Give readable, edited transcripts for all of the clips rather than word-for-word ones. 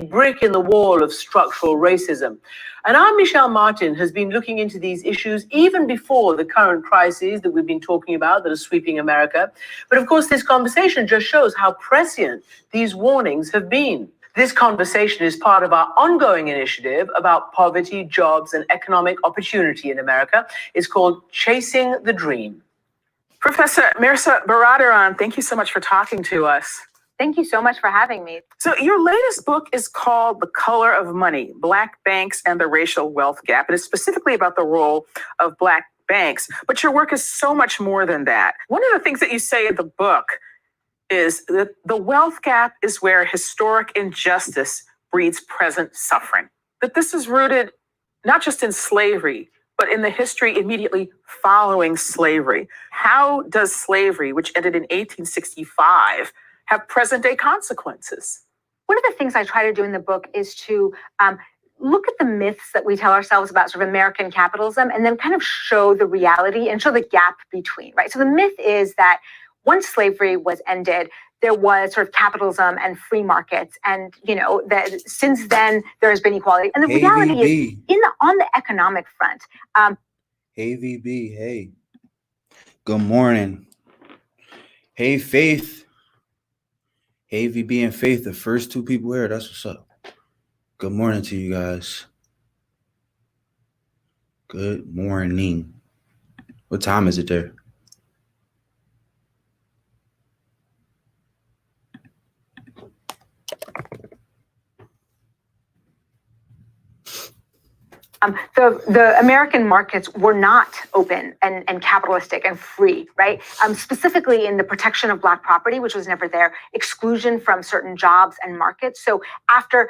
brick in the wall of structural racism. And our Michelle Martin has been looking into these issues even before the current crises that we've been talking about that are sweeping America. But of course, this conversation just shows how prescient these warnings have been. This conversation is part of our ongoing initiative about poverty, jobs, and economic opportunity in America. It's called Chasing the Dream. Professor Mirza Baradaran, thank you so much for talking to us. Thank you so much for having me. So your latest book is called The Color of Money, Black Banks and the Racial Wealth Gap. It is specifically about the role of Black banks, but your work is so much more than that. One of the things that you say in the book is that the wealth gap is where historic injustice breeds present suffering. That this is rooted not just in slavery, but in the history immediately following slavery. How does slavery, which ended in 1865, have present-day consequences? One of the things I try to do in the book is to look at the myths that we tell ourselves about sort of American capitalism and then kind of show the reality and show the gap between, right? So the myth is that once slavery was ended, there was sort of capitalism and free markets, and that since then there has been equality. And the reality is, on the economic front. Hey VB, hey. Good morning. Hey Faith. Hey VB and Faith, the first two people here. That's what's up. Good morning to you guys. Good morning. What time is it there? The American markets were not open and capitalistic and free, right? Specifically in the protection of Black property, which was never there, exclusion from certain jobs and markets. So after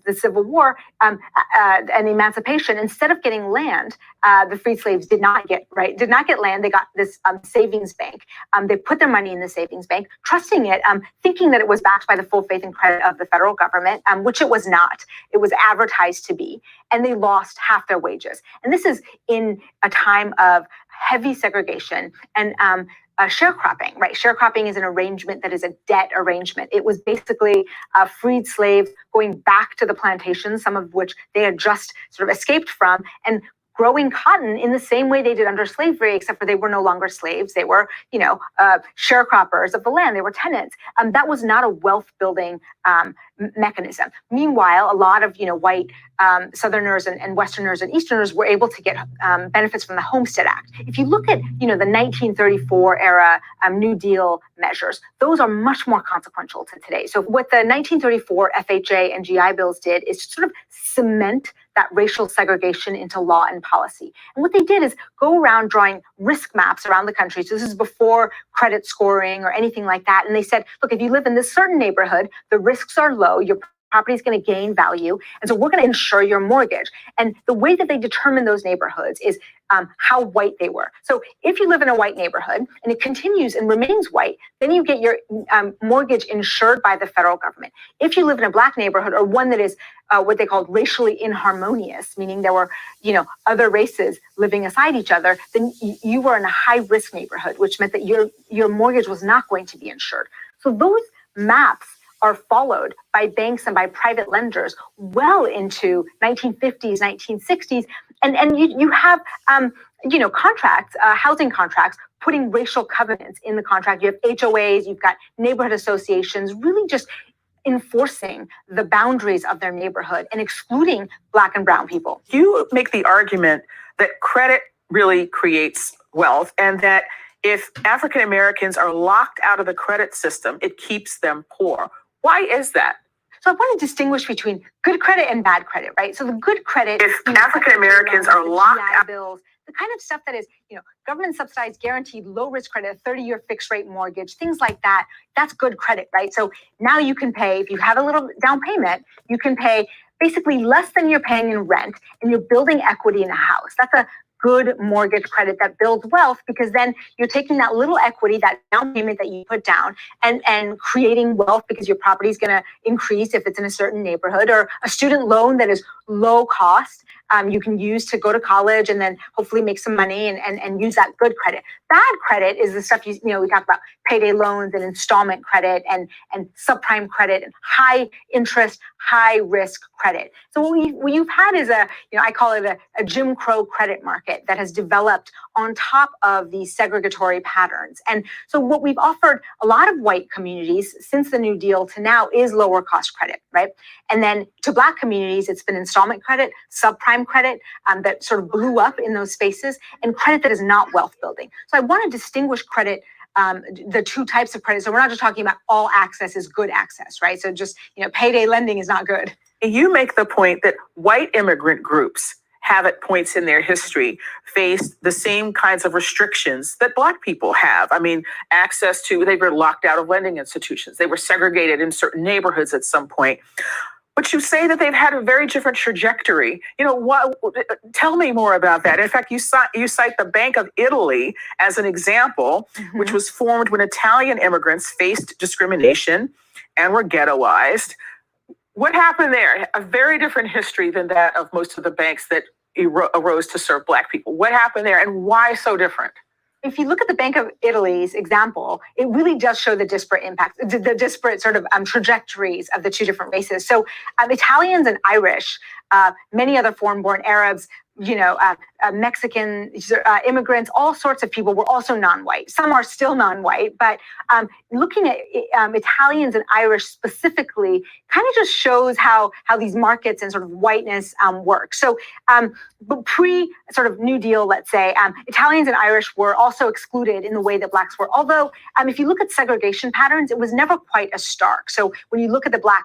the Civil War and emancipation, instead of getting land, the freed slaves did not get land. They got this savings bank. They put their money in the savings bank, trusting it, thinking that it was backed by the full faith and credit of the federal government, which it was not. It was advertised to be, and they lost half their wages. And this is in a time of heavy segregation and sharecropping, right? Sharecropping is an arrangement that is a debt arrangement. It was basically freed slaves going back to the plantations, some of which they had just sort of escaped from, and growing cotton in the same way they did under slavery, except for they were no longer slaves. They were, sharecroppers of the land. They were tenants. That was not a wealth-building mechanism. Meanwhile, a lot of, white Southerners and Westerners and Easterners were able to get benefits from the Homestead Act. If you look at, the 1934 era New Deal measures, those are much more consequential to today. So what the 1934 FHA and GI bills did is sort of cement that racial segregation into law and policy. And what they did is go around drawing risk maps around the country. So this is before credit scoring or anything like that. And they said, look, if you live in this certain neighborhood, the risks are low, your property is going to gain value. And so we're going to insure your mortgage. And the way that they determine those neighborhoods is how white they were. So if you live in a white neighborhood and it continues and remains white, then you get your mortgage insured by the federal government. If you live in a Black neighborhood or one that is what they called racially inharmonious, meaning there were, other races living aside each other, then you were in a high risk neighborhood, which meant that your mortgage was not going to be insured. So those maps are followed by banks and by private lenders well into 1950s, 1960s. And you have, contracts, housing contracts, putting racial covenants in the contract. You have HOAs, you've got neighborhood associations, really just enforcing the boundaries of their neighborhood and excluding Black and brown people. You make the argument that credit really creates wealth, and that if African Americans are locked out of the credit system, it keeps them poor. Why is that? So I want to distinguish between good credit and bad credit, right? So the good credit, if African Americans are locked out, bills, the kind of stuff that is, government subsidized, guaranteed, low risk credit, 30-year fixed rate mortgage, things like that. That's good credit, right? So now you can pay, if you have a little down payment, you can pay basically less than you're paying in rent, and you're building equity in a house. That's a good mortgage credit that builds wealth, because then you're taking that little equity, that down payment that you put down, and creating wealth because your property is going to increase if it's in a certain neighborhood, or a student loan that is low cost you can use to go to college and then hopefully make some money and use that good credit. Bad credit is the stuff, we talk about payday loans and installment credit and subprime credit and high interest, high risk credit. So what you've had is I call it a Jim Crow credit market that has developed on top of these segregatory patterns. And so what we've offered a lot of white communities since the New Deal to now is lower cost credit, right? And then to Black communities, it's been installment credit, subprime credit that sort of blew up in those spaces, and credit that is not wealth building. So I want to distinguish credit, the two types of credit. So we're not just talking about all access is good access, right? So just, payday lending is not good. You make the point that white immigrant groups have at points in their history faced the same kinds of restrictions that Black people have. I mean, they were locked out of lending institutions. They were segregated in certain neighborhoods at some point. But you say that they've had a very different trajectory. Tell me more about that. In fact, you cite the Bank of Italy as an example, which was formed when Italian immigrants faced discrimination and were ghettoized. What happened there? A very different history than that of most of the banks that arose to serve Black people. What happened there and why so different? If you look at the Bank of Italy's example, it really does show the disparate impacts, the disparate sort of trajectories of the two different races. So Italians and Irish, many other foreign-born Arabs, Mexican immigrants, all sorts of people were also non-white. Some are still non-white, but looking at Italians and Irish specifically kind of just shows how these markets and sort of whiteness work. So but pre sort of New Deal, let's say, Italians and Irish were also excluded in the way that Blacks were. Although if you look at segregation patterns, it was never quite as stark. So when you look at the Black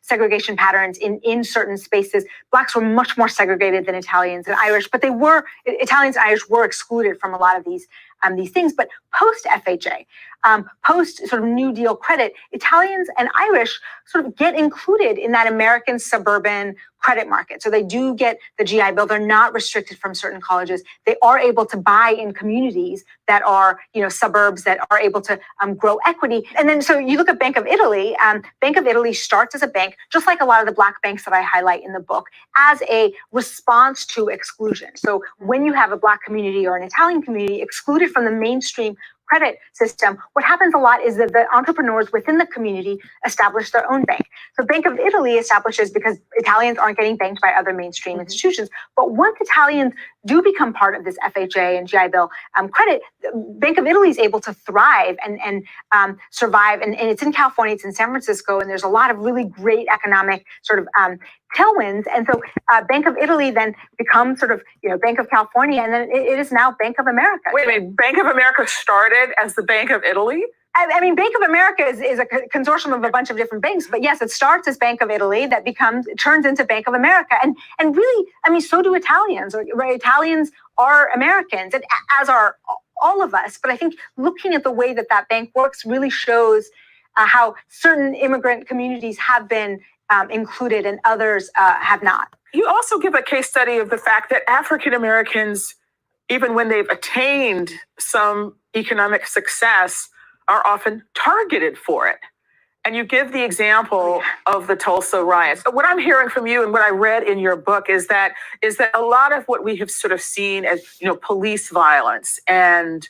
segregation patterns in certain spaces, Blacks were much more segregated than Italians and Irish, but Italians and Irish were excluded from a lot of these things. But post FHA, post sort of New Deal credit, Italians and Irish sort of get included in that American suburban credit market. So they do get the GI Bill. They're not restricted from certain colleges. They are able to buy in communities that are, suburbs that are able to grow equity. And then so you look at Bank of Italy. Bank of Italy starts as a bank, just like a lot of the Black banks that I highlight in the book, as a response to exclusion. So when you have a Black community or an Italian community excluded from the mainstream credit system, what happens a lot is that the entrepreneurs within the community establish their own bank. So Bank of Italy establishes because Italians aren't getting banked by other mainstream institutions. But once Italians do become part of this FHA and GI Bill credit, Bank of Italy is able to thrive and survive. And it's in California, it's in San Francisco, and there's a lot of really great economic sort of tailwinds. And so Bank of Italy then becomes sort of, Bank of California, and then it is now Bank of America. Wait a minute, Bank of America started as the Bank of Italy? I mean, Bank of America is a consortium of a bunch of different banks, but yes, it starts as Bank of Italy that turns into Bank of America. And really, I mean, so do Italians, right? Italians are Americans, and as are all of us. But I think looking at the way that bank works really shows how certain immigrant communities have been included and others have not. You also give a case study of the fact that African Americans, even when they've attained some economic success, are often targeted for it. And you give the example of the Tulsa riots. What I'm hearing from you and what I read in your book is that a lot of what we have sort of seen as, police violence and,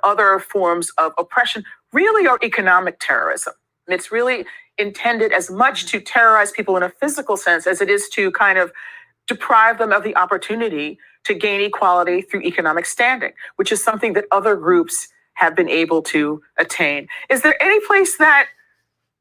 other forms of oppression really are economic terrorism. And it's really intended as much to terrorize people in a physical sense as it is to kind of deprive them of the opportunity to gain equality through economic standing, which is something that other groups have been able to attain. Is there any place that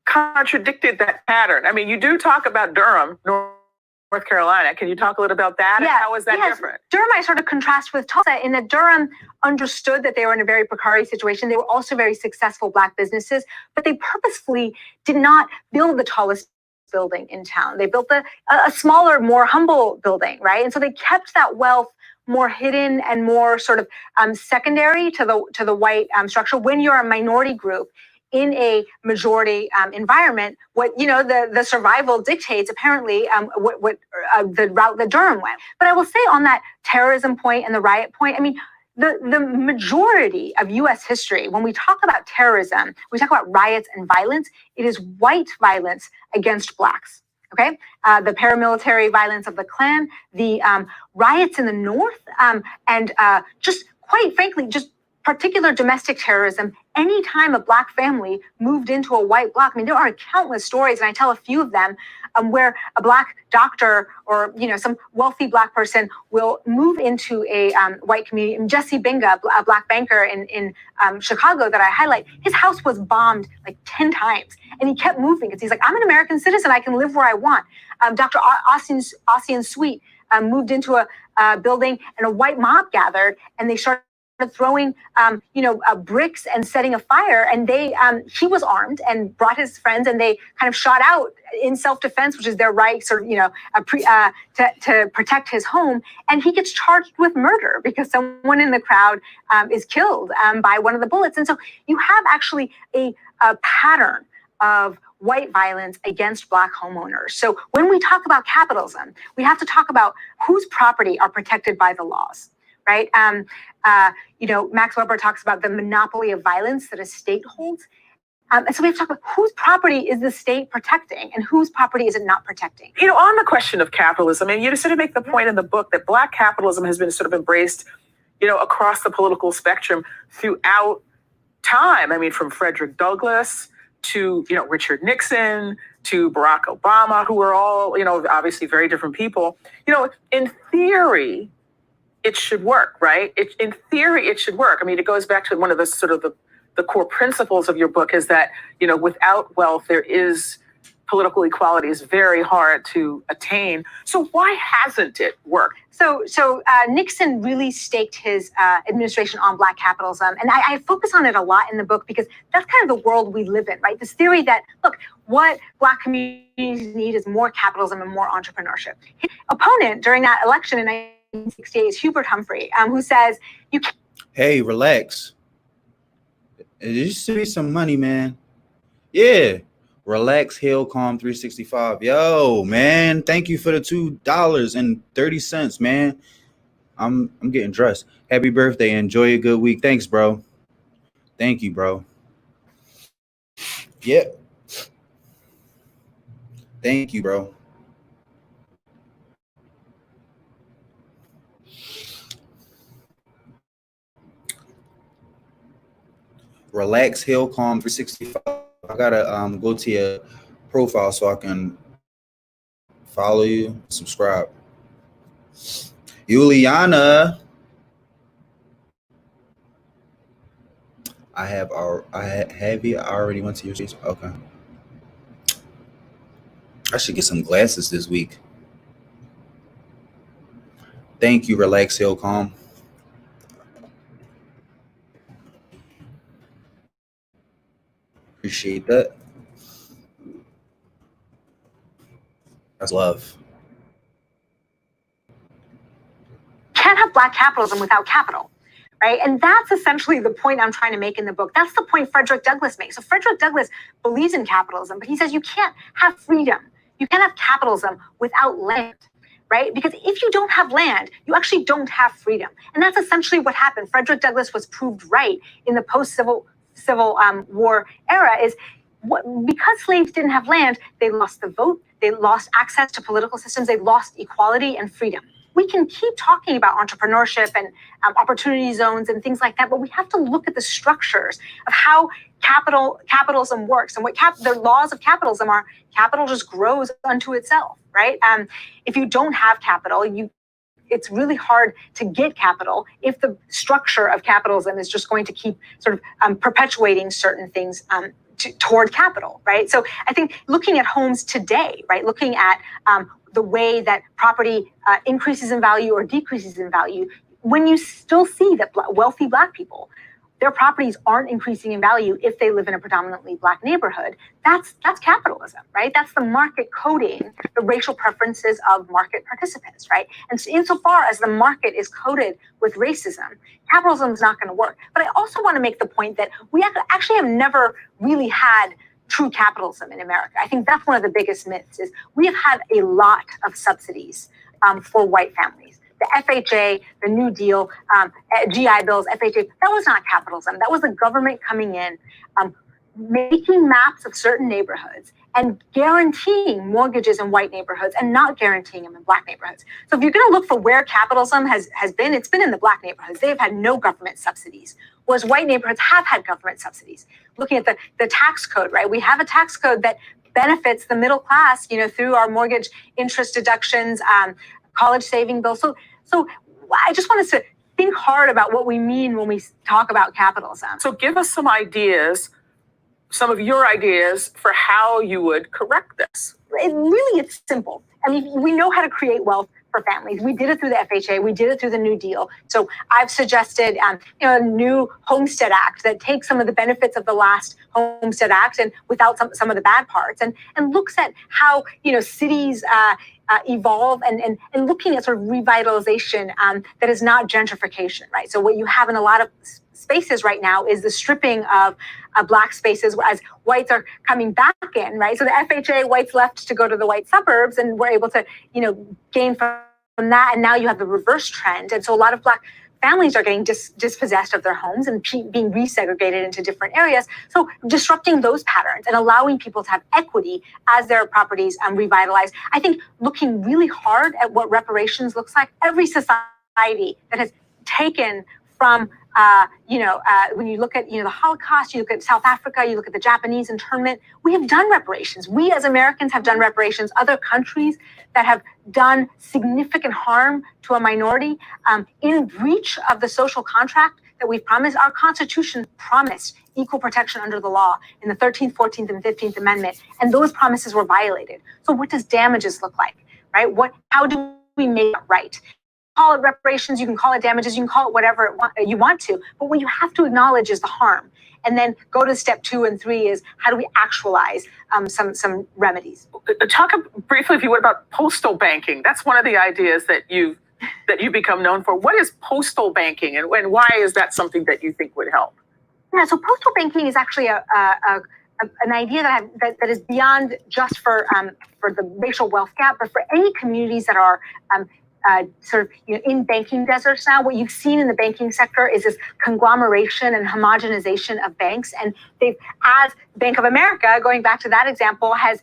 contradicted that pattern? I mean, you do talk about Durham, North Carolina. Can you talk a little about that? Yeah, and how is that different? Durham, I sort of contrast with Tulsa in that Durham understood that they were in a very precarious situation. They were also very successful Black businesses, but they purposefully did not build the tallest building in town. They built a smaller, more humble building, right? And so they kept that wealth more hidden and more sort of secondary to the white structure. When you're a minority group in a majority environment, what the survival dictates apparently what the route that Durham went. But I will say on that terrorism point and the riot point, I mean, the majority of U.S. history, when we talk about terrorism, we talk about riots and violence, it is white violence against Blacks. Okay, the paramilitary violence of the Klan, the riots in the North, and just quite frankly, just particular domestic terrorism. Anytime a Black family moved into a white block, I mean, there are countless stories, and I tell a few of them, where a Black doctor or some wealthy Black person will move into a white community. And Jesse Binga, a Black banker in Chicago that I highlight, his house was bombed like 10 times, and he kept moving because he's like, I'm an American citizen, I can live where I want. Dr. Ossian Sweet moved into a building, and a white mob gathered, and they started throwing, bricks and setting a fire. And he was armed and brought his friends, and they kind of shot out in self-defense, which is their right, sort of, to protect his home. And he gets charged with murder because someone in the crowd is killed by one of the bullets. And so you have actually a pattern of white violence against Black homeowners. So when we talk about capitalism, we have to talk about whose property are protected by the laws. Right? Max Weber talks about the monopoly of violence that a state holds. And so we have to talk about whose property is the state protecting and whose property is it not protecting. On the question of capitalism, and you sort of make the point in the book that Black capitalism has been sort of embraced, across the political spectrum throughout time. I mean, from Frederick Douglass to, Richard Nixon to Barack Obama, who are all, obviously very different people. In theory, it should work, right? In theory, it should work. I mean, it goes back to one of the sort of the core principles of your book is that, without wealth, there is political equality is very hard to attain. So why hasn't it worked? So Nixon really staked his administration on Black capitalism. And I focus on it a lot in the book because that's kind of the world we live in, right? This theory that, look, what Black communities need is more capitalism and more entrepreneurship. His opponent during that election in 1968 is Hubert Humphrey, who says, you can't. Hey, relax. Did you see some money, man? Yeah. Relax, Hill, Calm 365. Yo, man, thank you for the $2.30, man. I'm getting dressed. Happy birthday. Enjoy a good week. Thanks, bro. Thank you, bro. Yep. Thank you, bro. Relax, Hill, Calm 365. I gotta go to your profile so I can follow you, subscribe. Juliana, I have you already went to your station? Okay. I should get some glasses this week. Thank you, Relax, Hill, Calm. Appreciate that. That's love. Can't have Black capitalism without capital, right? And that's essentially the point I'm trying to make in the book. That's the point Frederick Douglass makes. So Frederick Douglass believes in capitalism, but he says you can't have freedom. You can't have capitalism without land, right? Because if you don't have land, you actually don't have freedom. And that's essentially what happened. Frederick Douglass was proved right in the post-Civil War era because slaves didn't have land, they lost the vote, they lost access to political systems, they lost equality and freedom. We can keep talking about entrepreneurship and opportunity zones and things like that, but we have to look at the structures of how capitalism works and what the laws of capitalism are. Capital just grows unto itself, right? If you don't have capital, it's really hard to get capital if the structure of capitalism is just going to keep sort of perpetuating certain things toward capital, right? So I think looking at homes today, right, looking at the way that property increases in value or decreases in value, when you still see that wealthy Black people, their properties aren't increasing in value if they live in a predominantly Black neighborhood, that's capitalism, right? That's the market coding the racial preferences of market participants, right? And so insofar as the market is coded with racism, capitalism is not going to work. But I also want to make the point that we actually have never really had true capitalism in America. I think that's one of the biggest myths is we have had a lot of subsidies for white families. The FHA, the New Deal, GI Bills, FHA, that was not capitalism. That was the government coming in, making maps of certain neighborhoods and guaranteeing mortgages in white neighborhoods and not guaranteeing them in black neighborhoods. So if you're going to look for where capitalism has been, it's been in the black neighborhoods. They've had no government subsidies, whereas white neighborhoods have had government subsidies. Looking at the tax code, right? We have a tax code that benefits the middle class, through our mortgage interest deductions, college saving bills. So I just want us to think hard about what we mean when we talk about capitalism. So give us some ideas, some of your ideas for how you would correct this. It's simple. I mean, we know how to create wealth for families. We did it through the FHA. We did it through the New Deal. So I've suggested, a new Homestead Act that takes some of the benefits of the last Homestead Act and without some of the bad parts, and looks at how cities evolve and looking at sort of revitalization that is not gentrification, right? So what you have in a lot of spaces right now is the stripping of black spaces as whites are coming back in, right? So the FHA, whites left to go to the white suburbs, and we're able to, gain from that. And now you have the reverse trend. And so a lot of black families are getting dispossessed of their homes and being resegregated into different areas. So disrupting those patterns and allowing people to have equity as their properties revitalized. I think looking really hard at what reparations looks like. Every society that has taken from when you look at the Holocaust, you look at South Africa, you look at the Japanese internment, we have done reparations. We as Americans have done reparations. Other countries that have done significant harm to a minority in breach of the social contract that we've promised. Our Constitution promised equal protection under the law in the 13th, 14th, and 15th Amendment, and those promises were violated. So what does damages look like, right? How do we make it right? Call it reparations, you can call it damages, you can call it whatever you want to, but what you have to acknowledge is the harm. And then go to step 2 and 3 is how do we actualize some remedies? Talk briefly, if you would, about postal banking. That's one of the ideas that you become known for. What is postal banking, and why is that something that you think would help? Yeah, so postal banking is actually an idea that is beyond just for the racial wealth gap, but for any communities that are in banking deserts now. What you've seen in the banking sector is this conglomeration and homogenization of banks. And as Bank of America, going back to that example, has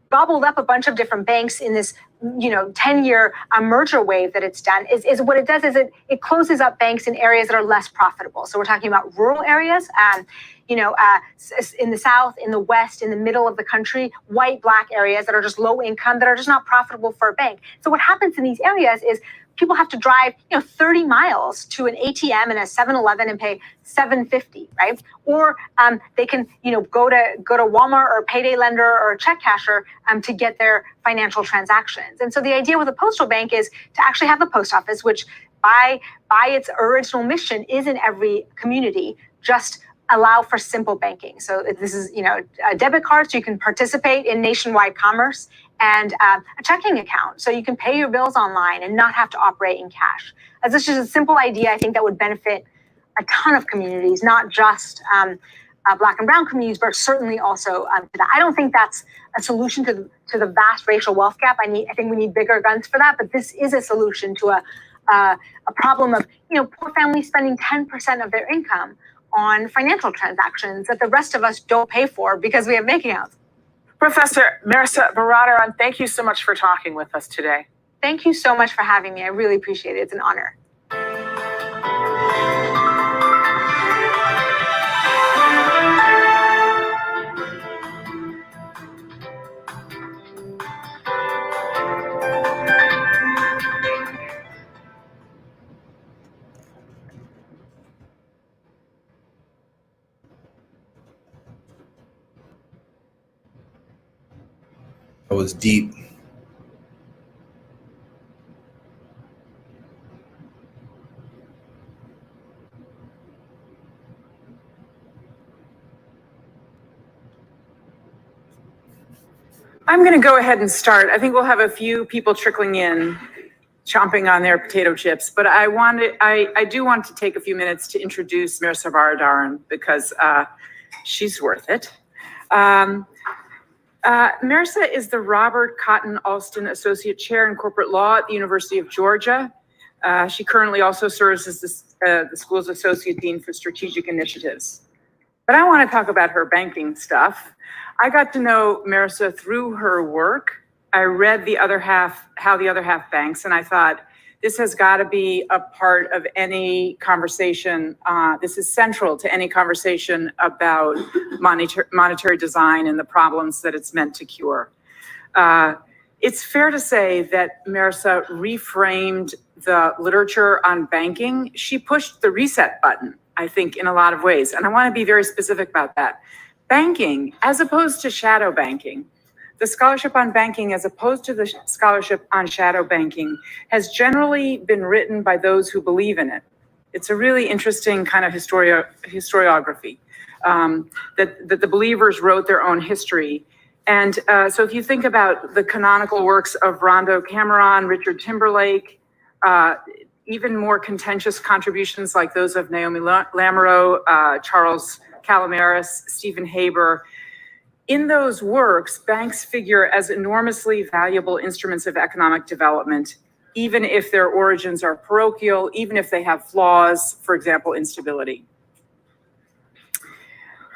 gobbled up a bunch of different banks in this 10-year merger wave that it's done, is what it does is it closes up banks in areas that are less profitable. So we're talking about rural areas, in the South, in the West, in the middle of the country, white, black areas that are just low income, that are just not profitable for a bank. So what happens in these areas is people have to drive 30 miles to an ATM and a 7-Eleven and pay $7.50, right? Or they can go to Walmart or a payday lender or a check casher to get their financial transactions. And so the idea with a postal bank is to actually have the post office, which by its original mission is in every community, just allow for simple banking. So this is a debit card, so you can participate in nationwide commerce, and a checking account, so you can pay your bills online and not have to operate in cash. As this is just a simple idea, I think that would benefit a ton of communities, not just Black and brown communities, but certainly also to that. I don't think that's a solution to the vast racial wealth gap. I think we need bigger guns for that, but this is a solution to a problem of poor families spending 10% of their income on financial transactions that the rest of us don't pay for because we have bank accounts. Professor Marisa Baradaran, thank you so much for talking with us today. Thank you so much for having me. I really appreciate it. It's an honor. That was deep. I'm going to go ahead and start. I think we'll have a few people trickling in, chomping on their potato chips, but I do want to take a few minutes to introduce Marisa Baradaran because she's worth it. Marisa is the Robert Cotton Alston Associate Chair in Corporate Law at the University of Georgia. She currently also serves as the school's Associate Dean for Strategic Initiatives. But I want to talk about her banking stuff. I got to know Marisa through her work. I read The Other Half, How the Other Half Banks, and I thought, this has got to be a part of any conversation. This is central to any conversation about monetary design and the problems that it's meant to cure. It's fair to say that Marisa reframed the literature on banking. She pushed the reset button, I think, in a lot of ways. And I want to be very specific about that. Banking, as opposed to shadow banking, the scholarship on banking, as opposed to the scholarship on shadow banking, has generally been written by those who believe in it. It's a really interesting kind of historiography, that the believers wrote their own history. And so if you think about the canonical works of Rondo Cameron, Richard Timberlake, even more contentious contributions like those of Naomi Lamoureux, Charles Calomiris, Stephen Haber, in those works, banks figure as enormously valuable instruments of economic development, even if their origins are parochial, even if they have flaws, for example, instability.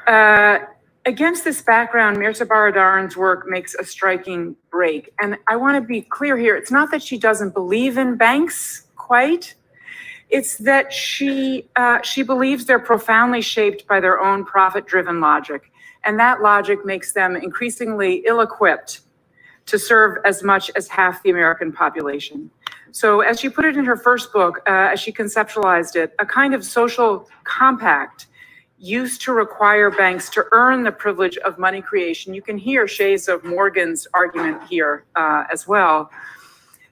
Against this background, Mirza Baradaran's work makes a striking break. And I want to be clear here, it's not that she doesn't believe in banks quite. It's that she believes they're profoundly shaped by their own profit-driven logic. And that logic makes them increasingly ill-equipped to serve as much as half the American population. So as she put it in her first book, as she conceptualized it, a kind of social compact used to require banks to earn the privilege of money creation. You can hear shades of Morgan's argument here as well.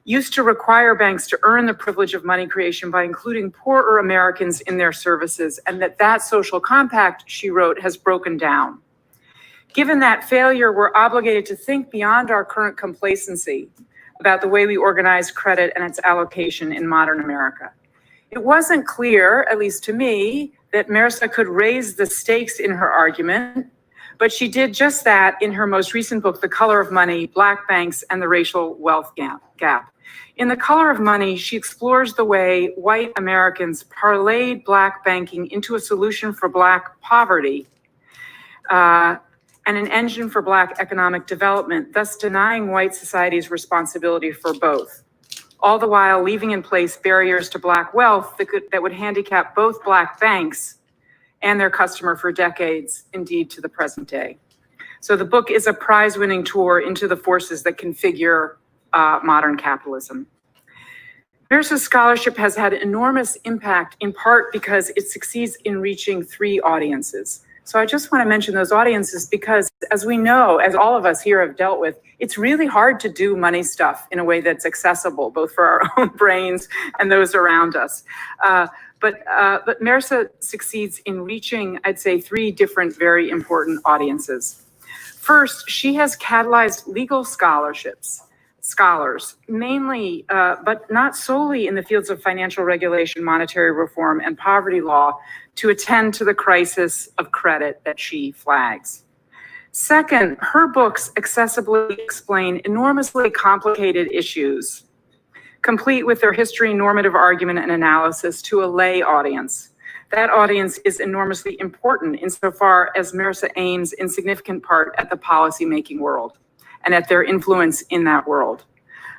Used to require banks to earn the privilege of money creation by including poorer Americans in their services, and that social compact, she wrote, has broken down. Given that failure, we're obligated to think beyond our current complacency about the way we organize credit and its allocation in modern America. It wasn't clear, at least to me, that Marisa could raise the stakes in her argument, but she did just that in her most recent book, The Color of Money, Black Banks and the Racial Wealth Gap. In The Color of Money, she explores the way white Americans parlayed Black banking into a solution for Black poverty, and an engine for Black economic development, thus denying white society's responsibility for both, all the while leaving in place barriers to Black wealth that would handicap both Black banks and their customer for decades, indeed to the present day. So the book is a prize-winning tour into the forces that configure modern capitalism. Marisa's scholarship has had enormous impact, in part because it succeeds in reaching three audiences. So I just want to mention those audiences because, as we know, as all of us here have dealt with, it's really hard to do money stuff in a way that's accessible, both for our own brains and those around us. But Marisa succeeds in reaching, I'd say, three different very important audiences. First, she has catalyzed legal scholars, mainly, but not solely in the fields of financial regulation, monetary reform, and poverty law, to attend to the crisis of credit that she flags. Second, her books accessibly explain enormously complicated issues, complete with their history, normative argument, and analysis to a lay audience. That audience is enormously important insofar as Marisa aims in significant part at the policymaking world and at their influence in that world.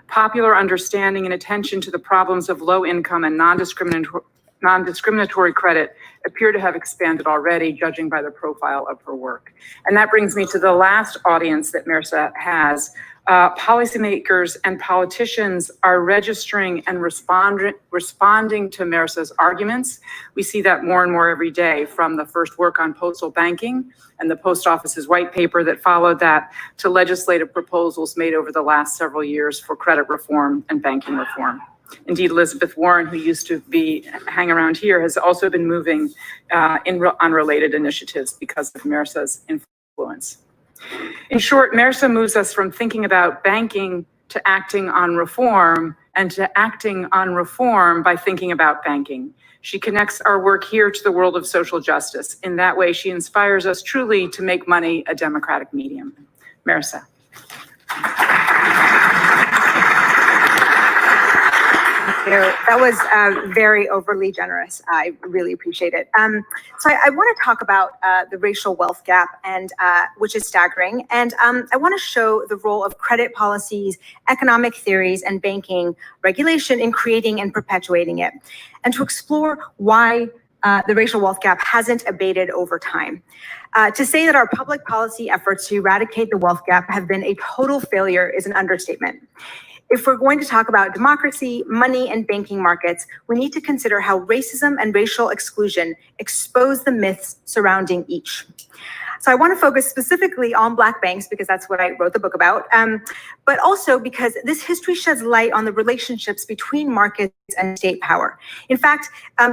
Popular understanding and attention to the problems of low income and non-discriminatory credit appear to have expanded already, judging by the profile of her work. And that brings me to the last audience that Marisa has. Policymakers and politicians are registering and responding to Marisa's arguments. We see that more and more every day, from the first work on postal banking and the post office's white paper that followed that, to legislative proposals made over the last several years for credit reform and banking reform. Indeed, Elizabeth Warren, who used to hang around here, has also been moving on related initiatives because of Marisa's influence. In short, Marisa moves us from thinking about banking to acting on reform, and to acting on reform by thinking about banking. She connects our work here to the world of social justice. In that way, she inspires us truly to make money a democratic medium. Marisa. That was very overly generous. I really appreciate it. So I want to talk about the racial wealth gap, and which is staggering. And I want to show the role of credit policies, economic theories, and banking regulation in creating and perpetuating it, and to explore why the racial wealth gap hasn't abated over time. To say that our public policy efforts to eradicate the wealth gap have been a total failure is an understatement. If we're going to talk about democracy, money, and banking markets, we need to consider how racism and racial exclusion expose the myths surrounding each. So I want to focus specifically on Black banks because that's what I wrote the book about, but also because this history sheds light on the relationships between markets and state power. In fact,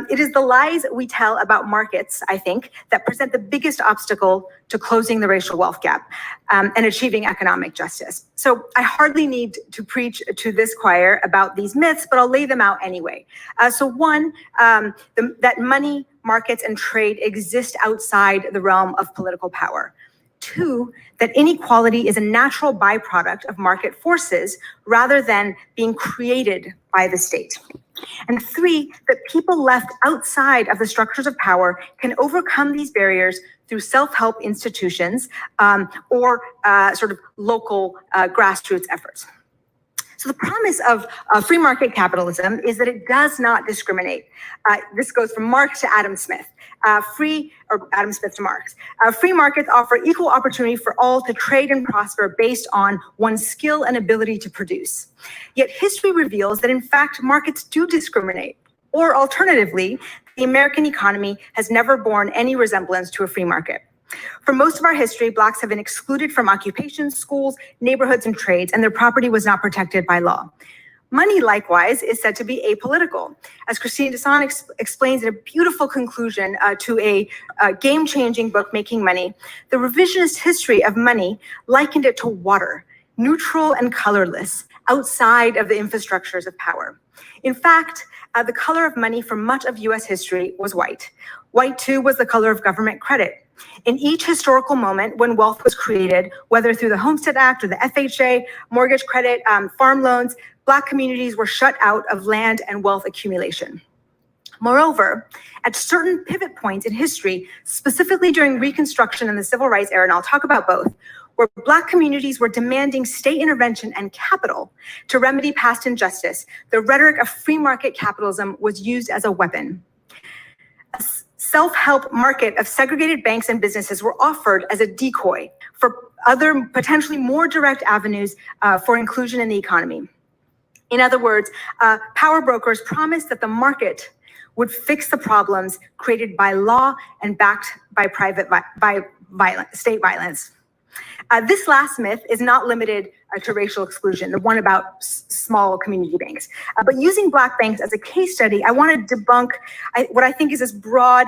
it is the lies we tell about markets, I think, that present the biggest obstacle to closing the racial wealth gap and achieving economic justice. So I hardly need to preach to this choir about these myths, but I'll lay them out anyway. So one, that money, markets, and trade exist outside the realm of political power. Two, that inequality is a natural byproduct of market forces rather than being created by the state. And three, that people left outside of the structures of power can overcome these barriers through self-help institutions or sort of local grassroots efforts. So the promise of free market capitalism is that it does not discriminate. This goes from Marx to Adam Smith. Adam Smith to Marx. Free markets offer equal opportunity for all to trade and prosper based on one's skill and ability to produce. Yet history reveals that in fact markets do discriminate. Or alternatively, the American economy has never borne any resemblance to a free market. For most of our history, Blacks have been excluded from occupations, schools, neighborhoods, and trades, and their property was not protected by law. Money, likewise, is said to be apolitical. As Christine Desson explains in a beautiful conclusion to a game-changing book, Making Money, the revisionist history of money likened it to water, neutral and colorless, outside of the infrastructures of power. In fact, the color of money for much of US history was white. White, too, was the color of government credit. In each historical moment when wealth was created, whether through the Homestead Act or the FHA, mortgage credit, farm loans, Black communities were shut out of land and wealth accumulation. Moreover, at certain pivot points in history, specifically during Reconstruction and the Civil Rights era, and I'll talk about both, where Black communities were demanding state intervention and capital to remedy past injustice, the rhetoric of free market capitalism was used as a weapon. A self-help market of segregated banks and businesses were offered as a decoy for other potentially more direct avenues for inclusion in the economy. In other words, power brokers promised that the market would fix the problems created by law and backed by state violence. This last myth is not limited to racial exclusion, the one about small community banks. But using Black banks as a case study, I want to debunk what I think is this broad,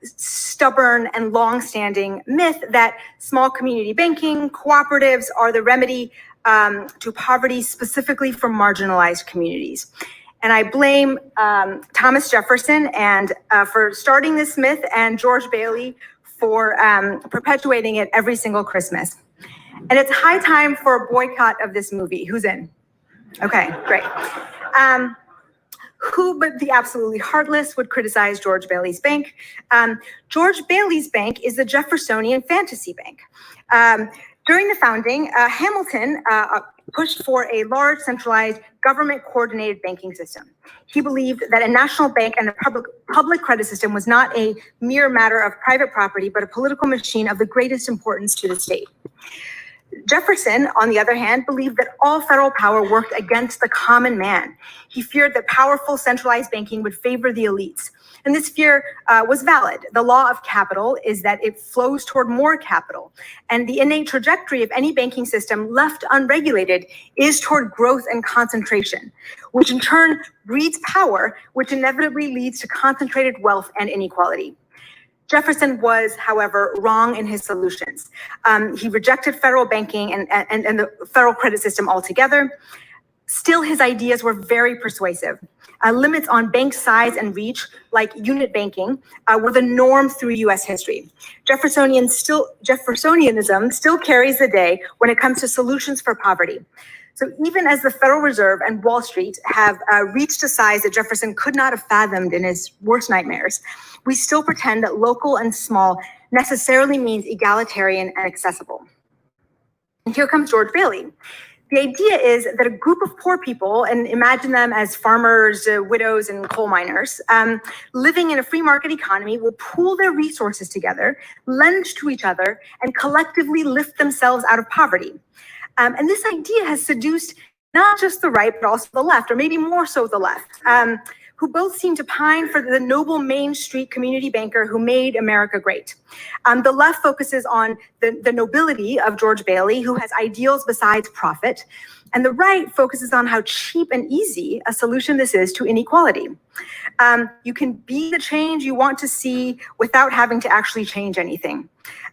stubborn, and long-standing myth that small community banking cooperatives are the remedy to poverty, specifically for marginalized communities. And I blame Thomas Jefferson for starting this myth and George Bailey for perpetuating it every single Christmas. And it's high time for a boycott of this movie. Who's in? Okay, great. Who but the absolutely heartless would criticize George Bailey's bank? George Bailey's bank is the Jeffersonian fantasy bank. During the founding, Hamilton pushed for a large, centralized, government-coordinated banking system. He believed that a national bank and a public credit system was not a mere matter of private property, but a political machine of the greatest importance to the state. Jefferson, on the other hand, believed that all federal power worked against the common man. He feared that powerful centralized banking would favor the elites. And this fear was valid. The law of capital is that it flows toward more capital. And the innate trajectory of any banking system left unregulated is toward growth and concentration, which in turn breeds power, which inevitably leads to concentrated wealth and inequality. Jefferson was, however, wrong in his solutions. He rejected federal banking and the federal credit system altogether. Still, his ideas were very persuasive. Limits on bank size and reach, like unit banking, were the norm through US history. Jeffersonianism still carries the day when it comes to solutions for poverty. So even as the Federal Reserve and Wall Street have reached a size that Jefferson could not have fathomed in his worst nightmares, we still pretend that local and small necessarily means egalitarian and accessible. And here comes George Bailey. The idea is that a group of poor people, and imagine them as farmers, widows, and coal miners, living in a free market economy, will pool their resources together, lend to each other, and collectively lift themselves out of poverty. And this idea has seduced not just the right, but also the left, or maybe more so the left, who both seem to pine for the noble Main Street community banker who made America great. The left focuses on the nobility of George Bailey, who has ideals besides profit, and the right focuses on how cheap and easy a solution this is to inequality. You can be the change you want to see without having to actually change anything.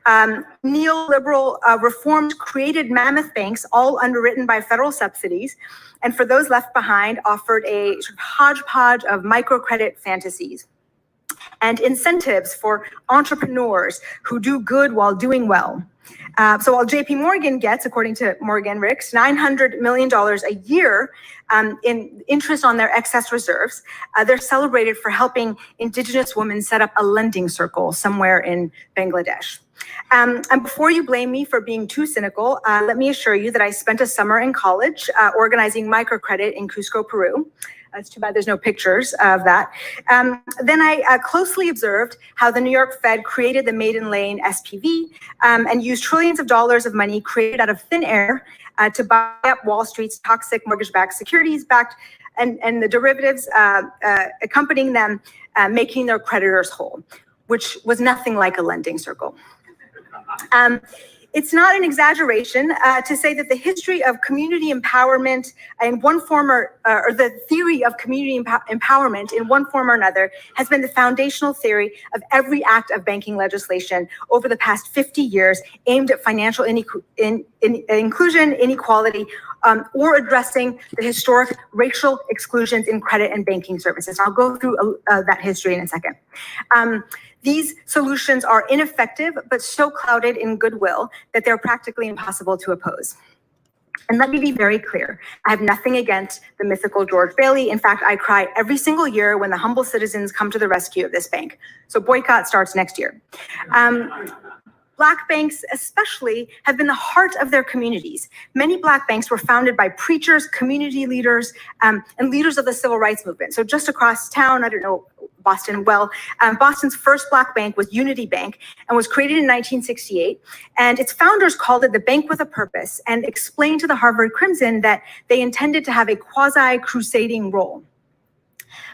Neoliberal reforms created mammoth banks, all underwritten by federal subsidies, and for those left behind, offered a sort of hodgepodge of microcredit fantasies and incentives for entrepreneurs who do good while doing well. So while JP Morgan gets, according to Morgan Ricks, $900 million a year in interest on their excess reserves, they're celebrated for helping Indigenous women set up a lending circle somewhere in Bangladesh. And before you blame me for being too cynical, let me assure you that I spent a summer in college organizing microcredit in Cusco, Peru. It's too bad there's no pictures of that. Then I closely observed how the New York Fed created the Maiden Lane SPV and used trillions of dollars of money created out of thin air to buy up Wall Street's toxic mortgage-backed securities and the derivatives accompanying them, making their creditors whole, which was nothing like a lending circle. It's not an exaggeration to say that the history of community empowerment in one form or the theory of community empowerment in one form or another has been the foundational theory of every act of banking legislation over the past 50 years aimed at financial inclusion, inequality, or addressing the historic racial exclusions in credit and banking services. I'll go through that history in a second. These solutions are ineffective, but so clouded in goodwill that they're practically impossible to oppose. And let me be very clear. I have nothing against the mythical George Bailey. In fact, I cry every single year when the humble citizens come to the rescue of this bank. So boycott starts next year. Black banks especially have been the heart of their communities. Many Black banks were founded by preachers, community leaders, and leaders of the civil rights movement. So just across town, I don't know Boston well, Boston's first Black bank was Unity Bank and was created in 1968. And its founders called it the bank with a purpose and explained to the Harvard Crimson that they intended to have a quasi-crusading role.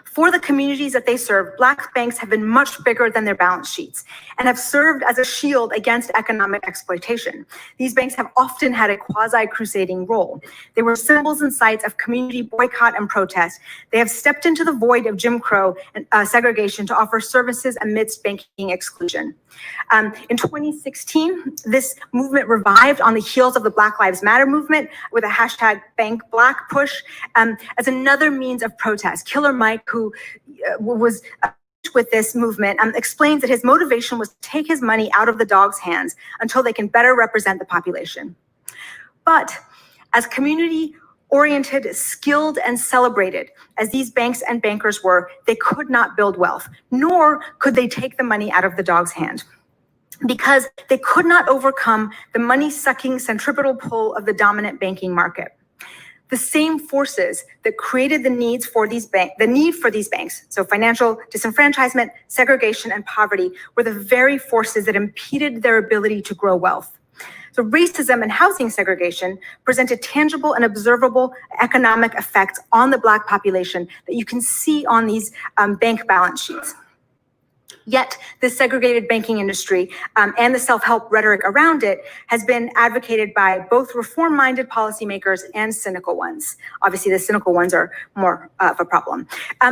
For the communities that they serve, Black banks have been much bigger than their balance sheets and have served as a shield against economic exploitation. These banks have often had a quasi-crusading role. They were symbols and sites of community boycott and protest. They have stepped into the void of Jim Crow and segregation to offer services amidst banking exclusion. In 2016, this movement revived on the heels of the Black Lives Matter movement with a hashtag Bank Black push as another means of protest. Killer Mike, who was with this movement, explains that his motivation was to take his money out of the dogs' hands until they can better represent the population. But as community-oriented, skilled, and celebrated as these banks and bankers were, they could not build wealth, nor could they take the money out of the dog's hand, because they could not overcome the money-sucking centripetal pull of the dominant banking market. The same forces that created the need for these banks, so financial disenfranchisement, segregation, and poverty, were the very forces that impeded their ability to grow wealth. So racism and housing segregation presented tangible and observable economic effects on the Black population that you can see on these bank balance sheets. Yet the segregated banking industry and the self-help rhetoric around it has been advocated by both reform-minded policymakers and cynical ones. Obviously, the cynical ones are more of a problem.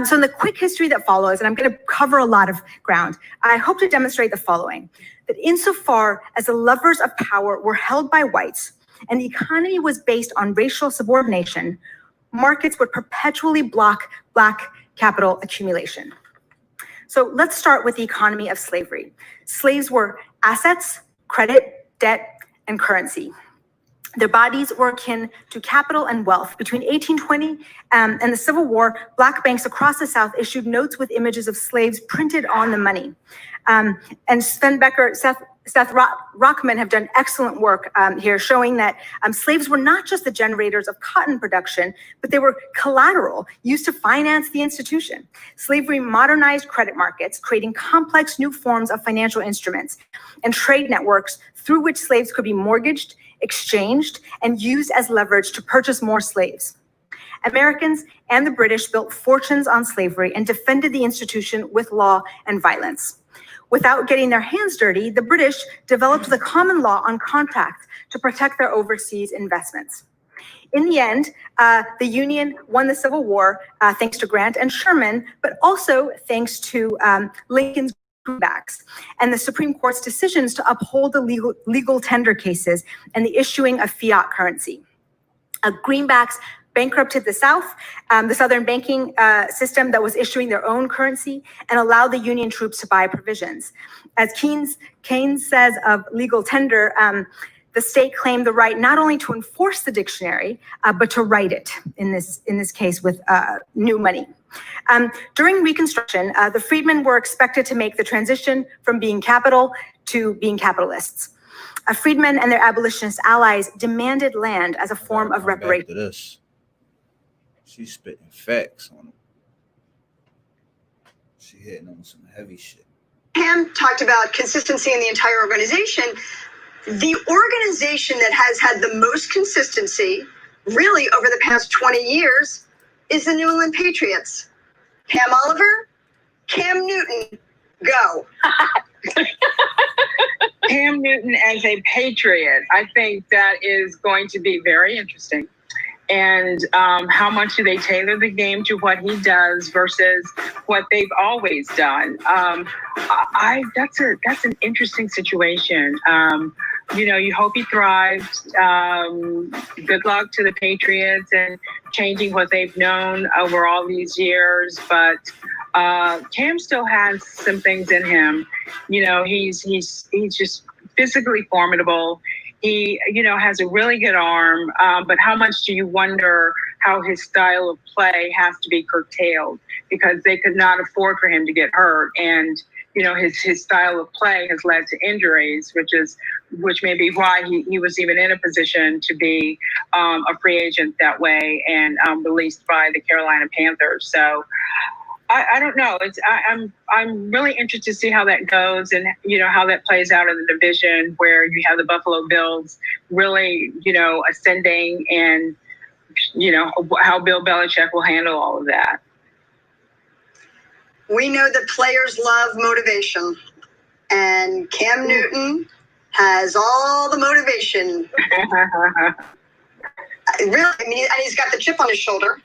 So in the quick history that follows, and I'm going to cover a lot of ground, I hope to demonstrate the following: that insofar as the levers of power were held by whites and the economy was based on racial subordination, markets would perpetually block Black capital accumulation. So let's start with the economy of slavery. Slaves were assets, credit, debt, and currency. Their bodies were akin to capital and wealth. Between 1820 and the Civil War, Black banks across the South issued notes with images of slaves printed on the money. And Sven Becker, Seth Rockman have done excellent work here showing that slaves were not just the generators of cotton production, but they were collateral used to finance the institution. Slavery modernized credit markets, creating complex new forms of financial instruments and trade networks through which slaves could be mortgaged, exchanged, and used as leverage to purchase more slaves. Americans and the British built fortunes on slavery and defended the institution with law and violence. Without getting their hands dirty, the British developed the common law on contracts to protect their overseas investments. In the end, the Union won the Civil War thanks to Grant and Sherman, but also thanks to Lincoln's greenbacks and the Supreme Court's decisions to uphold the legal tender cases and the issuing of fiat currency. Greenbacks bankrupted the South, the Southern banking system that was issuing their own currency, and allowed the Union troops to buy provisions. As Keynes says of legal tender, the state claimed the right not only to enforce the dictionary, but to write it, in this case with new money. During Reconstruction, the freedmen were expected to make the transition from being capital to being capitalists. Freedmen and their abolitionist allies demanded land as a form of reparation. Back to this. She's spitting facts on them. She hitting on some heavy shit. Pam talked about consistency in the entire organization. The organization that has had the most consistency, really over the past 20 years, is the New England Patriots. Pam Oliver, Cam Newton, go. Cam Newton as a Patriot, I think that is going to be very interesting. And how much do they tailor the game to what he does versus what they've always done? That's an interesting situation. You hope he thrives. Good luck to the Patriots and changing what they've known over all these years. But Cam still has some things in him. He's just physically formidable. He, has a really good arm, but how much do you wonder how his style of play has to be curtailed because they could not afford for him to get hurt. And, his style of play has led to injuries, which may be why he was even in a position to be a free agent that way and released by the Carolina Panthers. So I don't know. I'm really interested to see how that goes and how that plays out in the division where you have the Buffalo Bills really ascending and how Bill Belichick will handle all of that. We know that players love motivation, and Cam Newton has all the motivation. Really, and he's got the chip on his shoulder.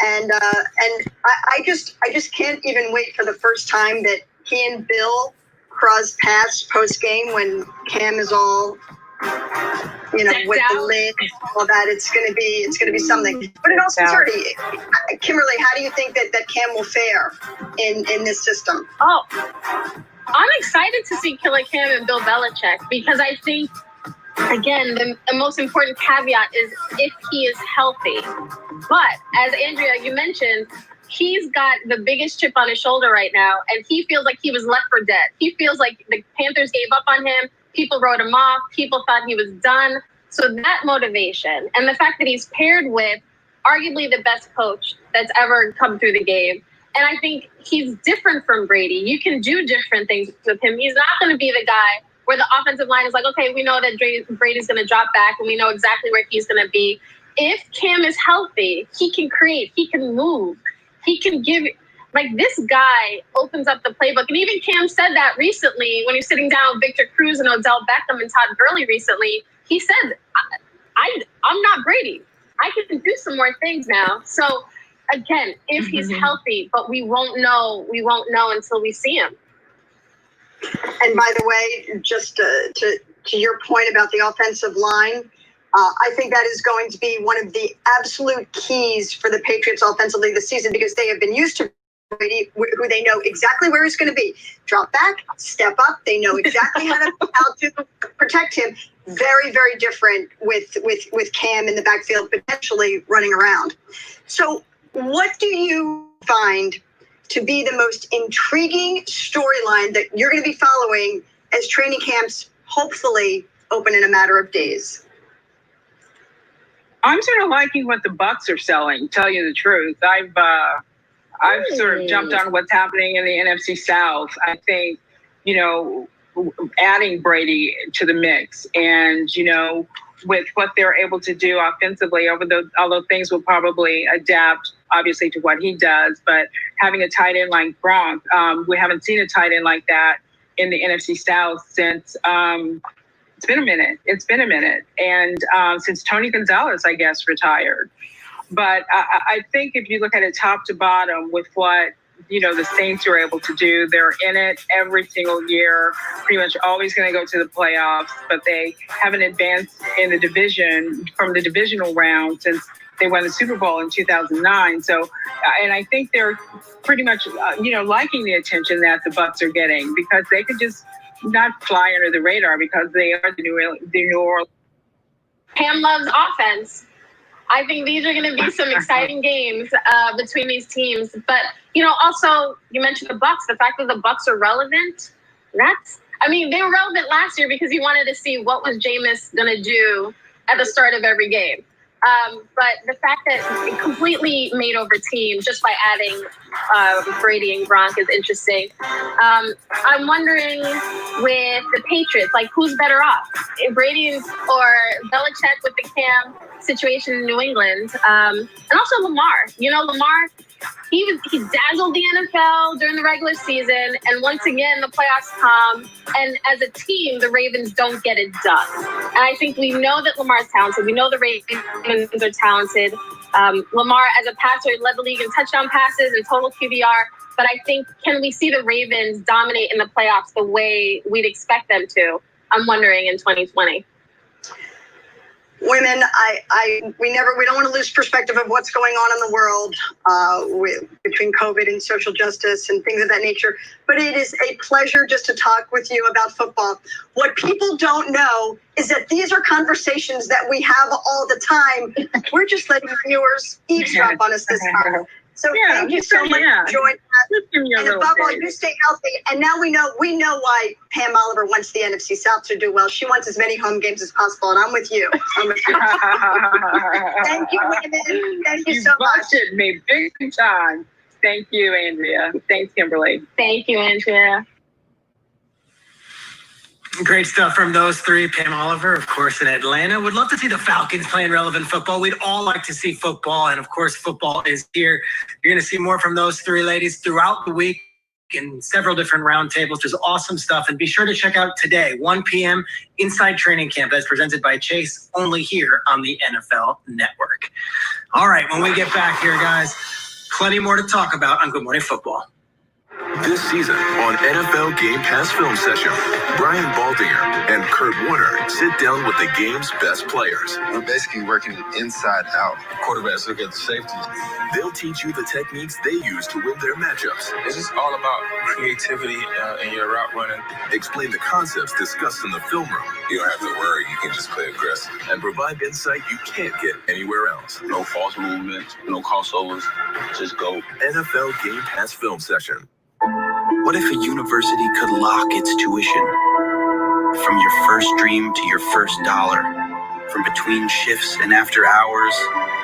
And I just can't even wait for the first time that he and Bill cross paths post game when Cam is all, with the lid, all that. It's gonna be something. But in all sincerity, Kimberly, how do you think that Cam will fare in this system? Oh, I'm excited to see Killer Cam and Bill Belichick because I think, again, the most important caveat is if he is healthy. But as Andrea, you mentioned, he's got the biggest chip on his shoulder right now, and he feels like he was left for dead. He feels like the Panthers gave up on him. People wrote him off. People thought he was done. So that motivation and the fact that he's paired with arguably the best coach that's ever come through the game. And I think he's different from Brady. You can do different things with him. He's not going to be the guy where the offensive line is like, okay, we know that Brady's going to drop back and we know exactly where he's going to be. If Cam is healthy, he can create, he can move, he can give, this guy opens up the playbook. And even Cam said that recently when he was sitting down with Victor Cruz and Odell Beckham and Todd Gurley recently. He said, I'm not Brady. I can do some more things now. So again, if he's healthy, but we won't know until we see him. And by the way, just to your point about the offensive line, I think that is going to be one of the absolute keys for the Patriots offensively this season because they have been used to Brady, who they know exactly where he's going to be. Drop back, step up. They know exactly how to protect him. very, very different with Cam in the backfield, potentially running around. So what do you find to be the most intriguing storyline that you're going to be following as training camps hopefully open in a matter of days? I'm sort of liking what the Bucs are selling, tell you the truth. I've sort of jumped on what's happening in the NFC South. I think, adding Brady to the mix and, with what they're able to do offensively, although things will probably adapt, obviously, to what he does, but having a tight end like Gronk, we haven't seen a tight end like that in the NFC South since it's been a minute. And since Tony Gonzalez, I guess, retired. But I think if you look at it top to bottom with what, the Saints are able to do, they're in it every single year, pretty much always going to go to the playoffs, but they haven't advanced in the division from the divisional round since they won the Super Bowl in 2009. So, and I think they're pretty much, liking the attention that the Bucs are getting because they could just not fly under the radar because they are the New Orleans. Pam loves offense. I think these are going to be some exciting games between these teams. But, also you mentioned the Bucs. The fact that the Bucs are relevant, they were relevant last year because you wanted to see what was Jameis going to do at the start of every game. But the fact that it completely made over teams just by adding Brady and Gronk is interesting. I'm wondering with the Patriots, who's better off, Brady or Belichick with the Cam situation in New England, and also Lamar. Lamar, he dazzled the NFL during the regular season, and once again the playoffs come, and as a team, the Ravens don't get it done. And I think we know that Lamar's talented. We know the Ravens are talented. Lamar, as a passer, led the league in touchdown passes and total QBR. But I think, can we see the Ravens dominate in the playoffs the way we'd expect them to? I'm wondering in 2020. Women, we don't want to lose perspective of what's going on in the world between COVID and social justice and things of that nature. But it is a pleasure just to talk with you about football. What people don't know is that these are conversations that we have all the time. We're just letting viewers eavesdrop on us this time. So thank you so much for joining us. And above all, you stay healthy. And now we know why Pam Oliver wants the NFC South to do well. She wants as many home games as possible, and I'm with you. Thank you, women. Thank you so much. You busted me big time. Thank you, Andrea. Thanks, Kimberly. Thank you, Andrea. Great stuff from those three. Pam Oliver, of course, in Atlanta. Would love to see the Falcons playing relevant football. We'd all like to see football. And of course, football is here. You're going to see more from those three ladies throughout the week in several different roundtables. There's awesome stuff. And be sure to check out today, 1 p.m. Inside Training Camp. That's presented by Chase, only here on the NFL Network. All right, when we get back here, guys, plenty more to talk about on Good Morning Football. This season on NFL Game Pass Film Session, Brian Baldinger and Kurt Warner sit down with the game's best players. We're basically working inside out. Quarterbacks look at the safeties. They'll teach you the techniques they use to win their matchups. It's just all about creativity in your route running. Explain the concepts discussed in the film room. You don't have to worry. You can just play aggressive. And provide insight you can't get anywhere else. No false movements, no crossovers. Just go. NFL Game Pass Film Session. What if a university could lock its tuition? From your first dream to your first dollar, from between shifts and after hours,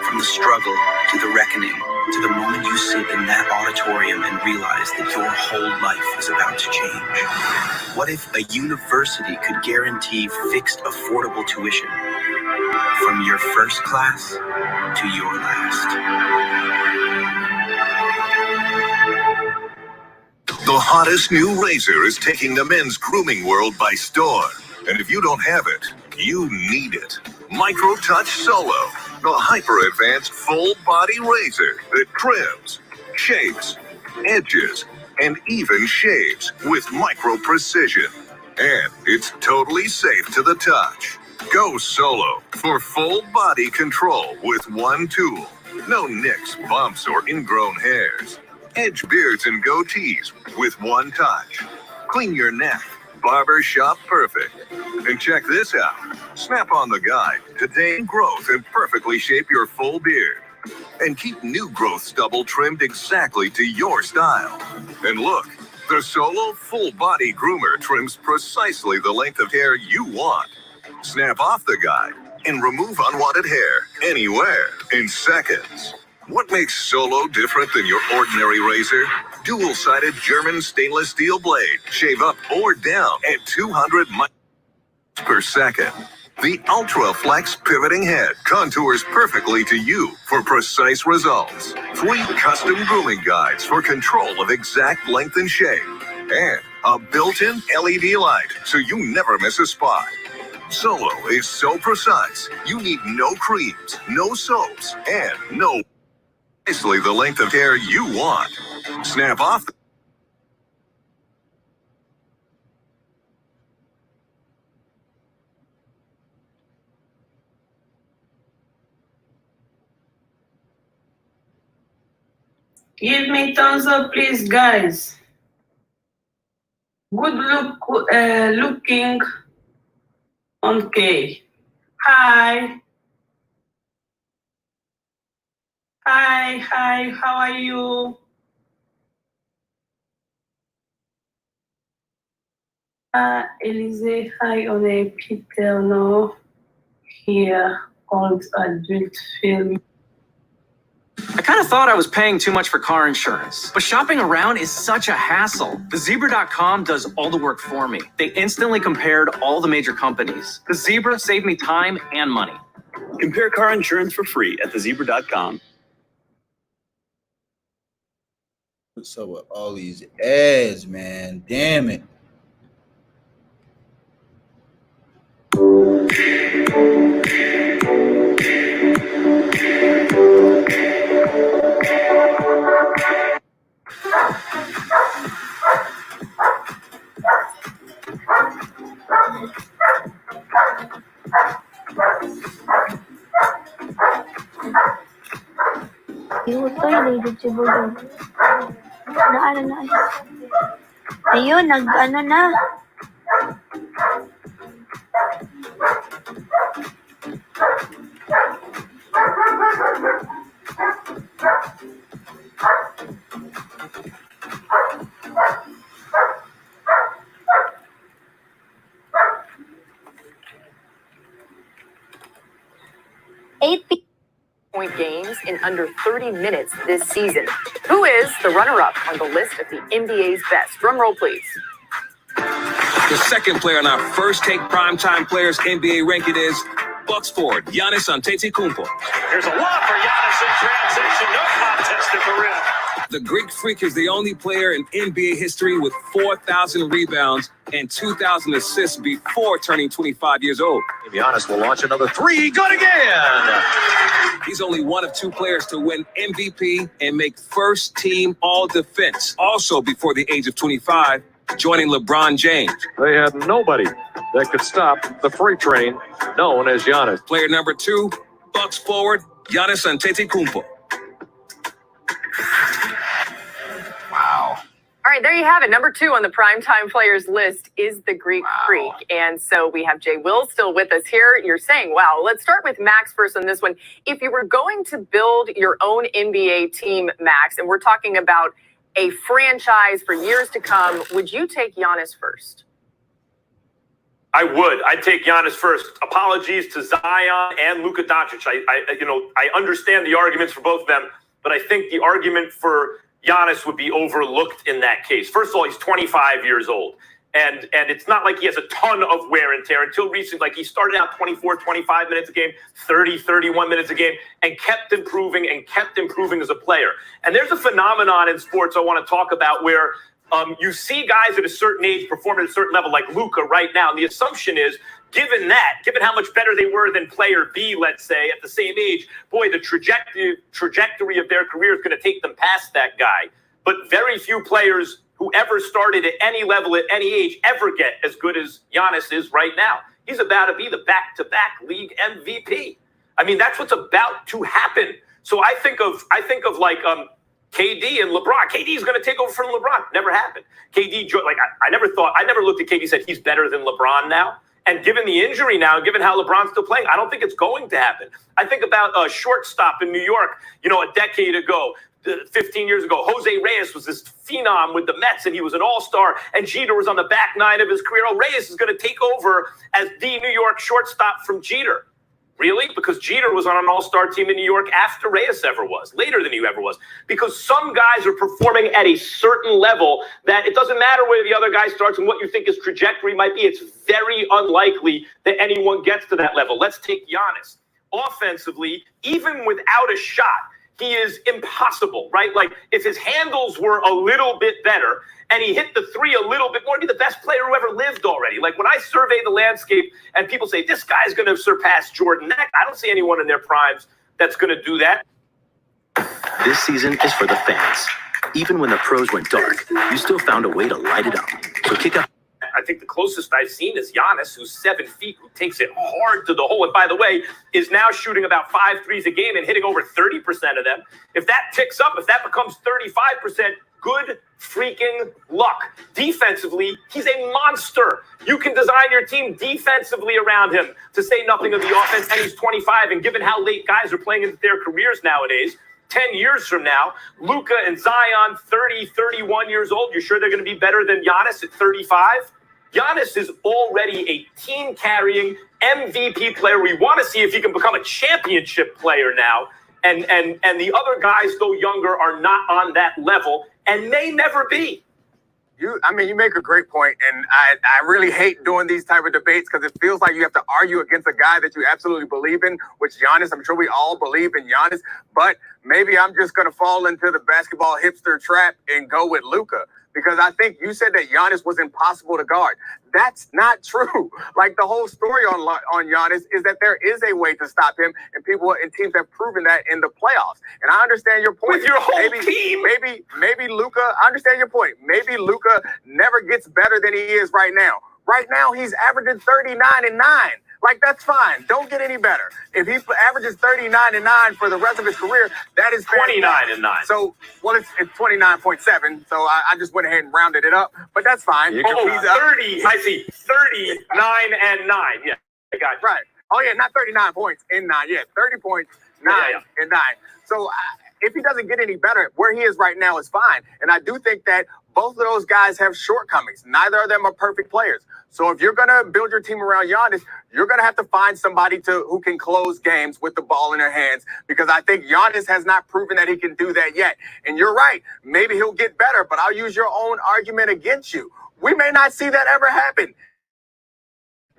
from the struggle to the reckoning, to the moment you sit in that auditorium and realize that your whole life is about to change. What if a university could guarantee fixed, affordable tuition from your first class to your last? The hottest new razor is taking the men's grooming world by storm. And if you don't have it, you need it. Micro Touch Solo, the hyper-advanced full-body razor that trims, shapes, edges, and even shaves with micro precision. And it's totally safe to the touch. Go solo for full body control with one tool. No nicks, bumps, or ingrown hairs. Edge beards and goatees with one touch. Clean your neck, barber shop perfect. And check this out. Snap on the guide to tame growth and perfectly shape your full beard. And keep new growth stubble trimmed exactly to your style. And look, the Solo Full Body Groomer trims precisely the length of hair you want. Snap off the guide and remove unwanted hair anywhere in seconds. What makes Solo different than your ordinary razor? Dual-sided German stainless steel blade. Shave up or down at 200 miles per second. The Ultra Flex pivoting head contours perfectly to you for precise results. 3 custom grooming guides for control of exact length and shape. And a built-in LED light so you never miss a spot. Solo is so precise, you need no creams, no soaps, and no precisely the length of hair you want. Snap off the Give me thumbs up, please, guys. Good looking. Okay. Hi. Hi. How are you? Elise, hi on a Peter, no. Here, old adult film. I kind of thought I was paying too much for car insurance, but shopping around is such a hassle. The Zebra.com does all the work for me. They instantly compared all the major companies. The Zebra saved me time and money. Compare car insurance for free at thezebra.com. What's up with all these ads, man? Damn it. Ayun, nag-ano na. Point games in under 30 minutes this season. Who is the runner-up on the list of the NBA's best? Drum roll, please. The second player on our first take primetime players NBA ranking is Bucks forward Giannis Antetokounmpo. There's a lot for Giannis in transition. No contest at the rim. The Greek Freak is the only player in NBA history with 4,000 rebounds and 2,000 assists before turning 25 years old. Giannis will launch another three. Good again. He's only one of 2 players to win MVP and make first team all defense, also before the age of 25, joining LeBron James. They had nobody that could stop the freight train known as Giannis. Player number 2, Bucks forward Giannis Antetokounmpo. Wow. All right, there you have it. Number 2 on the primetime players list is the Greek Freak. And so we have Jay Will still with us here. You're saying, wow. Let's start with Max first on this one. If you were going to build your own NBA team, Max, and we're talking about a franchise for years to come, would you take Giannis first? I would. I'd take Giannis first. Apologies to Zion and Luka Doncic. I understand the arguments for both of them, but I think the argument for Giannis would be overlooked in that case. First of all, he's 25 years old. And it's not like he has a ton of wear and tear until recently. Like he started out 24, 25 minutes a game, 30, 31 minutes a game, and kept improving as a player. And there's a phenomenon in sports I want to talk about where you see guys at a certain age perform at a certain level, like Luka right now. And the assumption is, given how much better they were than player B, let's say, at the same age, boy, the trajectory of their career is going to take them past that guy. But very few players who ever started at any level at any age ever get as good as Giannis is right now. He's about to be the back-to-back league MVP. I mean, that's what's about to happen. So I think of like KD and LeBron. KD is going to take over from LeBron. Never happened. KD, like I never looked at KD and said he's better than LeBron now. And given the injury now, given how LeBron's still playing, I don't think it's going to happen. I think about a shortstop in New York, a decade ago, 15 years ago. Jose Reyes was this phenom with the Mets, and he was an all-star, and Jeter was on the back nine of his career. Oh, Reyes is going to take over as the New York shortstop from Jeter. Really? Because Jeter was on an all-star team in New York after Reyes ever was, later than he ever was. Because some guys are performing at a certain level that it doesn't matter where the other guy starts and what you think his trajectory might be. It's very unlikely that anyone gets to that level. Let's take Giannis. Offensively, even without a shot, he is impossible, right? Like, if his handles were a little bit better and he hit the three a little bit more, he'd be the best player who ever lived already. Like, when I survey the landscape and people say, this guy's going to surpass Jordan, I don't see anyone in their primes that's going to do that. This season is for the fans. Even when the pros went dark, you still found a way to light it up. So kick up. I think the closest I've seen is Giannis, who's 7 feet, who takes it hard to the hole. And by the way, is now shooting about 5 threes a game and hitting over 30% of them. If that ticks up, if that becomes 35%, good freaking luck. Defensively, he's a monster. You can design your team defensively around him, to say nothing of the offense. And he's 25. And given how late guys are playing into their careers nowadays, 10 years from now, Luka and Zion, 30, 31 years old, you're sure they're going to be better than Giannis at 35? Giannis is already a team-carrying MVP player. We want to see if he can become a championship player now. And the other guys, though younger, are not on that level and may never be. You make a great point, and I really hate doing these type of debates because it feels like you have to argue against a guy that you absolutely believe in, which Giannis, I'm sure we all believe in Giannis, but maybe I'm just going to fall into the basketball hipster trap and go with Luka. Because I think you said that Giannis was impossible to guard. That's not true. Like, the whole story on Giannis is that there is a way to stop him, and people and teams have proven that in the playoffs. And I understand your point. With your whole team. Maybe Luka, I understand your point. Maybe Luka never gets better than he is right now. Right now, he's averaging 39 and 9. Like, that's fine. Don't get any better. If he averages 39 and 9 for the rest of his career, that is 29 and 9. So, well, it's 29.7. So I just went ahead and rounded it up, but that's fine. He's 30. I see 39 and 9. Yeah, I got you. Right. Oh yeah, not 39 points in 9. Yeah, 30.9 and 9. So if he doesn't get any better, where he is right now is fine. And I do think that both of those guys have shortcomings. Neither of them are perfect players. So if you're going to build your team around Giannis, you're going to have to find somebody who can close games with the ball in their hands, because I think Giannis has not proven that he can do that yet. And you're right. Maybe he'll get better, but I'll use your own argument against you. We may not see that ever happen,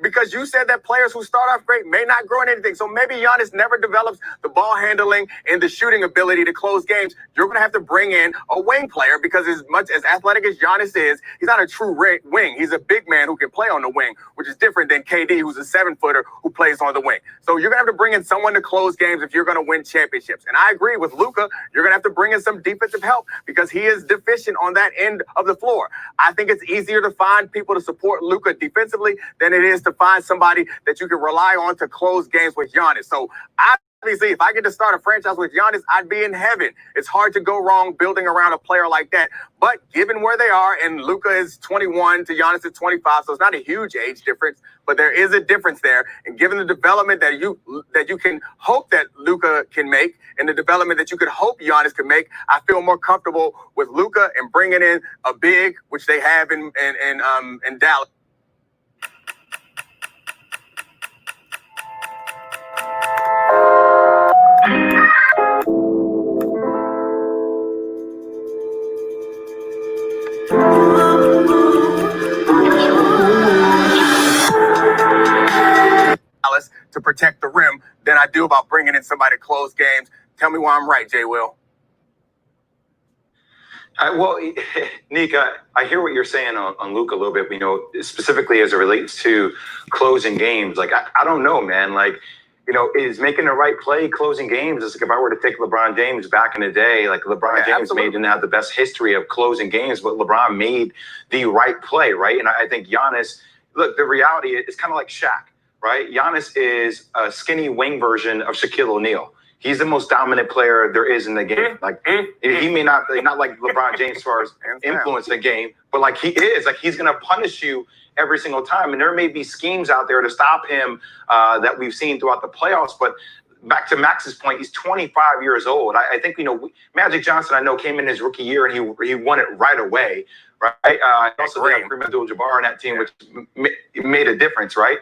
because you said that players who start off great may not grow in anything. So maybe Giannis never develops the ball handling and the shooting ability to close games. You're going to have to bring in a wing player, because as much as athletic as Giannis is, he's not a true wing. He's a big man who can play on the wing, which is different than KD, who's a 7-footer who plays on the wing. So you're going to have to bring in someone to close games if you're going to win championships. And I agree with Luka. You're going to have to bring in some defensive help, because he is deficient on that end of the floor. I think it's easier to find people to support Luka defensively than it is to find somebody that you can rely on to close games with Giannis. So obviously, if I get to start a franchise with Giannis, I'd be in heaven. It's hard to go wrong building around a player like that. But given where they are, and Luka is 21 to Giannis is 25, so it's not a huge age difference, but there is a difference there. And given the development that you can hope that Luka can make, and the development that you could hope Giannis can make, I feel more comfortable with Luka and bringing in a big, which they have in Dallas. To protect the rim than I do about bringing in somebody to close games. Tell me why I'm right, Jay Will. Well, Nika, I hear what you're saying on Luka a little bit, specifically as it relates to closing games. Like, I don't know, man. Like, is making the right play closing games? It's like if I were to take LeBron James back in the day, like LeBron James didn't have the best history of closing games, but LeBron made the right play, right? And I think Giannis, look, the reality is kind of like Shaq. Right? Giannis is a skinny wing version of Shaquille O'Neal. He's the most dominant player there is in the game. Like he may not like LeBron James as far as influence the game, but like he is. Like he's gonna punish you every single time. And there may be schemes out there to stop him that we've seen throughout the playoffs. But back to Max's point, he's 25 years old. I think, Magic Johnson, I know, came in his rookie year and he won it right away, right? Also, they have Kareem Abdul-Jabbar on that team, which made a difference, right?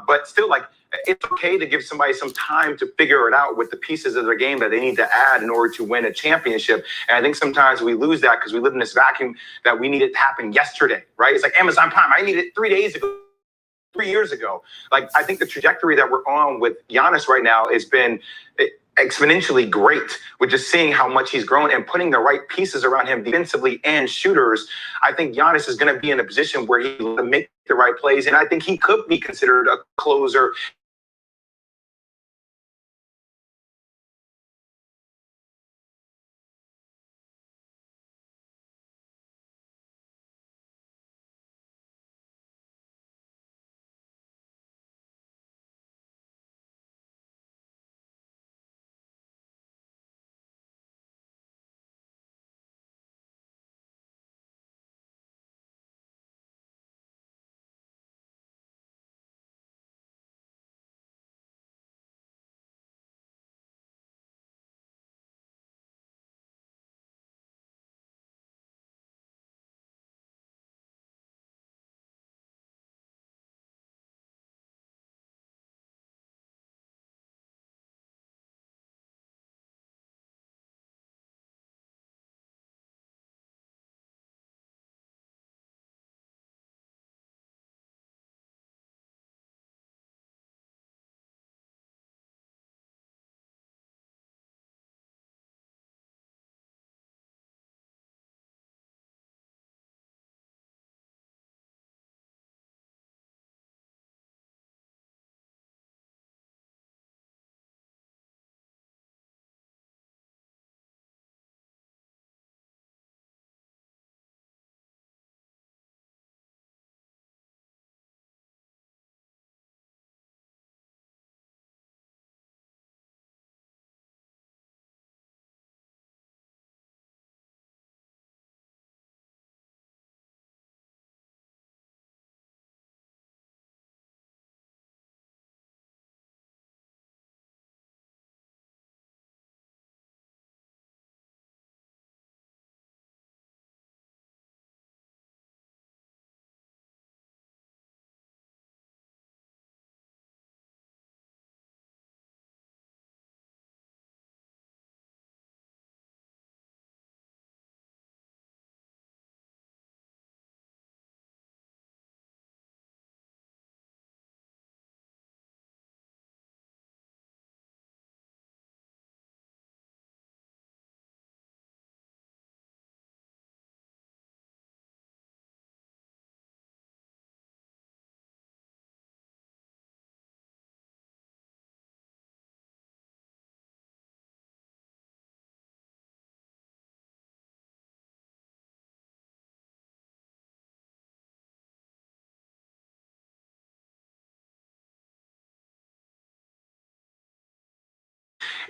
But still, like, it's okay to give somebody some time to figure it out with the pieces of their game that they need to add in order to win a championship. And I think sometimes we lose that because we live in this vacuum that we need it to happen yesterday, right? It's like Amazon Prime. I need it 3 days ago. 3 years ago. Like, I think the trajectory that we're on with Giannis right now has been exponentially great with just seeing how much he's grown and putting the right pieces around him defensively and shooters. I think Giannis is going to be in a position where he will make the right plays, and I think he could be considered a closer.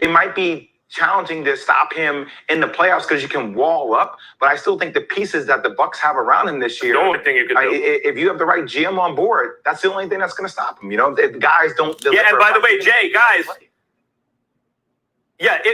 It might be challenging to stop him in the playoffs because you can wall up, but I still think the pieces that the Bucks have around him this year, the only thing you can do. If you have the right GM on board, that's the only thing that's going to stop him. If guys don't deliver. Yeah, and by the way, Jay, guys,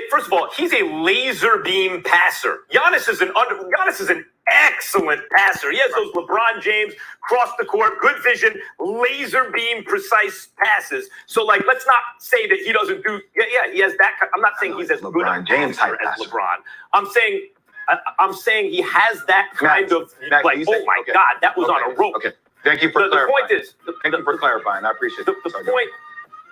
first of all, he's a laser beam passer. Giannis is an excellent passer. He has those LeBron James cross the court, good vision, laser beam, precise passes. So, like, let's not say that he doesn't do. Yeah, he has that. I'm not saying he's as good a James passer as LeBron. I'm saying he has that kind of Max, like. Oh my God, that was on a rope. Okay, thank you for clarifying. Thank you for clarifying. I appreciate it.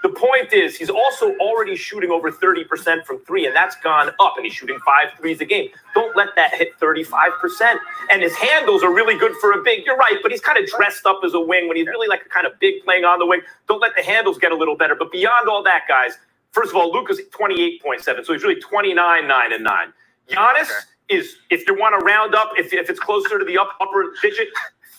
The point is, he's also already shooting over 30% from three, and that's gone up, and he's shooting 5 threes a game. Don't let that hit 35%. And his handles are really good for a big. You're right, but he's kind of dressed up as a wing when he's really like a kind of big playing on the wing. Don't let the handles get a little better. But beyond all that, guys, first of all, Luka's 28.7, so he's really 29, 9, and 9. Giannis is, if you want to round up, if it's closer to the upper digit,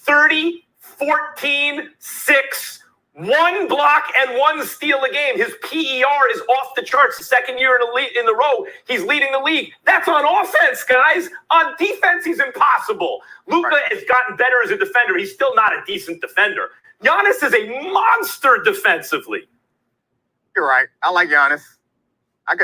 30, 14, 6, 1 block and 1 steal a game. His PER is off the charts. The second year in the row, he's leading the league. That's on offense, guys. On defense, he's impossible. Luka has gotten better as a defender. He's still not a decent defender. Giannis is a monster defensively. You're right. I like Giannis. I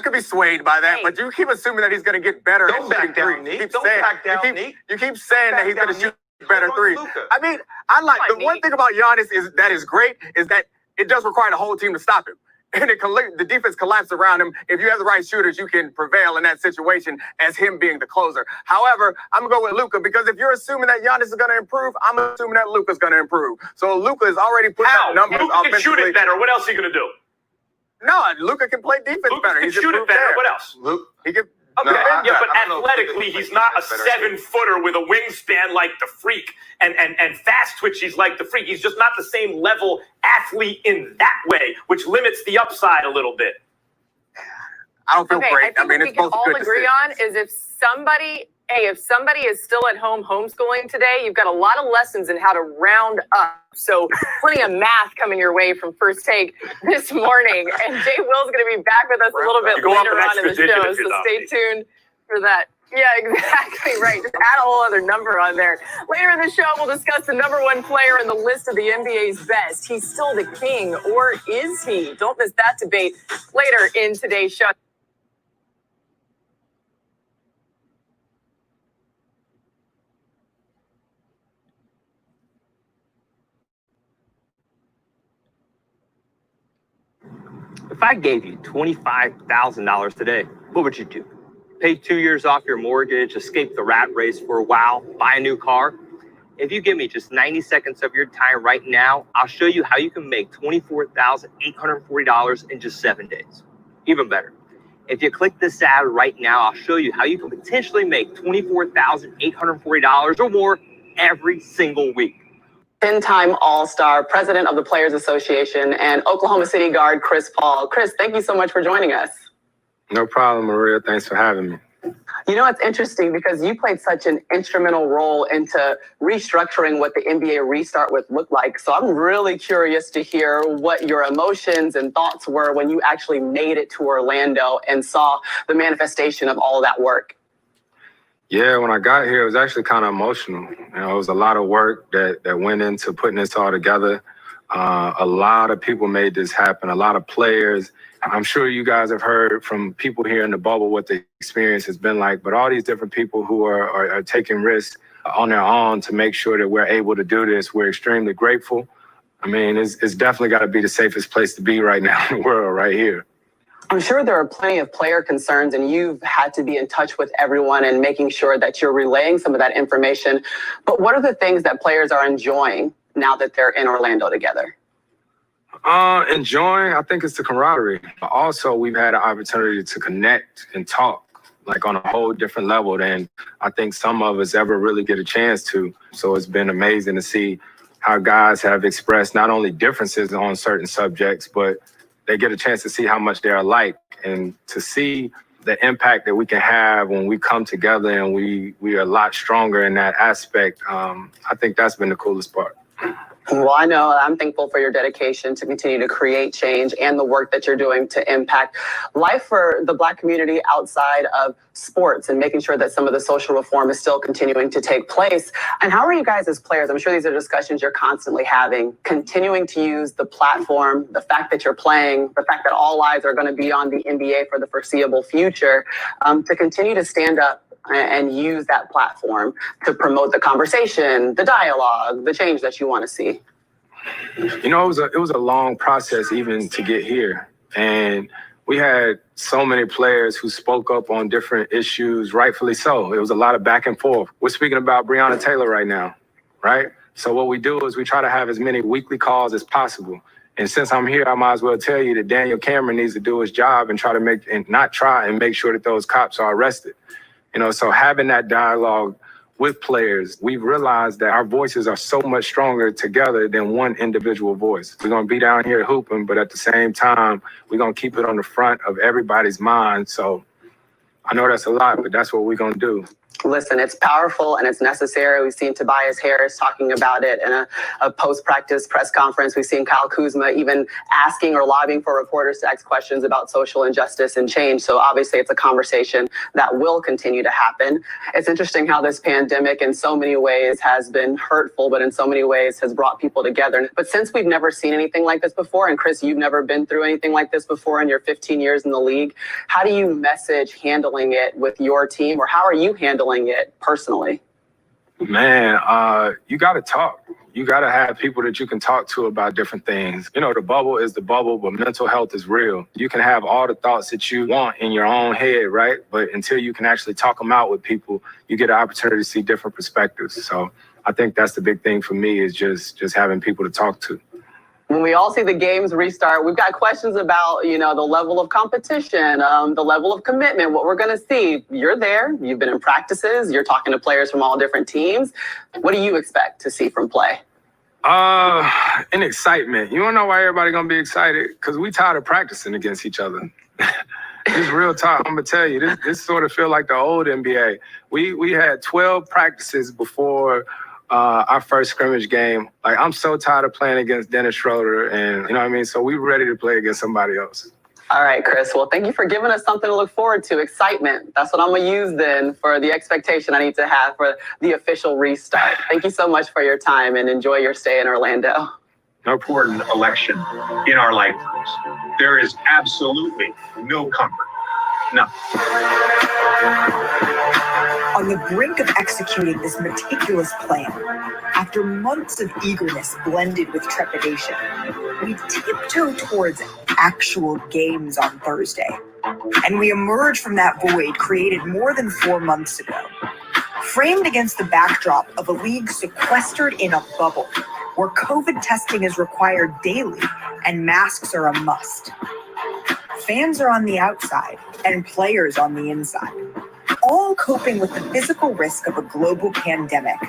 could be swayed by that, but you keep assuming that he's going to get better. Don't back down, Nick. Don't back down, Nick. You keep saying that he's going to shoot better threes. I mean, I like the one thing about Giannis is great is that it does require the whole team to stop him. And the defense collapses around him. If you have the right shooters, you can prevail in that situation as him being the closer. However, I'm going to go with Luka because if you're assuming that Giannis is going to improve, I'm assuming that Luka's going to improve. So Luka is already putting out numbers. Luka can shoot it better. What else are you going to do? No, Luka can play defense better. He can shoot it better. There. What else? He can. Okay, but athletically, he's not a 7-footer with a wingspan like the Freak, and fast twitch, he's like the Freak. He's just not the same level athlete in that way, which limits the upside a little bit. I don't feel great. I think what we can all agree on is if somebody is still at home homeschooling today, you've got a lot of lessons in how to round up. So plenty of math coming your way from First Take this morning. And Jay Will's going to be back with us a little bit later on in the show. So stay tuned for that. Yeah, exactly right. Just add a whole other number on there. Later in the show, we'll discuss the #1 player in the list of the NBA's best. He's still the king, or is he? Don't miss that debate later in today's show. If I gave you $25,000 today, what would you do? Pay 2 years off your mortgage, escape the rat race for a while, buy a new car? If you give me just 90 seconds of your time right now, I'll show you how you can make $24,840 in just 7 days. Even better, if you click this ad right now, I'll show you how you can potentially make $24,840 or more every single week. 10-time All-Star, president of the Players Association, and Oklahoma City guard Chris Paul. Chris, thank you so much for joining us. No problem, Maria. Thanks for having me. You know, it's interesting because you played such an instrumental role into restructuring what the NBA restart would look like. So I'm really curious to hear what your emotions and thoughts were when you actually made it to Orlando and saw the manifestation of all of that work. Yeah, when I got here, it was actually kind of emotional. You know, it was a lot of work that went into putting this all together. A lot of people made this happen, a lot of players. I'm sure you guys have heard from people here in the bubble what the experience has been like, but all these different people who are taking risks on their own to make sure that we're able to do this, we're extremely grateful. I mean, it's definitely got to be the safest place to be right now in the world, right here. I'm sure there are plenty of player concerns, and you've had to be in touch with everyone and making sure that you're relaying some of that information. But what are the things that players are enjoying now that they're in Orlando together? Enjoying, I think it's the camaraderie. Also, we've had an opportunity to connect and talk like on a whole different level than I think some of us ever really get a chance to. So it's been amazing to see how guys have expressed not only differences on certain subjects, but they get a chance to see how much they're alike and to see the impact that we can have when we come together and we are a lot stronger in that aspect. I think that's been the coolest part. Well, I know I'm thankful for your dedication to continue to create change and the work that you're doing to impact life for the Black community outside of sports and making sure that some of the social reform is still continuing to take place. And how are you guys as players? I'm sure these are discussions you're constantly having, continuing to use the platform, the fact that you're playing, the fact that all eyes are going to be on the NBA for the foreseeable future, to continue to stand up and use that platform to promote the conversation, the dialogue, the change that you want to see? You know, it was a long process even to get here. And we had so many players who spoke up on different issues, rightfully so. It was a lot of back and forth. We're speaking about Breonna Taylor right now, right? So what we do is we try to have as many weekly calls as possible. And since I'm here, I might as well tell you that Daniel Cameron needs to do his job and make sure that those cops are arrested. You know, so having that dialogue with players, we've realized that our voices are so much stronger together than one individual voice. We're going to be down here hooping, but at the same time, we're going to keep it on the front of everybody's mind. So I know that's a lot, but that's what we're going to do. Listen, it's powerful and it's necessary. We've seen Tobias Harris talking about it in a post-practice press conference. We've seen Kyle Kuzma even asking or lobbying for reporters to ask questions about social injustice and change. So obviously it's a conversation that will continue to happen. It's interesting how this pandemic in so many ways has been hurtful, but in so many ways has brought people together. But since we've never seen anything like this before, and Chris, you've never been through anything like this before in your 15 years in the league, how do you message handling it with your team, or how are you handling it personally? Man, you got to talk. You got to have people that you can talk to about different things. You know, the bubble is the bubble, but mental health is real. You can have all the thoughts that you want in your own head, right? But until you can actually talk them out with people, you get an opportunity to see different perspectives. So I think that's the big thing for me, is just having people to talk to. When we all see the games restart, we've got questions about, the level of competition, the level of commitment, what we're going to see. You're there. You've been in practices. You're talking to players from all different teams. What do you expect to see from play? And excitement. You don't know why everybody going to be excited? Because we tired of practicing against each other. This real talk. I'm going to tell you, this sort of feel like the old NBA. We had 12 practices before our first scrimmage game. Like, I'm so tired of playing against Dennis Schroeder, and you know what I mean? So we're ready to play against somebody else. All right, Chris. Well, thank you for giving us something to look forward to. Excitement. That's what I'm going to use then for the expectation I need to have for the official restart. Thank you so much for your time, and enjoy your stay in Orlando. No important election in our lifetimes. There is absolutely no comfort. No. On the brink of executing this meticulous plan, after months of eagerness blended with trepidation, we tiptoe towards actual games on Thursday. And we emerge from that void created more than 4 months ago, framed against the backdrop of a league sequestered in a bubble where COVID testing is required daily and masks are a must. Fans are on the outside and players on the inside, all coping with the physical risk of a global pandemic,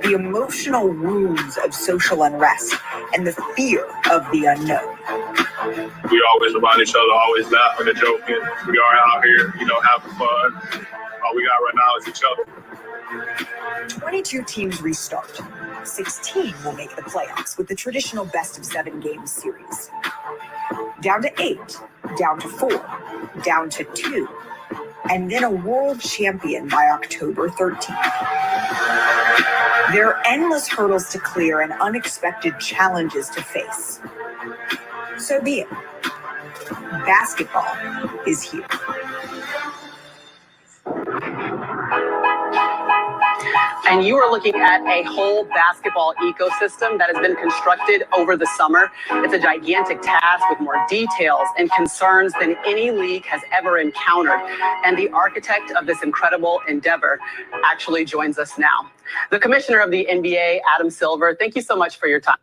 the emotional wounds of social unrest, and the fear of the unknown. We always remind each other, always laughing and joking. We are out here, having fun. All we got right now is each other. 22 teams restart. 16 will make the playoffs with the traditional best-of-7 games series. Down to 8, down to 4, down to 2, and then a world champion by October 13th. There are endless hurdles to clear and unexpected challenges to face. So be it. Basketball is here. And you are looking at a whole basketball ecosystem that has been constructed over the summer. It's a gigantic task with more details and concerns than any league has ever encountered. And the architect of this incredible endeavor actually joins us now. The commissioner of the NBA, Adam Silver, thank you so much for your time.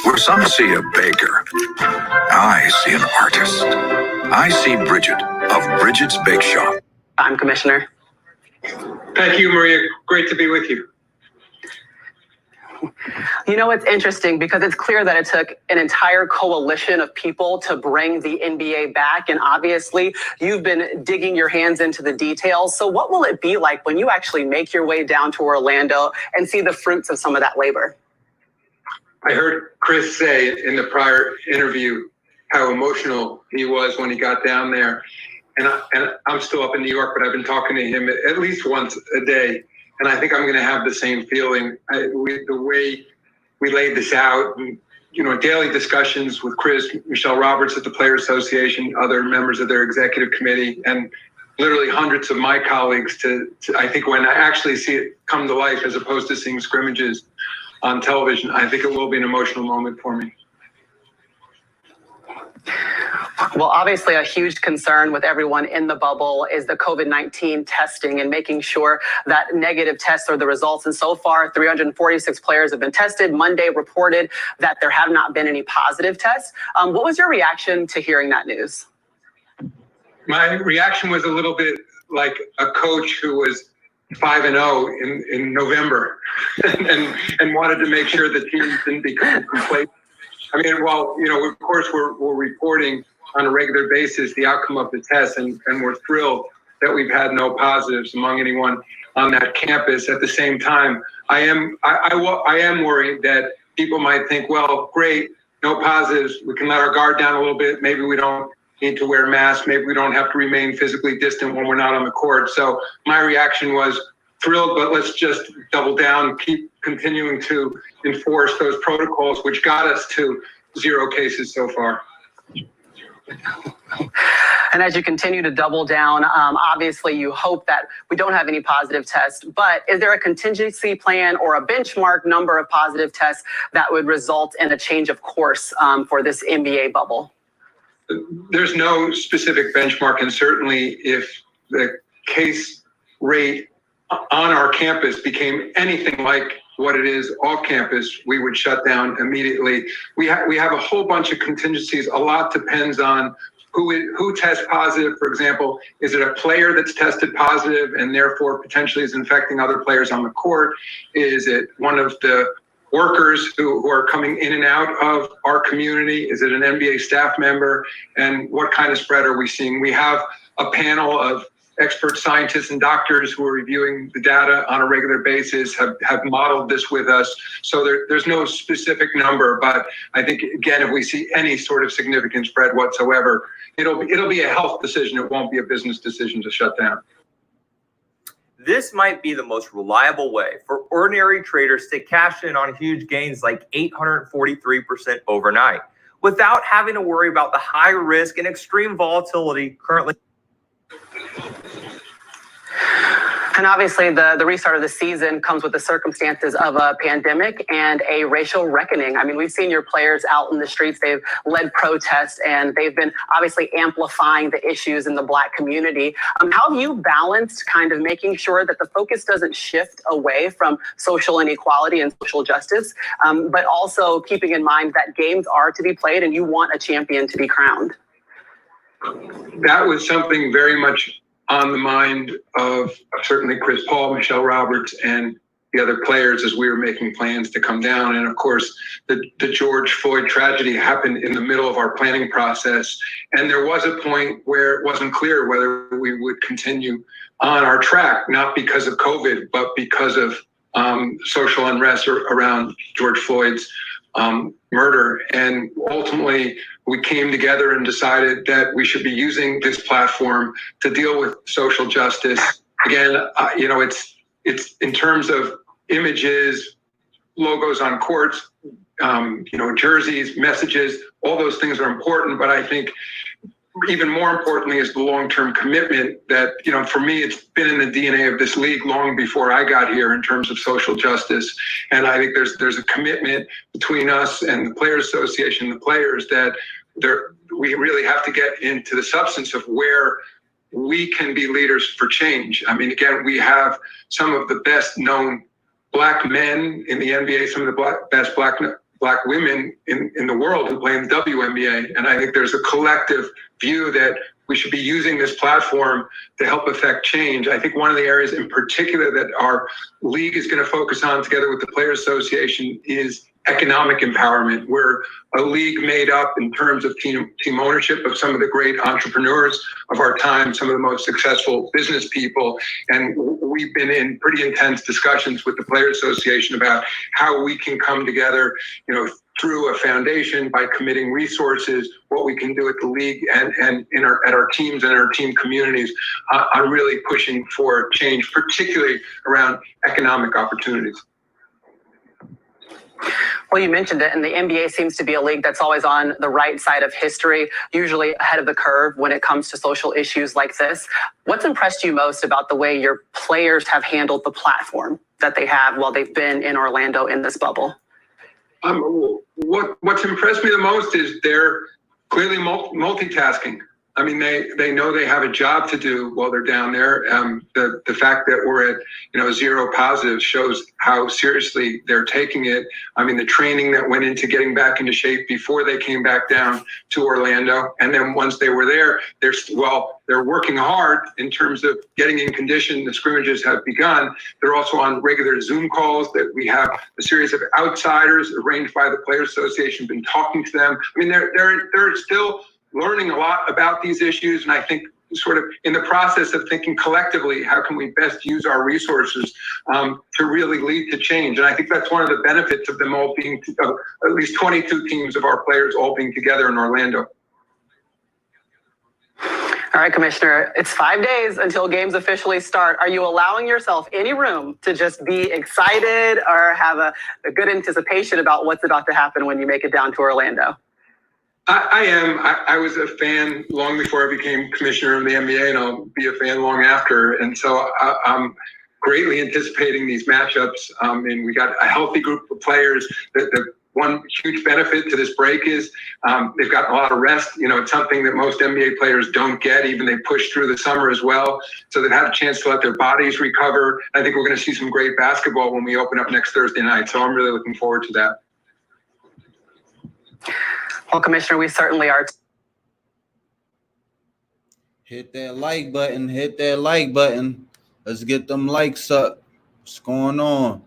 Where some see a baker, I see an artist. I see Bridget of Bridget's Bake Shop. I'm Commissioner. Thank you, Maria. Great to be with you. It's interesting because it's clear that it took an entire coalition of people to bring the NBA back. And obviously, you've been digging your hands into the details. So what will it be like when you actually make your way down to Orlando and see the fruits of some of that labor? I heard Chris say in the prior interview how emotional he was when he got down there. And I'm still up in New York, but I've been talking to him at least once a day. And I think I'm going to have the same feeling. The way we laid this out, daily discussions with Chris, Michelle Roberts at the Players Association, other members of their executive committee, and literally hundreds of my colleagues to I think when I actually see it come to life as opposed to seeing scrimmages on television, I think it will be an emotional moment for me. Well, obviously, a huge concern with everyone in the bubble is the COVID-19 testing and making sure that negative tests are the results. And so far, 346 players have been tested. Monday reported that there have not been any positive tests. What was your reaction to hearing that news? My reaction was a little bit like a coach who was 5-0 in November and wanted to make sure the team didn't become complacent. I mean, well, of course, we're reporting on a regular basis the outcome of the test, and we're thrilled that we've had no positives among anyone on that campus. At the same time, I am worried that people might think, well, great, no positives, we can let our guard down a little bit. Maybe we don't need to wear masks. Maybe we don't have to remain physically distant when we're not on the court. So my reaction was thrilled, but let's just double down, keep continuing to enforce those protocols, which got us to 0 cases so far. And as you continue to double down, obviously you hope that we don't have any positive tests, but is there a contingency plan or a benchmark number of positive tests that would result in a change of course for this NBA bubble? There's no specific benchmark, and certainly if the case rate on our campus became anything like what it is off campus, we would shut down immediately. We have a whole bunch of contingencies. A lot depends on who tests positive. For example, is it a player that's tested positive and therefore potentially is infecting other players on the court? Is it one of the workers who are coming in and out of our community? Is it an NBA staff member? And what kind of spread are we seeing? We have a panel of expert scientists and doctors who are reviewing the data on a regular basis, have modeled this with us. So there's no specific number, but I think, again, if we see any sort of significant spread whatsoever, it'll be a health decision. It won't be a business decision to shut down. This might be the most reliable way for ordinary traders to cash in on huge gains like 843% overnight without having to worry about the high risk and extreme volatility currently. And obviously the restart of the season comes with the circumstances of a pandemic and a racial reckoning. I mean, we've seen your players out in the streets. They've led protests and they've been obviously amplifying the issues in the Black community. How have you balanced kind of making sure that the focus doesn't shift away from social inequality and social justice, but also keeping in mind that games are to be played and you want a champion to be crowned? That was something very much on the mind of certainly Chris Paul, Michelle Roberts, and the other players as we were making plans to come down. And of course, the George Floyd tragedy happened in the middle of our planning process. And there was a point where it wasn't clear whether we would continue on our track, not because of COVID, but because of social unrest around George Floyd's murder. And ultimately, we came together and decided that we should be using this platform to deal with social justice. Again, it's in terms of images, logos on courts, jerseys, messages, all those things are important. But I think even more importantly is the long-term commitment that, for me, it's been in the DNA of this league long before I got here in terms of social justice. And I think there's a commitment between us and the Players Association, the players, that we really have to get into the substance of where we can be leaders for change. I mean, again, we have some of the best known Black men in the NBA, some of the best Black women in the world who play in the WNBA. And I think there's a collective view that we should be using this platform to help affect change. I think one of the areas in particular that our league is going to focus on together with the Players Association is economic empowerment. We're a league made up in terms of team ownership of some of the great entrepreneurs of our time, some of the most successful business people. And we've been in pretty intense discussions with the Players Association about how we can come together, through a foundation by committing resources, what we can do at the league and at our teams and our team communities on really pushing for change, particularly around economic opportunities. Well, you mentioned it, and the NBA seems to be a league that's always on the right side of history, usually ahead of the curve when it comes to social issues like this. What's impressed you most about the way your players have handled the platform that they have while they've been in Orlando in this bubble? What's impressed me the most is they're clearly multitasking. I mean, they know they have a job to do while they're down there. The fact that we're at, 0 positives shows how seriously they're taking it. I mean, the training that went into getting back into shape before they came back down to Orlando. And then once they were there, they're working hard in terms of getting in condition. The scrimmages have begun. They're also on regular Zoom calls that we have a series of outsiders arranged by the Players Association, been talking to them. I mean, they're still learning a lot about these issues, and I think sort of in the process of thinking collectively, how can we best use our resources to really lead to change? And I think that's one of the benefits of them all being, at least 22 teams of our players all being together in Orlando. All right, Commissioner, it's 5 days until games officially start. Are you allowing yourself any room to just be excited or have a good anticipation about what's about to happen when you make it down to Orlando? I am. I was a fan long before I became commissioner of the NBA, and I'll be a fan long after. And so I'm greatly anticipating these matchups. And we got a healthy group of players. The one huge benefit to this break is they've got a lot of rest. It's something that most NBA players don't get. Even they push through the summer as well. So they've had a chance to let their bodies recover. I think we're going to see some great basketball when we open up next Thursday night. So I'm really looking forward to that. Well, Commissioner, we certainly are. Hit that like button. Hit that like button. Let's get them likes up. What's going on?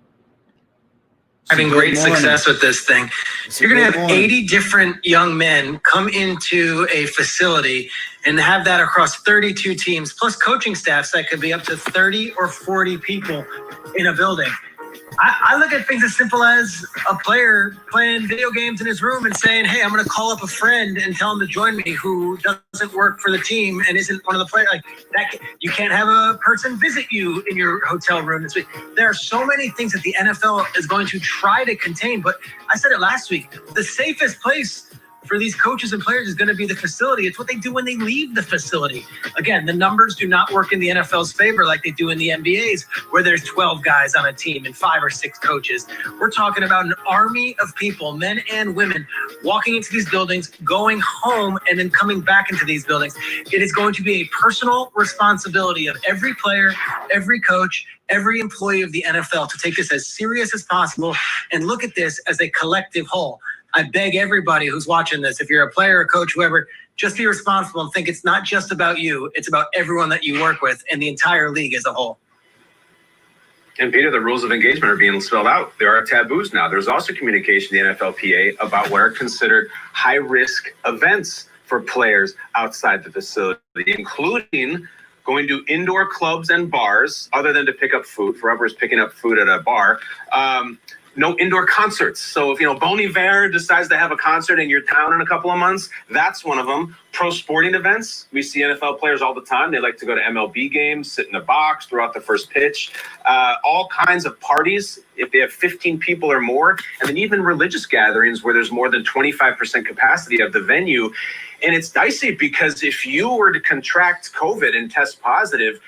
Having great success with this thing. You're going to have 80 different young men come into a facility and have that across 32 teams, plus coaching staffs that could be up to 30 or 40 people in a building. I look at things as simple as a player playing video games in his room and saying, hey, I'm going to call up a friend and tell him to join me who doesn't work for the team and isn't one of the players. Like that, you can't have a person visit you in your hotel room this week. There are so many things that the NFL is going to try to contain. But I said it last week, the safest place for these coaches and players is going to be the facility. It's what they do when they leave the facility. Again, the numbers do not work in the NFL's favor like they do in the NBA's, where there's 12 guys on a team and 5 or 6 coaches. We're talking about an army of people, men and women, walking into these buildings, going home, and then coming back into these buildings. It is going to be a personal responsibility of every player, every coach, every employee of the NFL to take this as serious as possible and look at this as a collective whole. I beg everybody who's watching this, if you're a player, a coach, whoever, just be responsible and think it's not just about you. It's about everyone that you work with and the entire league as a whole. And Peter, the rules of engagement are being spelled out. There are taboos now. There's also communication in the NFLPA about what are considered high-risk events for players outside the facility, including going to indoor clubs and bars, other than to pick up food. Forever is picking up food at a bar. No indoor concerts. So if, Bon Iver decides to have a concert in your town in a couple of months, that's one of them. Pro sporting events. We see NFL players all the time. They like to go to MLB games, sit in a box, throw out the first pitch. All kinds of parties, if they have 15 people or more, and then even religious gatherings where there's more than 25% capacity of the venue. And it's dicey because if you were to contract COVID and test positive,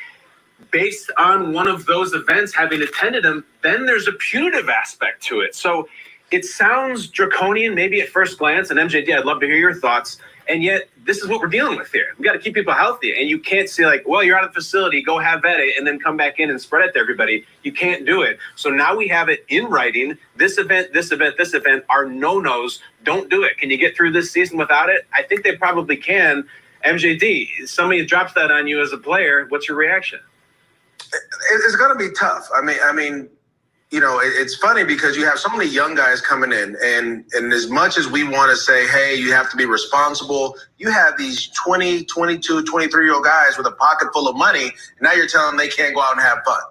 based on one of those events, having attended them, then there's a punitive aspect to it. So it sounds draconian maybe at first glance, and MJD, I'd love to hear your thoughts. And yet this is what we're dealing with here. We got to keep people healthy. And you can't say like, well, you're out of the facility, go have at it, and then come back in and spread it to everybody. You can't do it. So now we have it in writing. This event, this event, this event are no-nos. Don't do it. Can you get through this season without it? I think they probably can. MJD, somebody drops that on you as a player. What's your reaction? It's going to be tough. I mean, it's funny because you have so many young guys coming in, and as much as we want to say, hey, you have to be responsible, you have these 20, 22, 23-year-old guys with a pocket full of money, and now you're telling them they can't go out and have fun.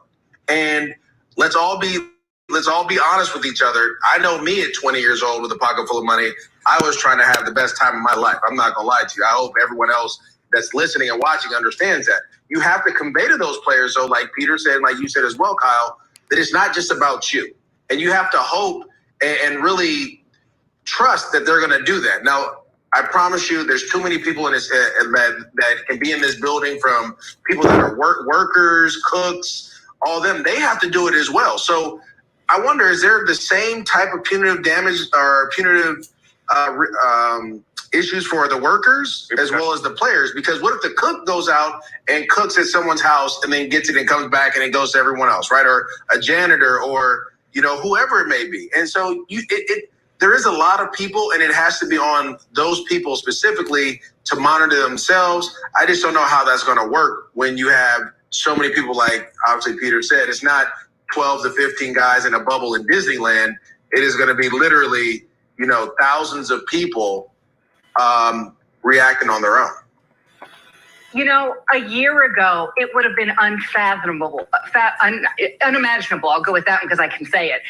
And let's all be honest with each other. I know me at 20 years old with a pocket full of money, I was trying to have the best time of my life. I'm not going to lie to you. I hope everyone else that's listening and watching understands that. You have to convey to those players, though, like Peter said, like you said as well, Kyle, that it's not just about you. And you have to hope and really trust that they're going to do that. Now, I promise you there's too many people in this that can be in this building, from people that are workers, cooks, all them. They have to do it as well. So I wonder, is there the same type of punitive damage or punitive issues for the workers as well as the players. Because what if the cook goes out and cooks at someone's house and then gets it and comes back and it goes to everyone else, right? Or a janitor or, whoever it may be. And so there is a lot of people, and it has to be on those people specifically to monitor themselves. I just don't know how that's going to work when you have so many people, like obviously Peter said. It's not 12 to 15 guys in a bubble in Disneyland. It is going to be literally, thousands of people reacting on their own. A year ago, it would have been unfathomable, unimaginable. I'll go with that one because I can say it.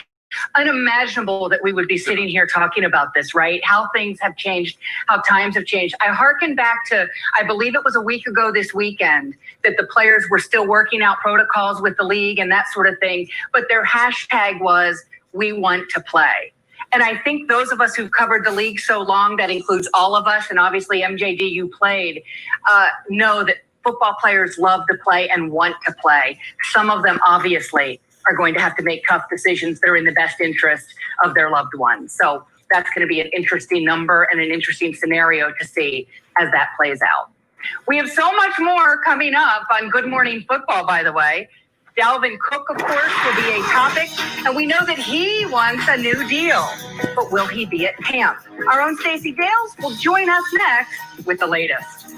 Unimaginable that we would be sitting here talking about this, right? How things have changed, how times have changed. I hearken back to, I believe it was a week ago this weekend, that the players were still working out protocols with the league and that sort of thing. But their hashtag was, "We want to play." And I think those of us who've covered the league so long, that includes all of us, and obviously MJD, you played, know that football players love to play and want to play. Some of them obviously are going to have to make tough decisions that are in the best interest of their loved ones. So that's going to be an interesting number and an interesting scenario to see as that plays out. We have so much more coming up on Good Morning Football, by the way. Dalvin Cook, of course, will be a topic, and we know that he wants a new deal. But will he be at camp? Our own Stacey Dales will join us next with the latest.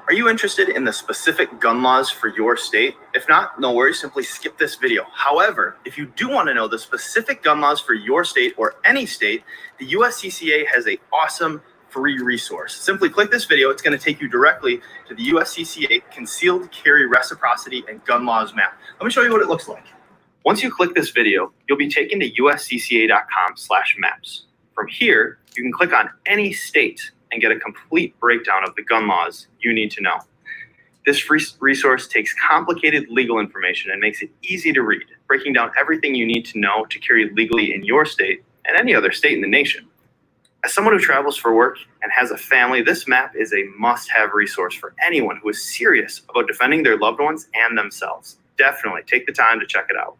Are you interested in the specific gun laws for your state? If not, no worries, simply skip this video. However, if you do want to know the specific gun laws for your state or any state, the USCCA has an awesome free resource. Simply click this video. It's going to take you directly to the USCCA Concealed Carry Reciprocity and Gun Laws map. Let me show you what it looks like. Once you click this video, you'll be taken to uscca.com/maps. From here, you can click on any state and get a complete breakdown of the gun laws you need to know. This free resource takes complicated legal information and makes it easy to read, breaking down everything you need to know to carry legally in your state and any other state in the nation. As someone who travels for work and has a family, this map is a must-have resource for anyone who is serious about defending their loved ones and themselves. Definitely take the time to check it out.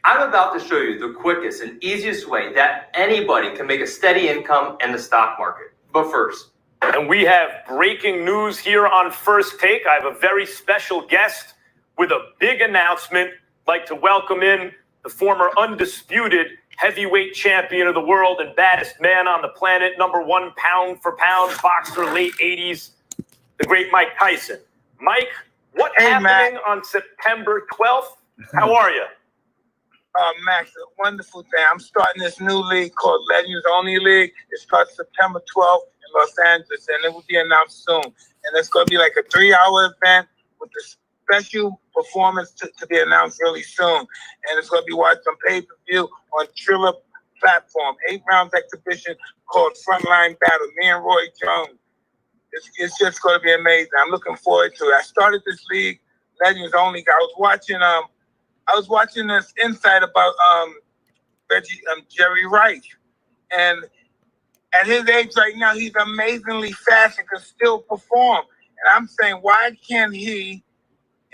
I'm about to show you the quickest and easiest way that anybody can make a steady income in the stock market. But first, and we have breaking news here on First Take. I have a very special guest with a big announcement. I'd like to welcome in the former undisputed heavyweight champion of the world and baddest man on the planet, #1 pound for pound boxer, late 80s, the great Mike Tyson. Mike, what's happening on September 12th? How are you? Max, a wonderful thing. I'm starting this new league called Legends Only League. It starts September 12th in Los Angeles, and it will be announced soon. And it's going to be like a 3-hour event with a special performance to be announced really soon. And it's going to be watched on pay-per-view on Triller platform. 8-round exhibition called Frontline Battle. Me and Roy Jones. It's just going to be amazing. I'm looking forward to it. I started this league, Legends Only. I was watching this insight about Jerry Rice, and at his age right now, he's amazingly fast and can still perform. And I'm saying, why can't he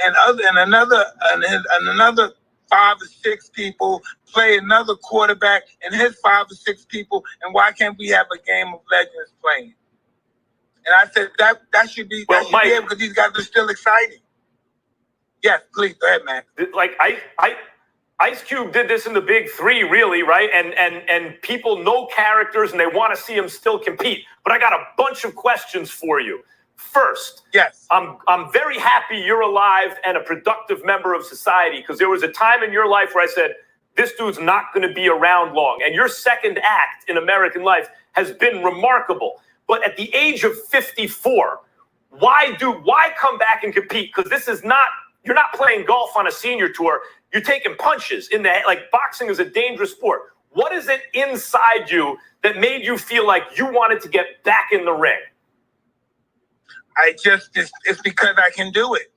and another 5 or 6 people play another quarterback and his 5 or 6 people, and why can't we have a game of Legends playing? And I said that should be able, because these guys are still exciting. Yes, please, go ahead, man. Like Ice Cube did this in the Big Three, really, right? And people know characters and they want to see them still compete. But I got a bunch of questions for you. First, yes, I'm very happy you're alive and a productive member of society, because there was a time in your life where I said, this dude's not going to be around long. And your second act in American life has been remarkable. But at the age of 54, why come back and compete? Because this is not. You're not playing golf on a senior tour. You're taking punches in the head. Like, boxing is a dangerous sport. What is it inside you that made you feel like you wanted to get back in the ring? It's because I can do it.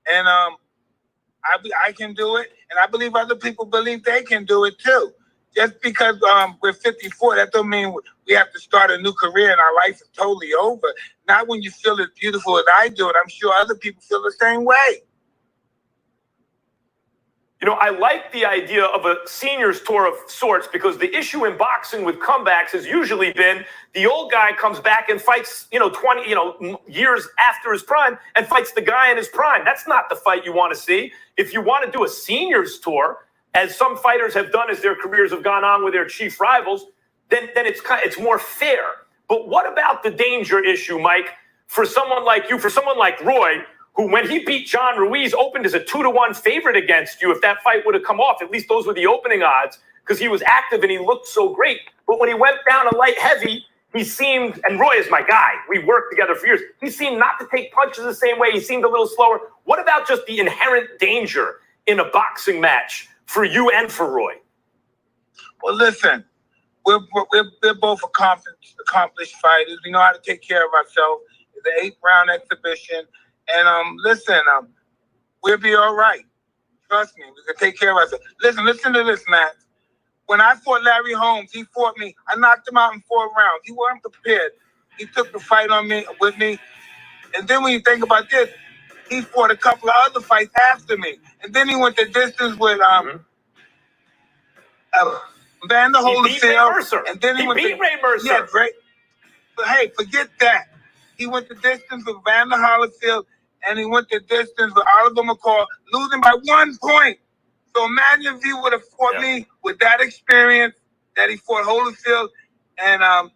And I can do it, and I believe other people believe they can do it too. Just because we're 54, that don't mean we have to start a new career and our life is totally over. Not when you feel as beautiful as I do, and I'm sure other people feel the same way. You know, I like the idea of a seniors tour of sorts because the issue in boxing with comebacks has usually been the old guy comes back and fights, 20, years after his prime and fights the guy in his prime. That's not the fight you want to see. If you want to do a seniors tour, as some fighters have done as their careers have gone on with their chief rivals, then it's more fair. But what about the danger issue, Mike, for someone like you, for someone like Roy, who, when he beat John Ruiz, opened as a 2-1 favorite against you? If that fight would have come off, at least those were the opening odds, because he was active and he looked so great. But when he went down a light heavy, he seemed, and Roy is my guy, we worked together for years, he seemed not to take punches the same way. He seemed a little slower. What about just the inherent danger in a boxing match for you and for Roy? Well, listen, we're both accomplished fighters. We know how to take care of ourselves. It's an 8-round exhibition. And listen, we'll be all right. Trust me, we can take care of ourselves. Listen to this, Matt. When I fought Larry Holmes, he fought me. I knocked him out in 4 rounds. He wasn't prepared. He took the fight with me. And then when you think about this, he fought a couple of other fights after me. And then he went the distance with Vander Holyfield. And then he beat Ray Mercer. Yeah, great. But hey, forget that. He went the distance with Vander Holyfield, and he went the distance with Oliver McCall, losing by 1 point. So imagine if he would have fought me with that experience that he fought Holyfield and the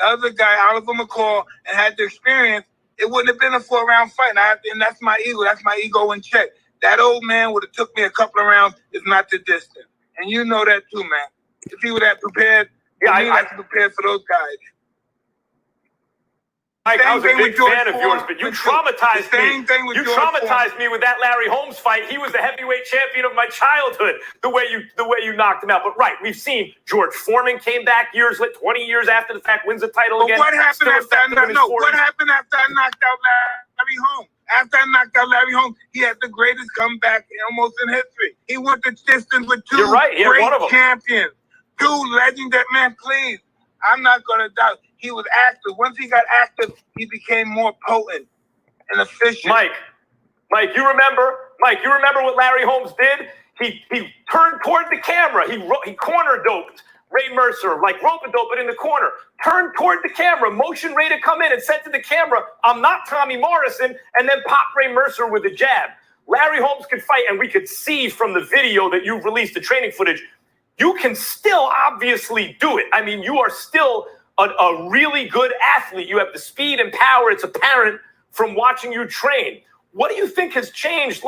other guy, Oliver McCall, and had the experience. It wouldn't have been a 4-round fight, and that's my ego. That's my ego in check. That old man would have took me a couple of rounds. It's not the distance, and you know that too, man. If he would have prepared, I prepared for those guys. Mike, I was a big fan of yours, but you traumatized me. You traumatized me with that Larry Holmes fight. He was the heavyweight champion of my childhood. The way you knocked him out. But right, we've seen George Foreman came back 20 years after the fact, wins the title again. What happened after I knocked out Larry Holmes? After I knocked out Larry Holmes, he had the greatest comeback almost in history. He went the distance with 2 great champions, 2 legends. That man, please, I'm not gonna doubt. He was active. Once he got active, he became more potent and efficient. Mike, you remember what Larry Holmes did? He turned toward the camera. He corner doped Ray Mercer, like rope-a-dope it in the corner. Turned toward the camera, motion Ray to come in and said to the camera, "I'm not Tommy Morrison," and then pop Ray Mercer with a jab. Larry Holmes could fight, and we could see from the video that you've released, the training footage, you can still obviously do it. I mean, you are still a really good athlete. You have the speed and power. It's apparent from watching you train. What do you think has changed?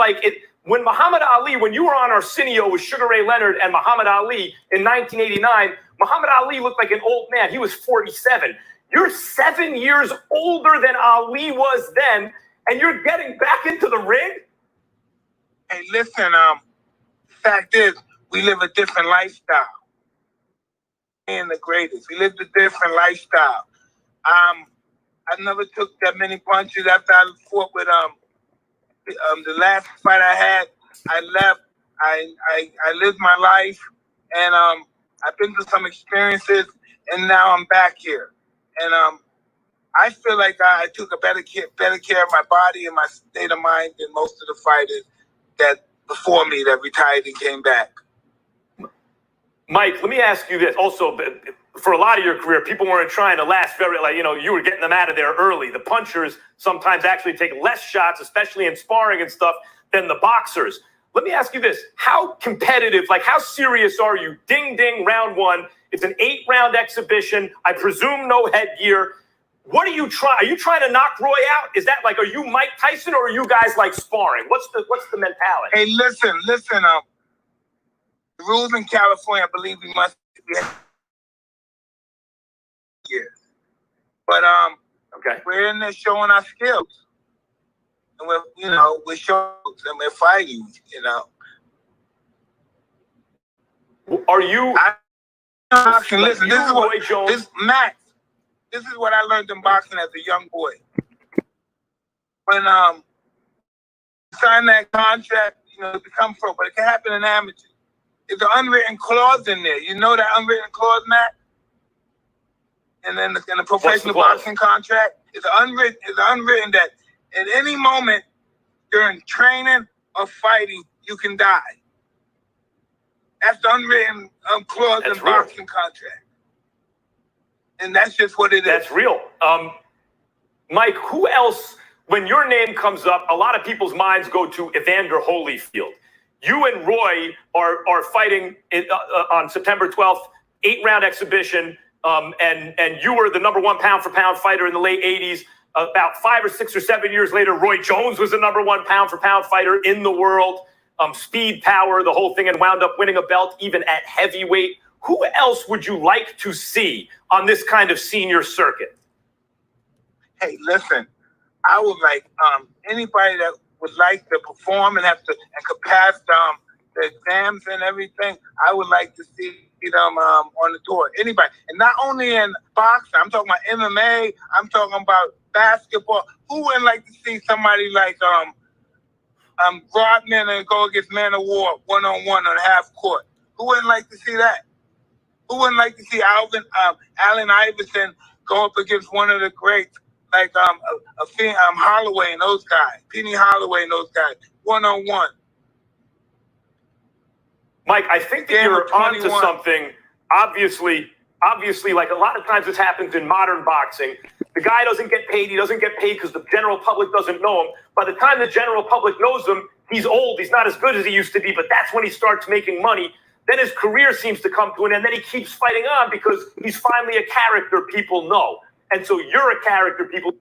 When Muhammad Ali, when you were on Arsenio with Sugar Ray Leonard and Muhammad Ali in 1989, Muhammad Ali looked like an old man. He was 47. You're 7 years older than Ali was then, and you're getting back into the ring? Hey, listen, fact is, we live a different lifestyle. And the greatest. We lived a different lifestyle. I never took that many punches after I fought with the last fight I had. I left. I lived my life, and I've been through some experiences, and now I'm back here. And I feel like I took a better care of my body and my state of mind than most of the fighters that before me that retired and came back. Mike, let me ask you this. Also, for a lot of your career, people weren't trying to last you were getting them out of there early. The punchers sometimes actually take less shots, especially in sparring and stuff, than the boxers. Let me ask you this. How competitive, how serious are you? Ding, ding, round 1. It's an 8-round exhibition. I presume no headgear. What are you trying? Are you trying to knock Roy out? Is that are you Mike Tyson or are you guys sparring? What's the mentality? Hey, listen, the rules in California, I believe we must be years. But we're in there showing our skills. And we're showing and we're fighting, Are you boxing? Listen, this is what I learned in boxing as a young boy. When signed that contract, to become pro, but it can happen in amateur. There's an unwritten clause in there. You know that unwritten clause, Matt? And then in the professional boxing contract, it's unwritten that at any moment during training or fighting, you can die. That's the unwritten clause in the boxing contract. And that's just what it is. That's real. Mike, who else, when your name comes up, a lot of people's minds go to Evander Holyfield. You and Roy are fighting on September 12th, 8-round exhibition, and you were the #1 pound-for-pound fighter in the late 80s. About 5 or 6 or 7 years later, Roy Jones was the #1 pound-for-pound fighter in the world. Speed, power, the whole thing, and wound up winning a belt even at heavyweight. Who else would you like to see on this kind of senior circuit? Hey, listen, I would like anybody that would like to perform and could pass the exams and everything. I would like to see them on the tour. Anybody, and not only in boxing. I'm talking about MMA. I'm talking about basketball. Who wouldn't like to see somebody like Rodman and go against Man of War 1-on-1 on half court? Who wouldn't like to see that? Who wouldn't like to see Allen Iverson go up against one of the greats like Holloway and those guys, Penny Holloway and those guys, 1-on-1? Mike, I think that you're onto something. Obviously, like a lot of times this happens in modern boxing. The guy doesn't get paid. He doesn't get paid because the general public doesn't know him. By the time the general public knows him, he's old. He's not as good as he used to be, but that's when he starts making money. Then his career seems to come to an end. Then he keeps fighting on because he's finally a character people know. And so you're a character people.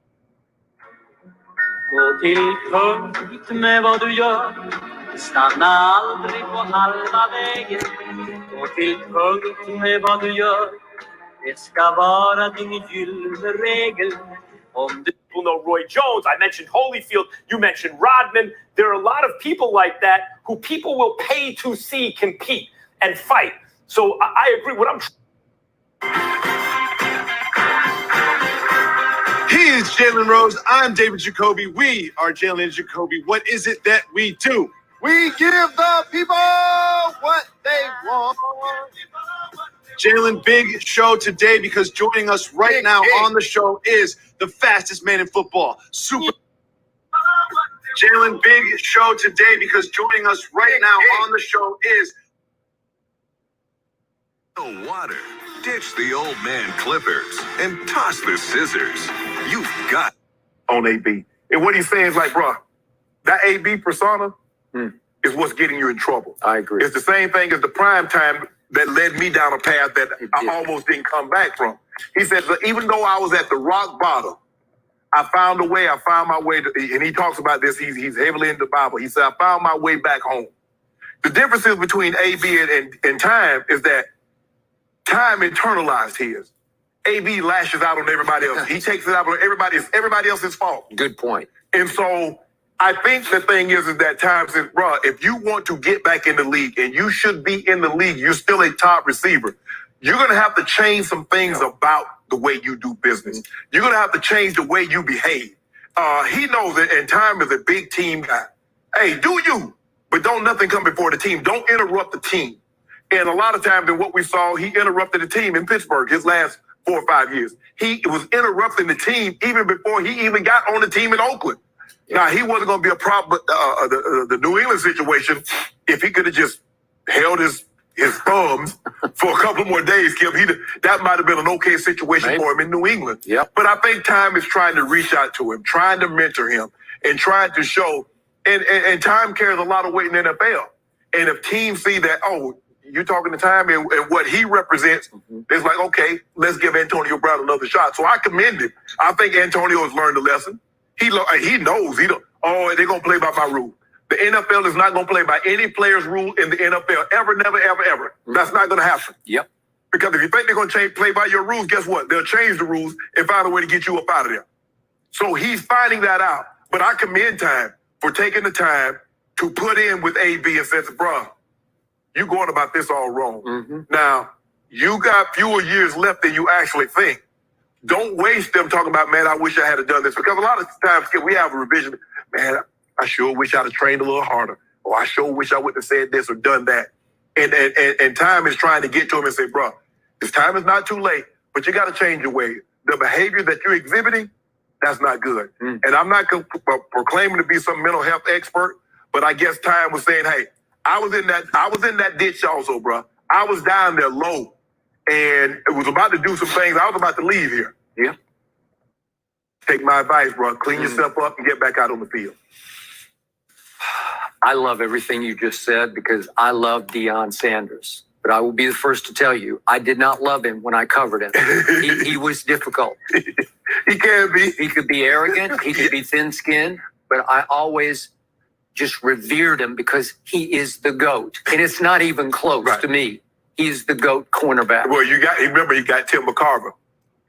Gå till punkt med vad du gör. Stanna aldrig på halva vägen. Gå till punkt med vad du gör. Det ska vara din gyllene regel. People know Roy Jones. I mentioned Holyfield. You mentioned Rodman. There are a lot of people like that who people will pay to see compete and fight. So I agree. What I'm. He is Jalen Rose. I'm David Jacoby. We are Jalen and Jacoby. What is it that we do? We give the people what they want. Jalen, big show today because joining us right now on the show is the fastest man in football. Jalen, big show today because joining us right now on the show is water. Ditch the old man clippers and toss the scissors. You've got on AB. And what he's saying is like, bro, that AB persona is what's getting you in trouble. I agree. It's the same thing as the prime time that led me down a path that I almost didn't come back from. He said, even though I was at the rock bottom, I found a way. I found my way to, and he talks about this. He's heavily into the Bible. He said, I found my way back home. The differences between AB and Time is that Time internalized his. AB lashes out on everybody else. He takes it out on everybody. It's everybody else's fault. Good point. And so I think the thing is that Time says, bro, if you want to get back in the league, and you should be in the league, you're still a top receiver. You're going to have to change some things about the way you do business. You're going to have to change the way you behave. He knows that, and Time is a big team guy. Hey, do you, but don't nothing come before the team. Don't interrupt the team. And a lot of times in what we saw, he interrupted the team in Pittsburgh his last 4 or 5 years. He was interrupting the team even before he even got on the team in Oakland. Now, he wasn't going to be a problem, the New England situation, if he could have just held his thumbs for a couple more days, Kim. That might have been an okay situation for him in New England. Yep. But I think Time is trying to reach out to him, trying to mentor him, and trying to show. And Time carries a lot of weight in the NFL. And if teams see that, oh, you're talking to Time and what he represents, it's like, okay, let's give Antonio Brown another shot. So I commend him. I think Antonio has learned a lesson. He knows. They're going to play by my rule. The NFL is not going to play by any player's rule in the NFL. Ever, never, ever, ever. That's not going to happen. Yep. Because if you think they're going to play by your rules, guess what? They'll change the rules and find a way to get you up out of there. So he's finding that out. But I commend Time for taking the time to put in with AB and says, bro, you're going about this all wrong. Now, you got fewer years left than you actually think. Don't waste them talking about, man, I wish I had done this. Because a lot of times we have a revision. Man, I sure wish I'd have trained a little harder. oh, I sure wish I would have said this or done that. And time is trying to get to him and say, bro, this time is not too late, but you got to change your way. The behavior that you're exhibiting, that's not good. And I'm not proclaiming to be some mental health expert, but I guess time was saying, hey, I was in that ditch also, bro. I was down there low and it was about to do some things. I was about to leave here. Yeah. Take my advice, bro. Clean yourself up and get back out on the field. I love everything you just said because I love Deion Sanders. But I will be the first to tell you, I did not love him when I covered him. He was difficult. He can be. He could be arrogant. He could be thin-skinned. But I always just revered him because he is the GOAT. And it's not even close to me. He's the GOAT cornerback. Well, you got Tim McCarver.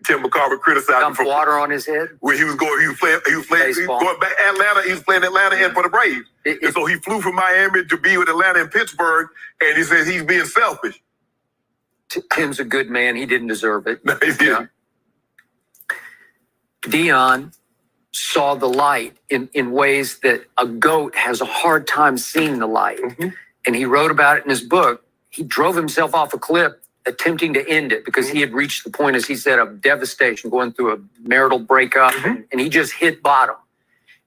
Tim McCarver criticized him for water on his head. Where he was going back Atlanta. He was playing Atlanta and for the Braves. And so he flew from Miami to be with Atlanta and Pittsburgh, and he says he's being selfish. Tim's a good man. He didn't deserve it. No, he didn't. Deion saw the light in ways that a GOAT has a hard time seeing the light. And he wrote about it in his book. He drove himself off a cliff attempting to end it because he had reached the point, as he said, of devastation, going through a marital breakup, and he just hit bottom.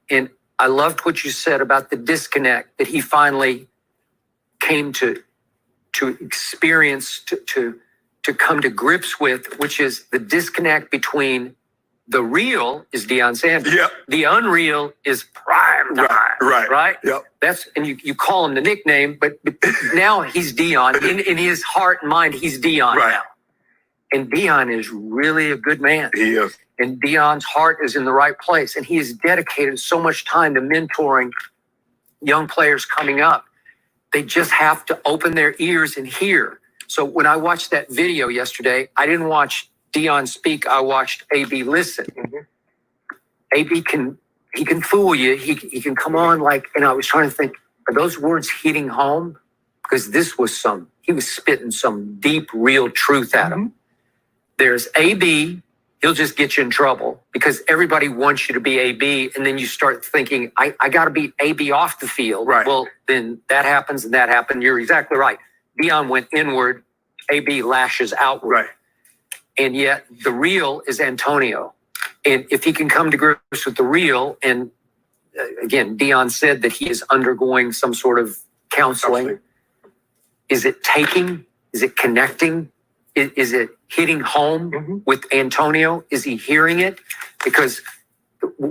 And I loved what you said about the disconnect that he finally came to experience, to come to grips with, which is the disconnect between the real is Deion Sanders. The unreal is prime time. Right? Yep. And you call him the nickname, but now he's Deion. In his heart and mind, he's Deion now. And Deion is really a good man. He is. And Deion's heart is in the right place. And he has dedicated so much time to mentoring young players coming up. They just have to open their ears and hear. So when I watched that video yesterday, I didn't watch Deion speak. I watched AB listen. AB can fool you. He can come on and I was trying to think, are those words hitting home? Because he was spitting some deep, real truth at him. There's AB. He'll just get you in trouble because everybody wants you to be AB. And then you start thinking, I got to be AB off the field. Well, then that happens and that happened. You're exactly right. Deion went inward. AB lashes outward. And yet the real is Antonio. And if he can come to grips with the real, and again, Deion said that he is undergoing some sort of counseling. Is it taking? Is it connecting? Is it hitting home with Antonio? Is he hearing it? Because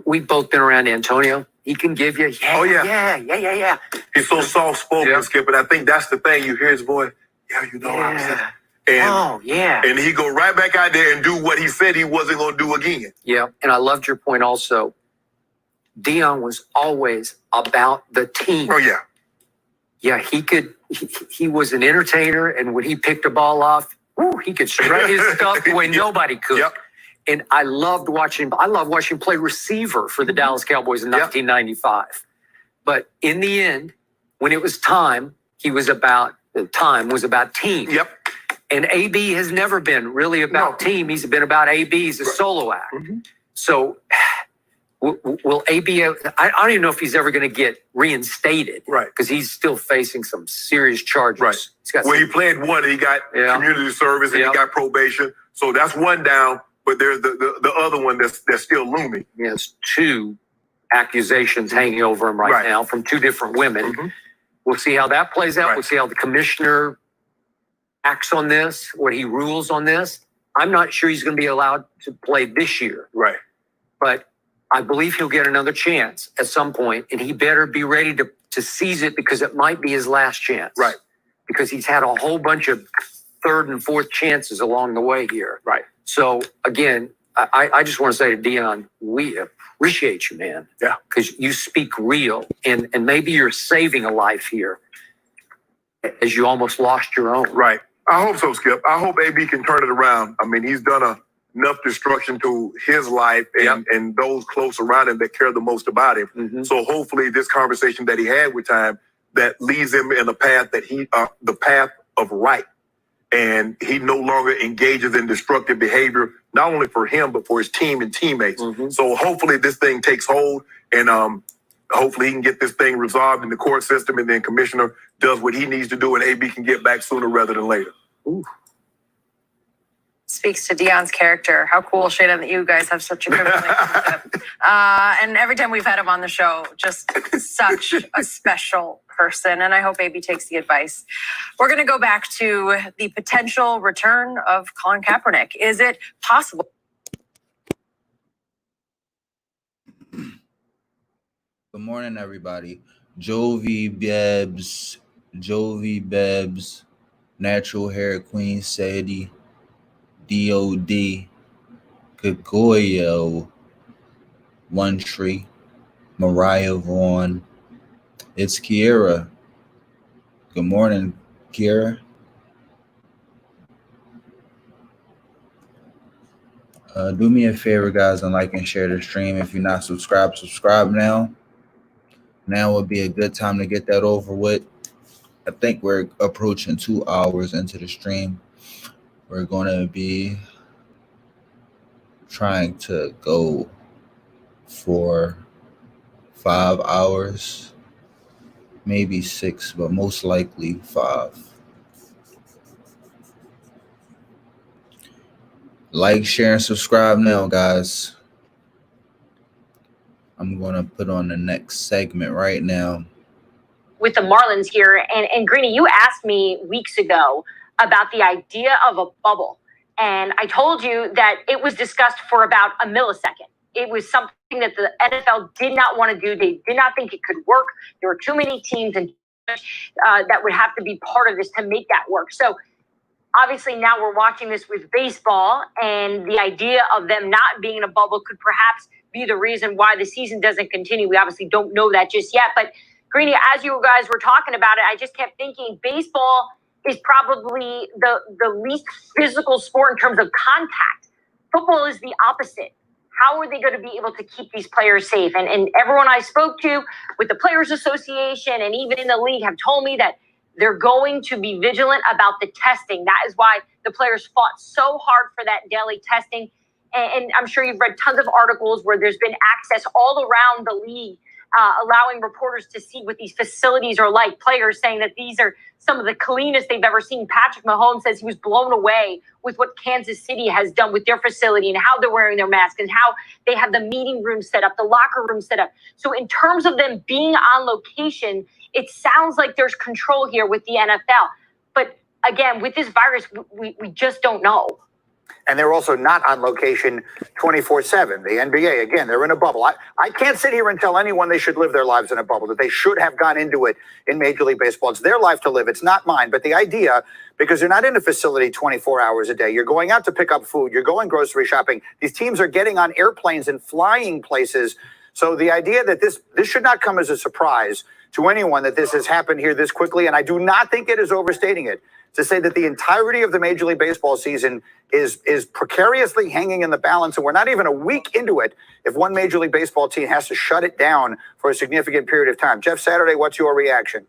we've both been around Antonio. He can give you, yeah. He's so soft-spoken, Skip, and I think that's the thing. You hear his voice, you know what I'm saying? And he go right back out there and do what he said he wasn't going to do again. And I loved your point also. Deion was always about the team. He was an entertainer, and when he picked a ball off, he could strut his stuff the way nobody could. And I loved watching him play receiver for the Dallas Cowboys in 1995. But in the end, when it was time, time was about team. And AB has never been really about team. He's been about AB. He's a solo act. So will AB, I don't even know if he's ever going to get reinstated. Because he's still facing some serious charges. He played one, he got community service and he got probation. So that's one down, but there's the other one that's still looming. There's two accusations hanging over him right now from two different women. We'll see how that plays out. We'll see how the commissioner acts on this, what he rules on this. I'm not sure he's going to be allowed to play this year. But I believe he'll get another chance at some point, and he better be ready to seize it because it might be his last chance. Because he's had a whole bunch of third and fourth chances along the way here. So again, I just want to say to Deion, we appreciate you, man. Because you speak real, and maybe you're saving a life here as you almost lost your own. I hope so, Skip. I hope AB can turn it around. I mean, he's done enough destruction to his life and those close around him that care the most about him. So hopefully this conversation that he had with time that leads him in the path that the path of right. And he no longer engages in destructive behavior, not only for him, but for his team and teammates. So hopefully this thing takes hold and hopefully he can get this thing resolved in the court system, and then Commissioner does what he needs to do, and AB can get back sooner rather than later. Ooh. Speaks to Deion's character. How cool, Shayna, that you guys have such a good relationship. And every time we've had him on the show, just such a special person. And I hope AB takes the advice. We're going to go back to the potential return of Colin Kaepernick. Is it possible? Good morning, everybody. Jovi Bebs, Natural Hair Queen Sadie, DOD, Gagoyo, One Tree, Mariah Vaughn. It's Kiera. Good morning, Kiera. Do me a favor, guys, and like and share the stream. If you're not subscribed, subscribe now. Now would be a good time to get that over with. I think we're approaching 2 hours into the stream. We're going to be trying to go for 5 hours, maybe 6, but most likely 5. Like, share, and subscribe now, guys. I'm going to put on the next segment right now. With the Marlins here, and Greeny, you asked me weeks ago about the idea of a bubble. And I told you that it was discussed for about a millisecond. It was something that the NFL did not want to do. They did not think it could work. There were too many teams and that would have to be part of this to make that work. So obviously now we're watching this with baseball, and the idea of them not being in a bubble could perhaps be the reason why the season doesn't continue. We obviously don't know that just yet. But Greeny, as you guys were talking about it, I just kept thinking baseball is probably the least physical sport in terms of contact. Football is the opposite. How are they going to be able to keep these players safe? And everyone I spoke to with the Players Association and even in the league have told me that they're going to be vigilant about the testing. That is why the players fought so hard for that daily testing. And I'm sure you've read tons of articles where there's been access all around the league, allowing reporters to see what these facilities are like. Players saying that these are some of the cleanest they've ever seen. Patrick Mahomes says he was blown away with what Kansas City has done with their facility and how they're wearing their masks and how they have the meeting room set up, the locker room set up. So in terms of them being on location, it sounds like there's control here with the NFL. But again, with this virus, we just don't know. And they're also not on location 24/7. The NBA, again, they're in a bubble. I can't sit here and tell anyone they should live their lives in a bubble, that they should have gone into it in Major League Baseball. It's their life to live. It's not mine. But the idea, because they're not in a facility 24 hours a day, you're going out to pick up food, you're going grocery shopping. These teams are getting on airplanes and flying places. So the idea that this should not come as a surprise to anyone that this has happened here this quickly, and I do not think it is overstating it to say that the entirety of the Major League Baseball season is precariously hanging in the balance, and we're not even a week into it if one Major League Baseball team has to shut it down for a significant period of time. Jeff Saturday, what's your reaction?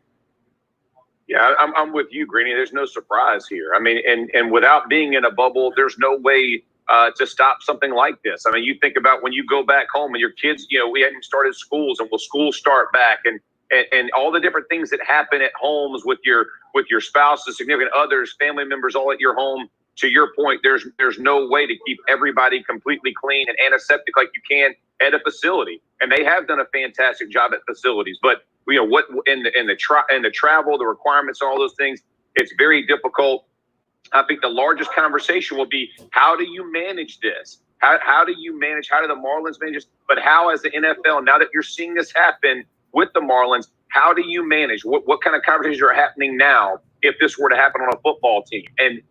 Yeah, I'm with you, Greeny. There's no surprise here. I mean, and without being in a bubble, there's no way to stop something like this. I mean, you think about when you go back home and your kids, we hadn't started schools, and will schools start back, and all the different things that happen at homes with your spouses, significant others, family members, all at your home. To your point, there's no way to keep everybody completely clean and antiseptic like you can at a facility, and they have done a fantastic job at facilities. But what in the travel, the requirements, all those things, it's very difficult. I think the largest conversation will be, how do you manage this? How do you manage? How do the Marlins manage this? But how, as the NFL, now that you're seeing this happen with the Marlins, how do you manage? What kind of conversations are happening now if this were to happen on a football team? And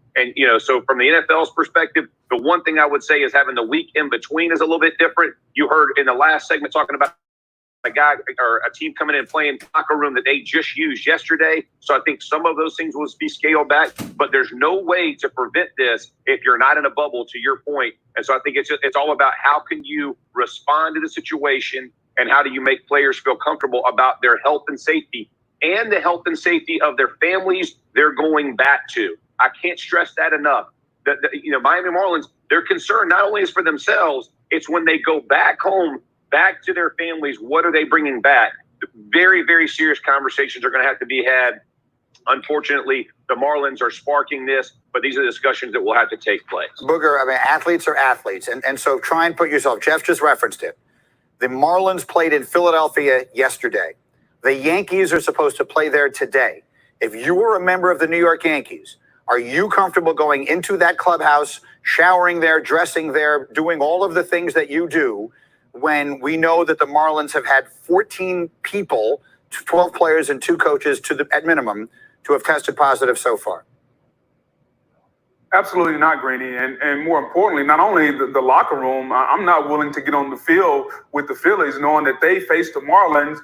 so from the NFL's perspective, the one thing I would say is having the week in between is a little bit different. You heard in the last segment talking about a guy or a team coming in and playing locker room that they just used yesterday. So I think some of those things will be scaled back, but there's no way to prevent this if you're not in a bubble, to your point. And so I think it's all about how can you respond to the situation and how do you make players feel comfortable about their health and safety and the health and safety of their families they're going back to. I can't stress that enough. Miami Marlins, their concern not only is for themselves, it's when they go back home back to their families. What are they bringing back? Very, very serious conversations are going to have to be had. Unfortunately, the Marlins are sparking this, but these are discussions that will have to take place. Booger, I mean, athletes are athletes. And so try and put yourself, Jeff just referenced it. The Marlins played in Philadelphia yesterday. The Yankees are supposed to play there today. If you were a member of the New York Yankees, are you comfortable going into that clubhouse, showering there, dressing there, doing all of the things that you do when we know that the Marlins have had 14 people, 12 players and 2 coaches at minimum, to have tested positive so far? Absolutely not, Greeny. And more importantly, not only the locker room, I'm not willing to get on the field with the Phillies knowing that they faced the Marlins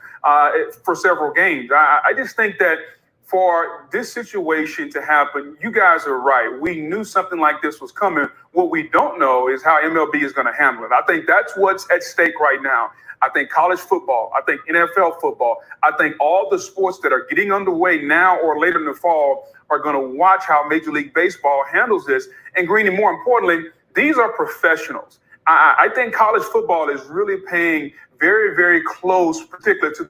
for several games. I just think that for this situation to happen, you guys are right. We knew something like this was coming. What we don't know is how MLB is going to handle it. I think that's what's at stake right now. I think college football, I think NFL football, I think all the sports that are getting underway now or later in the fall are going to watch how Major League Baseball handles this. And Greeny, more importantly, these are professionals. I think college football is really paying very, very close, particularly to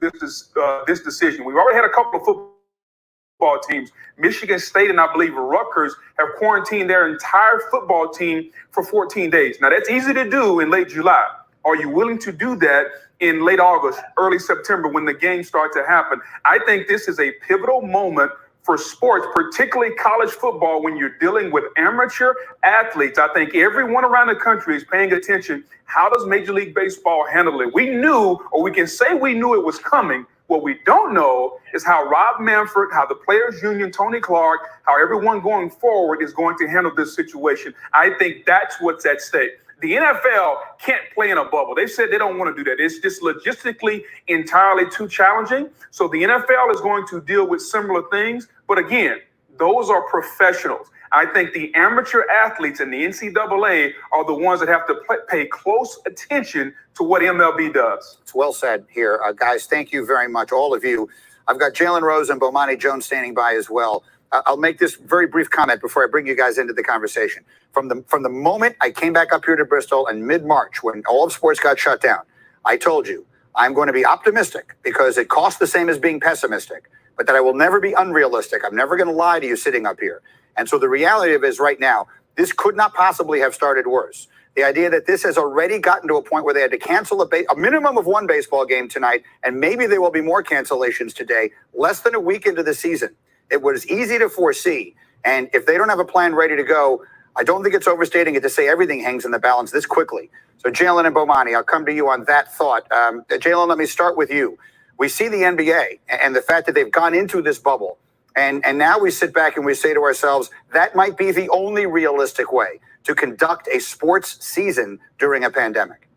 this decision. We've already had a couple of football teams. Michigan State and I believe Rutgers have quarantined their entire football team for 14 days. Now, that's easy to do in late July. Are you willing to do that in late August, early September when the games start to happen? I think this is a pivotal moment for sports, particularly college football, when you're dealing with amateur athletes. I think everyone around the country is paying attention. How does Major League Baseball handle it? We knew, or we can say we knew it was coming. What we don't know is how Rob Manfred, how the Players Union, Tony Clark, how everyone going forward is going to handle this situation. I think that's what's at stake. The NFL can't play in a bubble. They said they don't want to do that. It's just logistically entirely too challenging. So the NFL is going to deal with similar things. But again, those are professionals. I think the amateur athletes and the NCAA are the ones that have to pay close attention to what MLB does. It's well said here. Guys, thank you very much, all of you. I've got Jalen Rose and Bomani Jones standing by as well. I'll make this very brief comment before I bring you guys into the conversation. From the moment I came back up here to Bristol in mid-March, when all of sports got shut down, I told you I'm going to be optimistic because it costs the same as being pessimistic, but that I will never be unrealistic. I'm never going to lie to you sitting up here. And so the reality of it is right now, this could not possibly have started worse. The idea that this has already gotten to a point where they had to cancel a minimum of 1 baseball game tonight, and maybe there will be more cancellations today, less than a week into the season. It was easy to foresee. And if they don't have a plan ready to go, I don't think it's overstating it to say everything hangs in the balance this quickly. So Jalen and Bomani, I'll come to you on that thought. Jalen, let me start with you. We see the NBA and the fact that they've gone into this bubble. And now we sit back and we say to ourselves, that might be the only realistic way to conduct a sports season during a pandemic.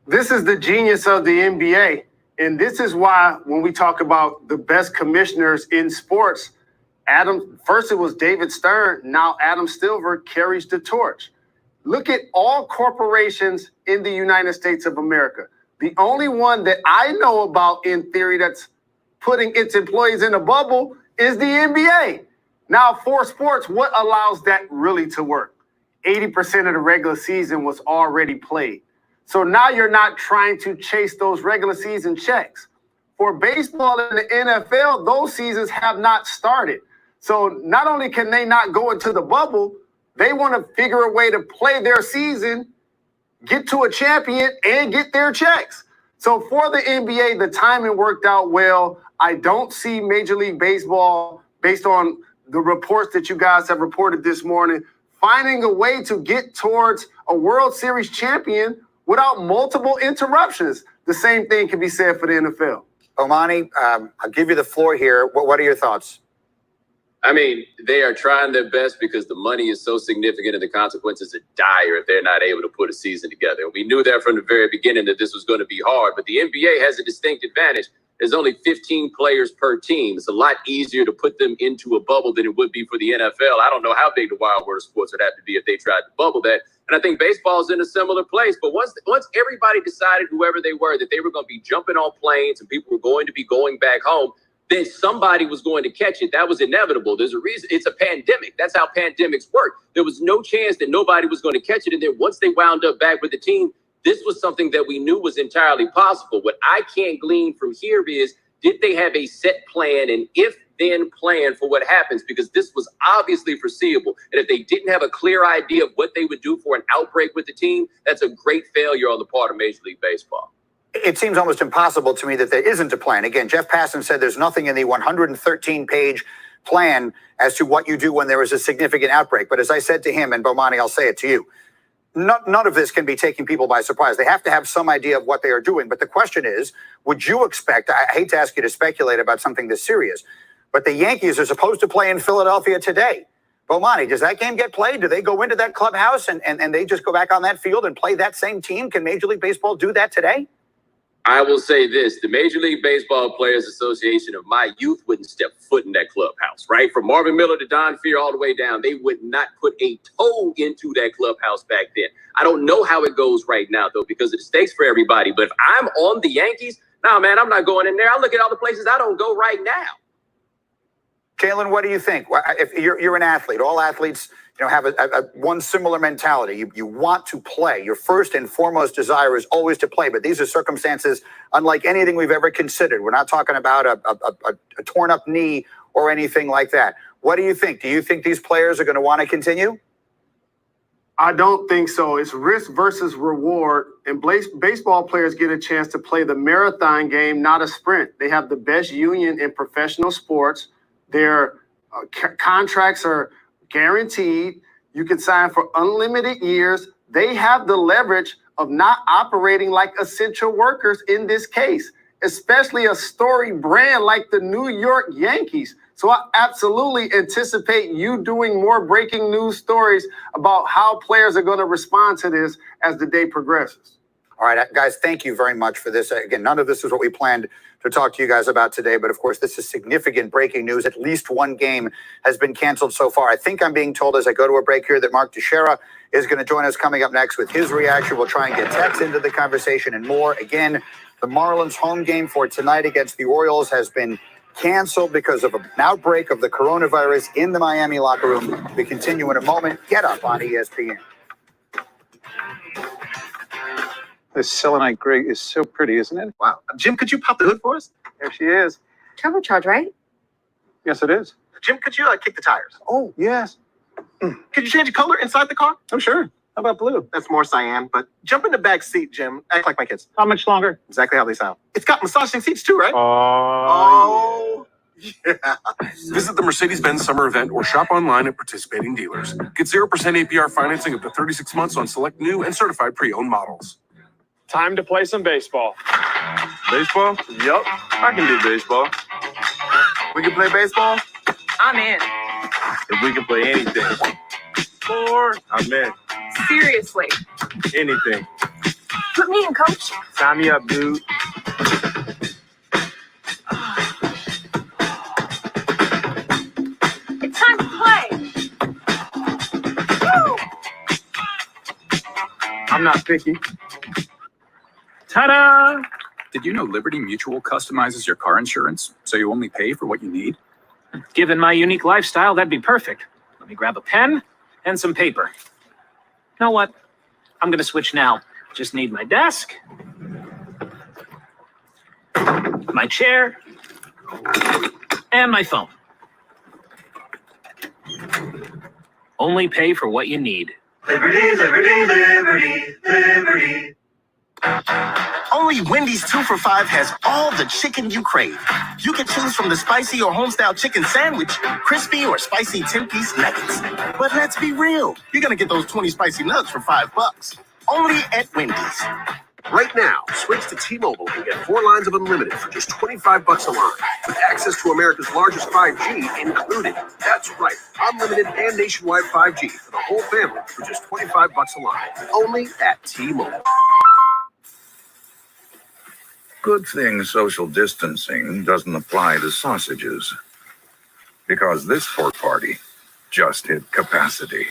This is the genius of the NBA. And this is why when we talk about the best commissioners in sports, first it was David Stern, now Adam Silver carries the torch. Look at all corporations in the United States of America. The only one that I know about in theory that's putting its employees in a bubble is the NBA. Now, for sports, what allows that really to work? 80% of the regular season was already played. So now you're not trying to chase those regular season checks. For baseball and the NFL, those seasons have not started. So not only can they not go into the bubble, they want to figure a way to play their season, get to a champion, and get their checks. So for the NBA, the timing worked out well. I don't see Major League Baseball, based on the reports that you guys have reported this morning, finding a way to get towards a World Series champion without multiple interruptions. The same thing can be said for the NFL. Omani, I'll give you the floor here. What are your thoughts? I mean, they are trying their best because the money is so significant and the consequences are dire if they're not able to put a season together. And we knew that from the very beginning that this was going to be hard, but the NBA has a distinct advantage. There's only 15 players per team. It's a lot easier to put them into a bubble than it would be for the NFL. I don't know how big the wild world of sports would have to be if they tried to bubble that. And I think baseball's in a similar place. But once everybody decided, whoever they were, that they were going to be jumping on planes and people were going to be going back home, then somebody was going to catch it. That was inevitable. There's a reason. It's a pandemic. That's how pandemics work. There was no chance that nobody was going to catch it. And then once they wound up back with the team, This was something that we knew was entirely possible. What I can't glean from here is, did they have a set plan, and if then plan for what happens? Because this was obviously foreseeable. And if they didn't have a clear idea of what they would do for an outbreak with the team, that's a great failure on the part of Major League Baseball. It seems almost impossible to me that there isn't a plan. Again, Jeff Passan said there's nothing in the 113-page plan as to what you do when there is a significant outbreak. But as I said to him, and Bomani, I'll say it to you, none of this can be taking people by surprise. They have to have some idea of what they are doing. But the question is, would you expect, I hate to ask you to speculate about something this serious, but the Yankees are supposed to play in Philadelphia today. Bomani, does that game get played? Do they go into that clubhouse and they just go back on that field and play that same team? Can Major League Baseball do that today? I will say this, the Major League Baseball Players Association of my youth wouldn't step foot in that clubhouse, right? From Marvin Miller to Don Fear all the way down, they would not put a toe into that clubhouse back then. I don't know how it goes right now, though, because of the stakes for everybody. But if I'm on the Yankees, nah, man, I'm not going in there. I look at all the places I don't go right now. Jalen, what do you think? If you're an athlete, all athletes, have a one similar mentality. You want to play. Your first and foremost desire is always to play. But these are circumstances unlike anything we've ever considered. We're not talking about a torn up knee or anything like that. What do you think? Do you think these players are going to want to continue? I don't think so. It's risk versus reward. And baseball players get a chance to play the marathon game, not a sprint. They have the best union in professional sports. Their contracts are guaranteed. You can sign for unlimited years. They have the leverage of not operating like essential workers in this case, especially a storied brand like the New York Yankees. So I absolutely anticipate you doing more breaking news stories about how players are going to respond to this as the day progresses. All right, guys, thank you very much for this. Again, none of this is what we planned to talk to you guys about today, but of course, this is significant breaking news. At least one game has been canceled so far. I think I'm being told as I go to a break here that Mark Teixeira is going to join us coming up next with his reaction. We'll try and get Tex into the conversation and more. Again, the Marlins home game for tonight against the Orioles has been canceled because of an outbreak of the coronavirus in the Miami locker room. We continue in a moment. Get up on ESPN. This selenite gray is so pretty, isn't it? Wow. Jim, could you pop the hood for us? There she is. Turbocharge, right? Yes, it is. Jim, could you kick the tires? Oh, yes. Could you change the color inside the car? Oh, sure. How about blue? That's more cyan, but jump in the back seat, Jim. Act like my kids. How much longer? Exactly how they sound. It's got massaging seats too, right? Oh, yeah. Visit the Mercedes-Benz summer event or shop online at participating dealers. Get 0% APR financing up to 36 months on select new and certified pre-owned models. Time to play some baseball. Baseball? Yep, I can do baseball. We can play baseball? I'm in. If we can play anything. I'm in. Seriously. Anything. Put me in, coach. Sign me up, dude. It's time to play. Woo! I'm not picky. Ta-da! Did you know Liberty Mutual customizes your car insurance so you only pay for what you need? Given my unique lifestyle, that'd be perfect. Let me grab a pen and some paper. You know what? I'm going to switch now. Just need my desk, my chair, and my phone. Only pay for what you need. Liberty, liberty, liberty, liberty. Only Wendy's 2 for $5 has all the chicken you crave. You can choose from the spicy or homestyle chicken sandwich, crispy or spicy 10-piece nuggets. But let's be real, you're gonna get those 20 spicy nugs for $5. Only at Wendy's. Right now, switch to T-Mobile and get 4 lines of unlimited for just $25 a line, with access to America's largest 5G included. That's right, unlimited and nationwide 5G for the whole family for just $25 a line. Only at T-Mobile. Good thing social distancing doesn't apply to sausages, because this pork party just hit capacity.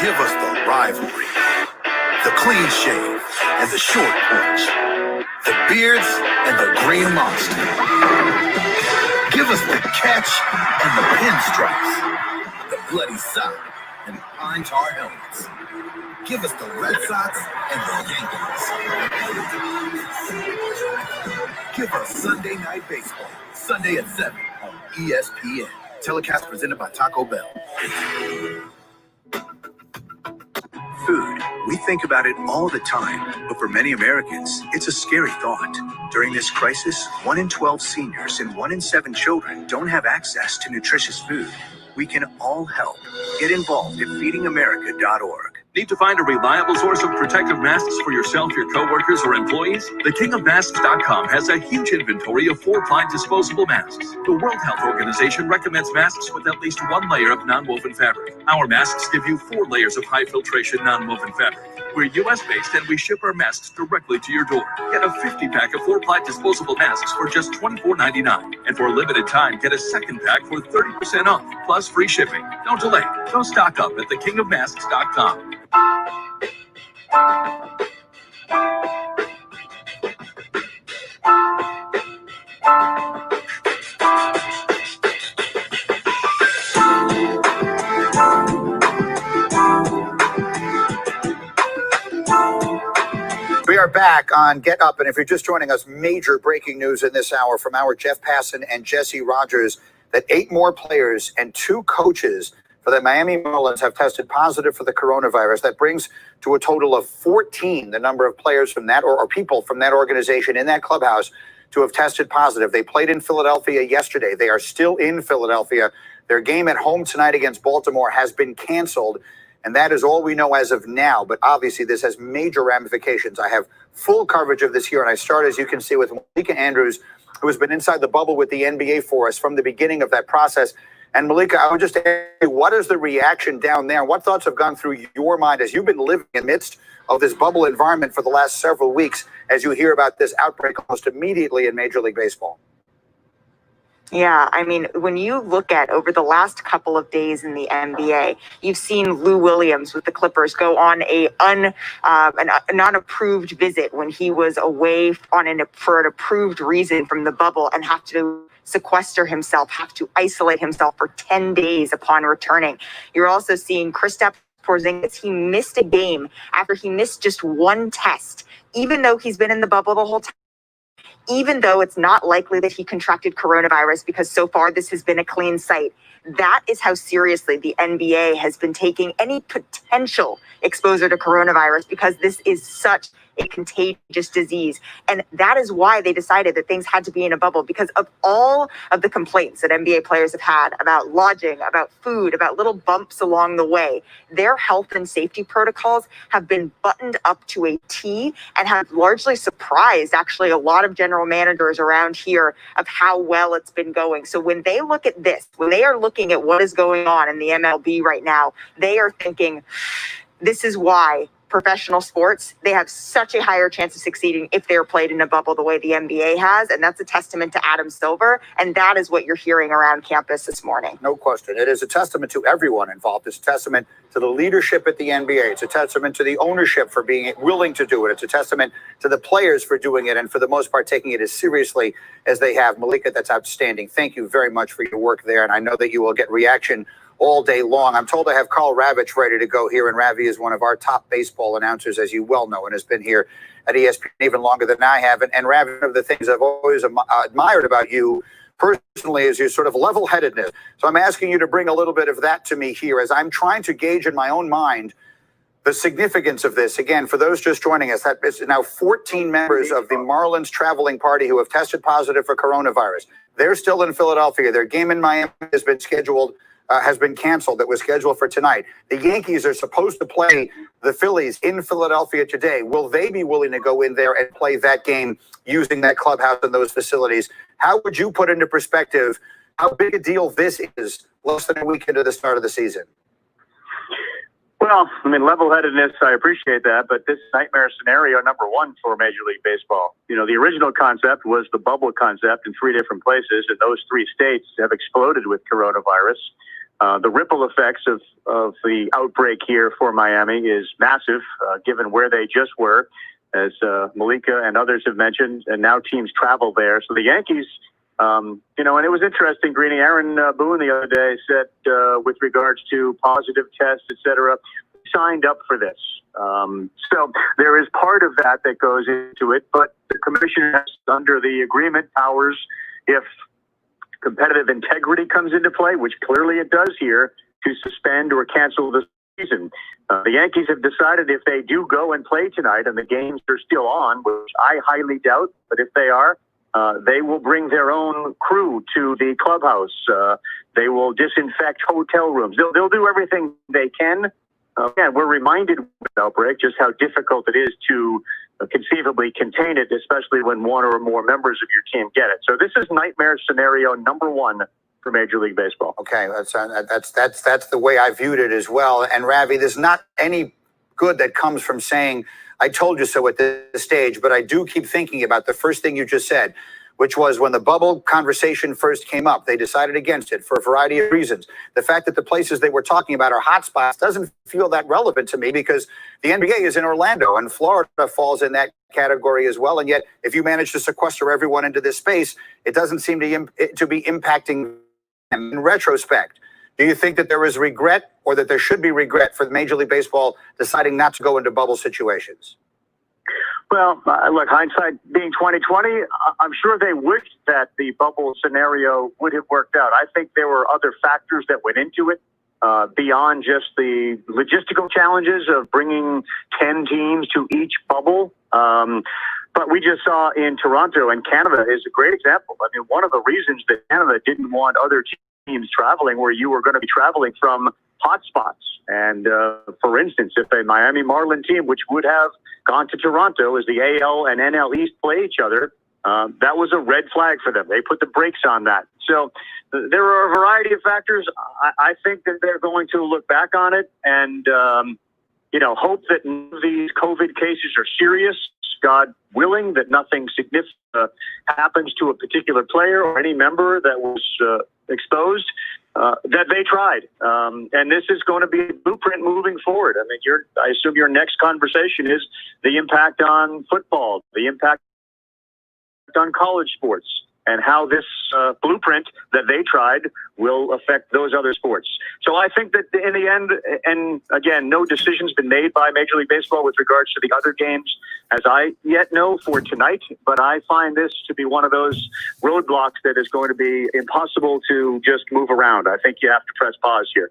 Give us the rivalry, the clean shave and the short porch, the beards and the green monster. Give us the catch and the pinstripes, the bloody sock and pine tar helmets. Give us the Red Sox and the Yankees. Give us Sunday Night Baseball, Sunday at 7 on ESPN. Telecast presented by Taco Bell. Food. We think about it all the time, but for many Americans, it's a scary thought. During this crisis, 1 in 12 seniors and 1 in 7 children don't have access to nutritious food. We can all help. Get involved at feedingamerica.org. Need to find a reliable source of protective masks for yourself, your coworkers, or employees? TheKingofMasks.com has a huge inventory of 4-ply disposable masks. The World Health Organization recommends masks with at least 1 layer of non-woven fabric. Our masks give you 4 layers of high-filtration non-woven fabric. We're U.S.-based and we ship our masks directly to your door. Get a 50-pack of 4-ply disposable masks for just $24.99. And for a limited time, get a second pack for 30% off, plus free shipping. Don't delay. Go stock up at TheKingofMasks.com. We are back on Get Up, and if you're just joining us, major breaking news in this hour from our Jeff Passan and Jesse Rogers that 8 more players and 2 coaches for the Miami Marlins have tested positive for the coronavirus. That brings to a total of 14 the number of players from that or people from that organization in that clubhouse to have tested positive. They played in Philadelphia yesterday. They are still in Philadelphia. Their game at home tonight against Baltimore has been canceled. And that is all we know as of now. But obviously, this has major ramifications. I have full coverage of this here. And I start, as you can see, with Malika Andrews, who has been inside the bubble with the NBA for us from the beginning of that process. And Malika, I would just ask you, what is the reaction down there? What thoughts have gone through your mind as you've been living amidst of this bubble environment for the last several weeks as you hear about this outbreak almost immediately in Major League Baseball? Yeah, I mean, when you look at over the last couple of days in the NBA, you've seen Lou Williams with the Clippers go on an unapproved visit when he was away for an approved reason from the bubble and have to sequester himself, have to isolate himself for 10 days upon returning. You're also seeing Kristaps Porzingis. He missed a game after he missed just 1 test, even though he's been in the bubble the whole time. Even though it's not likely that he contracted coronavirus because so far this has been a clean site. That is how seriously the NBA has been taking any potential exposure to coronavirus because this is such a contagious disease. And that is why they decided that things had to be in a bubble, because of all of the complaints that NBA players have had about lodging, about food, about little bumps along the way. Their health and safety protocols have been buttoned up to a T and have largely surprised actually a lot of general managers around here of how well it's been going. So when they look at this, when they are looking at what is going on in the MLB right now, they are thinking, this is why professional sports, they have such a higher chance of succeeding if they're played in a bubble the way the NBA has. And that's a testament to Adam Silver. And that is what you're hearing around campus this morning. No question. It is a testament to everyone involved. It's a testament to the leadership at the NBA. It's a testament to the ownership for being willing to do it. It's a testament to the players for doing it and for the most part taking it as seriously as they have. Malika, that's outstanding. Thank you very much for your work there. And I know that you will get reaction all day long. I'm told I have Carl Ravitch ready to go here, and Ravi is one of our top baseball announcers, as you well know, and has been here at ESPN even longer than I have. And Ravi, one of the things I've always admired about you personally is your sort of level-headedness. So I'm asking you to bring a little bit of that to me here as I'm trying to gauge in my own mind the significance of this. Again, for those just joining us, that is now 14 members of the Marlins traveling party who have tested positive for coronavirus. They're still in Philadelphia. Their game in Miami has been scheduled has been canceled. That was scheduled for tonight. The Yankees are supposed to play the Phillies in Philadelphia today. Will they be willing to go in there and play that game using that clubhouse and those facilities? How would you put into perspective how big a deal this is less than a week into the start of the season? Well, I mean, level-headedness, I appreciate that, but this is nightmare scenario number 1 for Major League Baseball. You know, the original concept was the bubble concept in 3 different places, and those 3 states have exploded with coronavirus. The ripple effects of the outbreak here for Miami is massive, given where they just were, as Malika and others have mentioned, and now teams travel there. So the Yankees, and it was interesting, Greeny. Aaron Boone the other day said, with regards to positive tests, et cetera, signed up for this. So there is part of that goes into it, but the commission has, under the agreement, powers if competitive integrity comes into play, which clearly it does here, to suspend or cancel the season. The Yankees have decided if they do go and play tonight and the games are still on, which I highly doubt, but if they are, they will bring their own crew to the clubhouse. They will disinfect hotel rooms. They'll do everything they can. Again, we're reminded with outbreak just how difficult it is to conceivably contain it, especially when one or more members of your team get it. So this is nightmare scenario number one for Major League Baseball. Okay, that's the way I viewed it as well. And Ravi, there's not any good that comes from saying, I told you so at this stage, but I do keep thinking about the first thing you just said, which was when the bubble conversation first came up, they decided against it for a variety of reasons. The fact that the places they were talking about are hotspots doesn't feel that relevant to me because the NBA is in Orlando and Florida falls in that category as well. And yet, if you manage to sequester everyone into this space, it doesn't seem to be impacting them in retrospect. Do you think that there is regret or that there should be regret for Major League Baseball deciding not to go into bubble situations? Well, look, hindsight being 2020, I'm sure they wished that the bubble scenario would have worked out. I think there were other factors that went into it beyond just the logistical challenges of bringing 10 teams to each bubble. But we just saw in Toronto, and Canada is a great example. I mean, one of the reasons that Canada didn't want other teams traveling where you were going to be traveling from hotspots. And for instance, if a Miami Marlins team, which would have gone to Toronto as the AL and NL East play each other, that was a red flag for them. They put the brakes on that. So there are a variety of factors. I think that they're going to look back on it and, hope that none of these COVID cases are serious, God willing, that nothing significant happens to a particular player or any member that was exposed. That they tried. And this is going to be a blueprint moving forward. I mean, I assume your next conversation is the impact on football, the impact on college sports, and how this blueprint that they tried will affect those other sports. So I think that in the end, and again, no decision's been made by Major League Baseball with regards to the other games as I yet know for tonight, but I find this to be one of those roadblocks that is going to be impossible to just move around. I think you have to press pause here.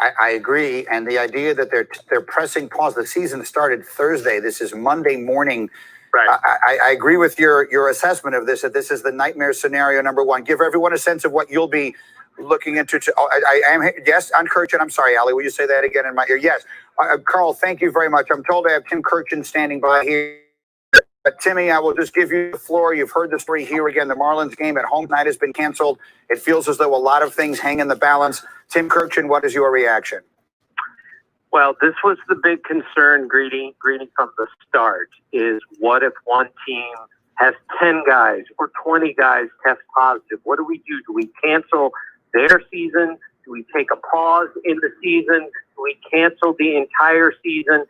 I agree. And the idea that they're pressing pause, the season started Thursday. This is Monday morning. Right. I agree with your assessment of this, that this is the nightmare scenario number one. Give everyone a sense of what you'll be looking into. I am, yes, on Kirchin. I'm sorry, Ali, will you say that again in my ear? Yes. Carl, thank you very much. I'm told I have Tim Kirchin standing by here. But Timmy, I will just give you the floor. You've heard the story here again. The Marlins game at home tonight has been canceled. It feels as though a lot of things hang in the balance. Tim Kirchin, what is your reaction? Well, this was the big concern, Greedy from the start, is what if one team has 10 guys or 20 guys test positive? What do we do? Do we cancel their season? Do we take a pause in the season? Do we cancel the entire season?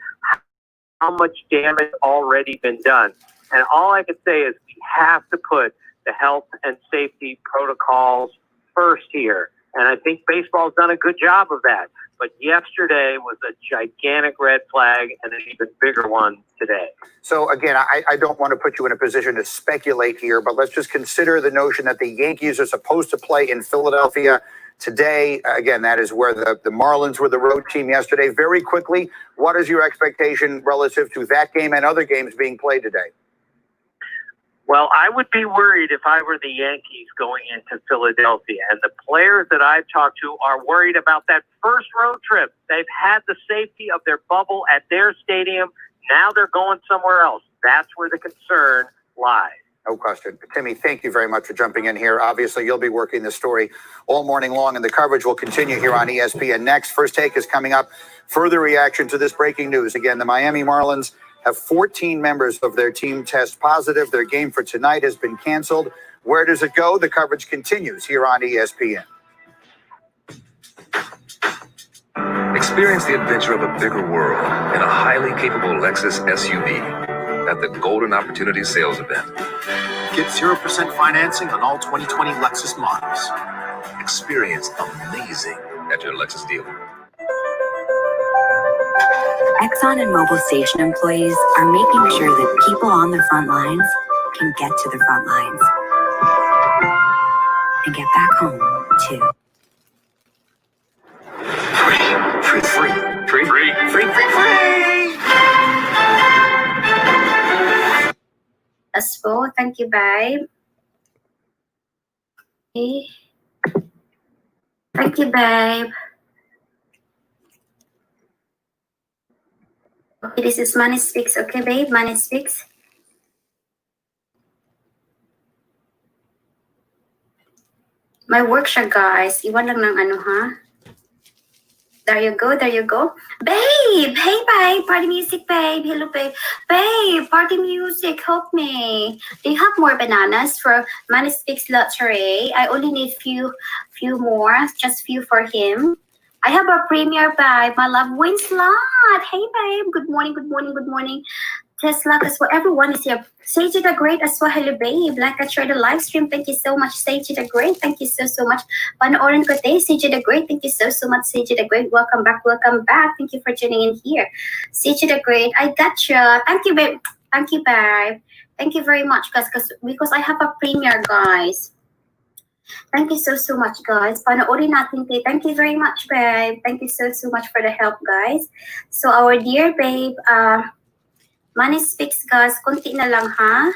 How much damage already been done? And all I can say is we have to put the health and safety protocols first here. And I think baseball's done a good job of that. But yesterday was a gigantic red flag and an even bigger one today. So, again, I don't want to put you in a position to speculate here, but let's just consider the notion that the Yankees are supposed to play in Philadelphia today. Again, that is where the Marlins were the road team yesterday. Very quickly, what is your expectation relative to that game and other games being played today? Well, I would be worried if I were the Yankees going into Philadelphia. And the players that I've talked to are worried about that first road trip. They've had the safety of their bubble at their stadium. Now they're going somewhere else. That's where the concern lies. No question. Timmy, thank you very much for jumping in here. Obviously, you'll be working this story all morning long, and the coverage will continue here on ESPN. Next, First Take is coming up. Further reaction to this breaking news. Again, the Miami Marlins have 14 members of their team test positive. Their game for tonight has been canceled. Where does it go? The coverage continues here on ESPN. Experience the adventure of a bigger world in a highly capable Lexus SUV at the Golden Opportunity Sales Event. Get 0% financing on all 2020 Lexus models. Experience amazing At your Lexus dealer. Exxon and Mobil station employees are making sure that people on the front lines can get to the front lines and get back home, too. Free. Aspo, thank you, babe. Okay. Thank you, babe. Okay, this is Money Speaks. Okay, babe, Money Speaks. May work siya, guys. Iwan lang ng ano, ha? There you go, there you go. Babe! Hey, babe! Party music, babe. Hello, babe. Babe! Party music, help me. Do you have more bananas for Money Speaks Lottery? I only need few more. Just few for him. I have a premier, babe. My love win slot. Hey, babe. Good morning, good morning, good morning. Tesla, as well. Everyone is here. Sage the Great as well. Hello, babe. Like I shared the live stream. Thank you so much, Sage the Great. Thank you so much. Panoorin ko tayo, Sage the Great. Thank you so much, Sage the Great. Welcome back, welcome back. Thank you for tuning in here. Sage the Great, I got you. Thank you, babe. Thank you, babe. Thank you very much, guys, because I have a premiere, guys. Thank you so much, guys. Panoorin natin tayo. Thank you very much, babe. Thank you so much for the help, guys. So our dear babe, Money Speaks, guys. Konti na lang, ha?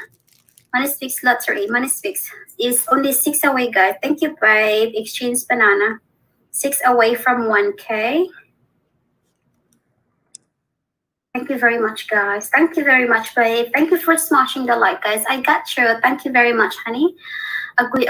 Money Speaks Lottery. Money Speaks is only 6 away, guys. Thank you, babe. Exchange banana. 6 away from 1K. Thank you very much, guys. Thank you very much, babe. Thank you for smashing the like, guys. I got you. Thank you very much, honey. Agree.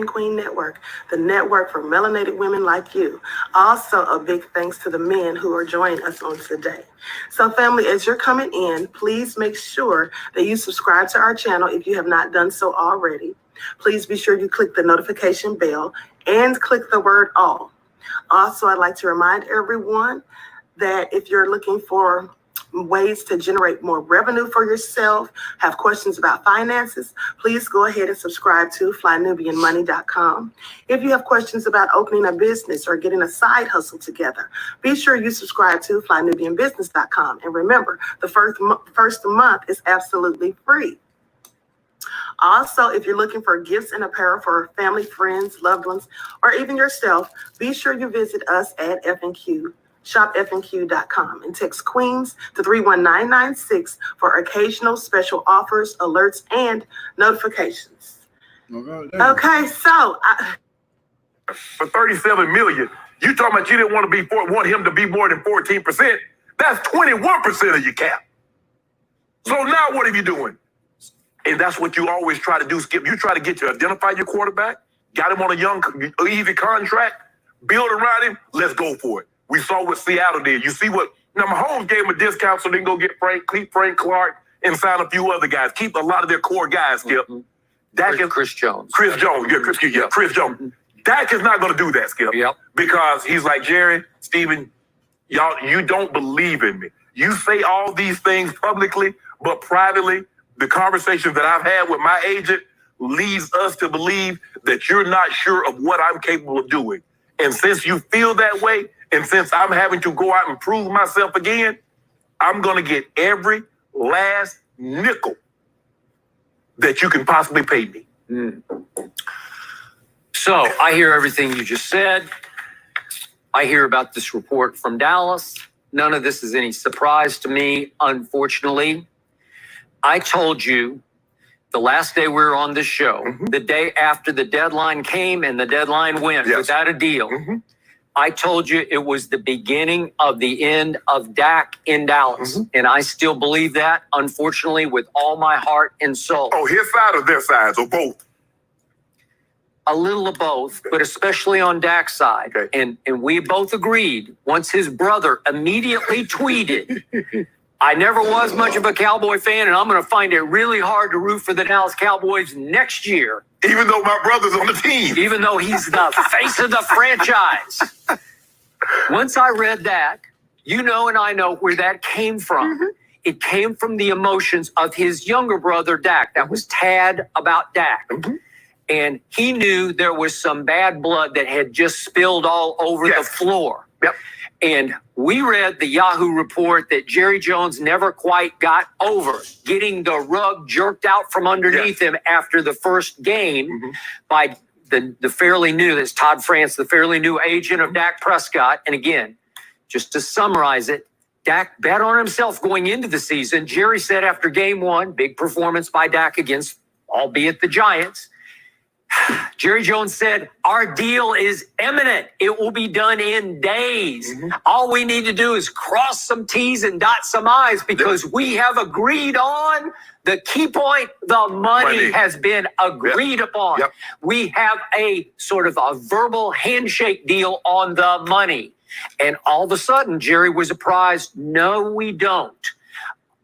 Queen Network, the network for melanated women like you. Also, a big thanks to the men who are joining us on today. So, family, as you're coming in, please make sure that you subscribe to our channel if you have not done so already. Please be sure you click the notification bell and click the word all. Also, I'd like to remind everyone that if you're looking for ways to generate more revenue for yourself, have questions about finances, please go ahead and subscribe to flynubianmoney.com. If you have questions about opening a business or getting a side hustle together, be sure you subscribe to flynubianbusiness.com. And remember, the first month is absolutely free. Also, if you're looking for gifts and apparel for family, friends, loved ones, or even yourself, be sure you visit us at F&Q. shopfnq.com and text Queens to 31996 for occasional special offers, alerts, and notifications. Okay, so for 37 million, you talking about you didn't want him to be more than 14%? That's 21% of your cap. So now what are you doing? And that's what you always try to do, Skip. You try to identify your quarterback, got him on a young, easy contract, build around him, let's go for it. We saw what Seattle did. You see what, now Mahomes gave him a discount so they can go get Frank Clark and sign a few other guys. Keep a lot of their core guys, Skip. Chris Jones. Chris Jones. Dak is not going to do that, Skip. Yep. Because he's like, Jerry, Steven, y'all, you don't believe in me. You say all these things publicly, but privately, the conversations that I've had with my agent leads us to believe that you're not sure of what I'm capable of doing. And since you feel that way, and since I'm having to go out and prove myself again, I'm going to get every last nickel that you can possibly pay me. So I hear everything you just said. I hear about this report from Dallas. None of this is any surprise to me, unfortunately. I told you the last day we were on this show, the day after the deadline came and the deadline went without a deal, I told you it was the beginning of the end of Dak in Dallas. And I still believe that, unfortunately, with all my heart and soul. Oh, his side or their sides or both? a little of both, but especially on Dak's side. Okay. And we both agreed once his brother immediately tweeted, I never was much of a Cowboy fan, and I'm going to find it really hard to root for the Dallas Cowboys next year. Even though my brother's on the team. Even though he's the face of the franchise. Once I read that, you know and I know where that came from. Mm-hmm. It came from the emotions of his younger brother, Dak. That was Tad about Dak. Mm-hmm. And he knew there was some bad blood that had just spilled all over the floor. Yep. And we read the Yahoo report that Jerry Jones never quite got over getting the rug jerked out from underneath him after the first game by the fairly new, that's Todd France, the fairly new agent of Dak Prescott. And again, just to summarize it, Dak bet on himself going into the season. Jerry said after game one, big performance by Dak against, albeit the Giants, Jerry Jones said, our deal is imminent. It will be done in days. Mm-hmm. All we need to do is cross some T's and dot some I's because we have agreed on the key point. The money has been agreed upon. Yep. We have a sort of a verbal handshake deal on the money. And all of a sudden, Jerry was surprised. No, we don't.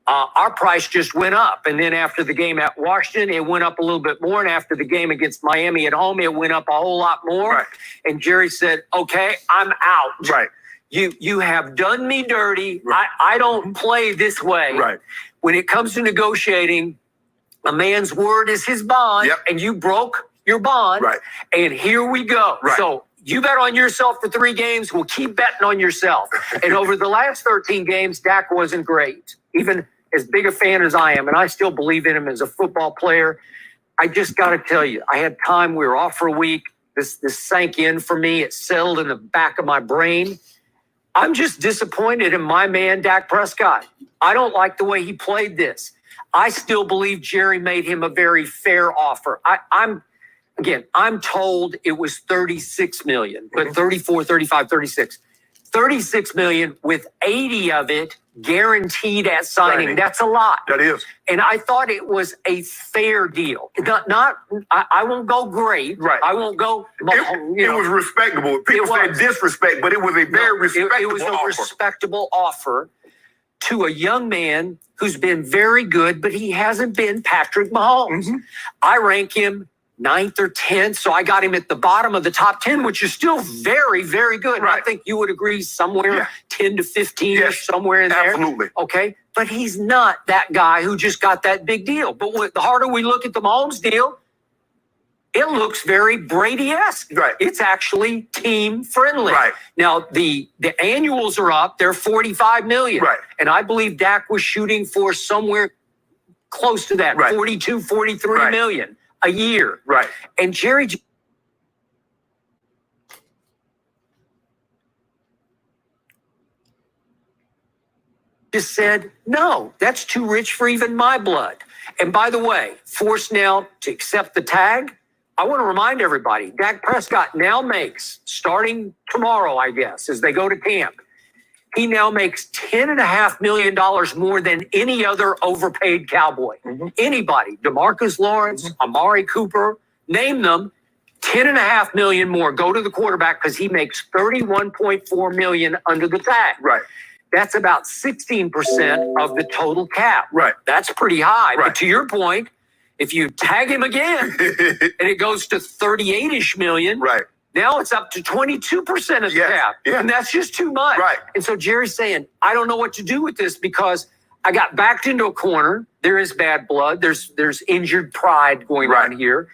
Our price just went up. And then after the game at Washington, it went up a little bit more. And after the game against Miami at home, it went up a whole lot more. Right. And Jerry said, okay, I'm out. Right. You have done me dirty. Right. I don't play this way. Right. When it comes to negotiating, a man's word is his bond. Yep. And you broke your bond. Right. And here we go. Right. So you bet on yourself for 3 games. We'll keep betting on yourself. And over the last 13 games, Dak wasn't great. Even as big a fan as I am, and I still believe in him as a football player, I just got to tell you, I had time. We were off for a week. This sank in for me. It settled in the back of my brain. I'm just disappointed in my man, Dak Prescott. I don't like the way he played this. I still believe Jerry made him a very fair offer. I'm told it was $36 million, but 34, 35, 36. $36 million with 80 of it guaranteed at signing. That's a lot. That is. And I thought it was a fair deal. I won't go great. Right. I won't go. It was respectable. People said disrespect, but it was a very respectable offer. It was a respectable offer to a young man who's been very good, but he hasn't been Patrick Mahomes. Mm-hmm. I rank him 9th or 10th, so I got him at the bottom of the top 10, which is still very, very good. Right. I think you would agree somewhere 10 to 15 or somewhere in there. Absolutely. Okay, but he's not that guy who just got that big deal. But the harder we look at the Mahomes deal, it looks very Brady-esque. Right. It's actually team friendly. Right. Now, the annuals are up. They're $45 million. Right. And I believe Dak was shooting for somewhere close to that, 42, 43 million a year. Right. And Jerry just said, no, that's too rich for even my blood. And by the way, forced now to accept the tag. I want to remind everybody, Dak Prescott now makes, starting tomorrow, I guess, as they go to camp, he now makes $10.5 million more than any other overpaid Cowboy. Mm-hmm. Anybody, DeMarcus Lawrence, Amari Cooper, name them, $10.5 million more. Go to the quarterback because he makes $31.4 million under the tag. Right. That's about 16% of the total cap. Right. That's pretty high. Right. But to your point, if you tag him again and it goes to 38-ish million, right. Now it's up to 22% of the cap. Yeah. And that's just too much. Right. And so Jerry's saying, I don't know what to do with this because I got backed into a corner. There is bad blood. There's injured pride going on here.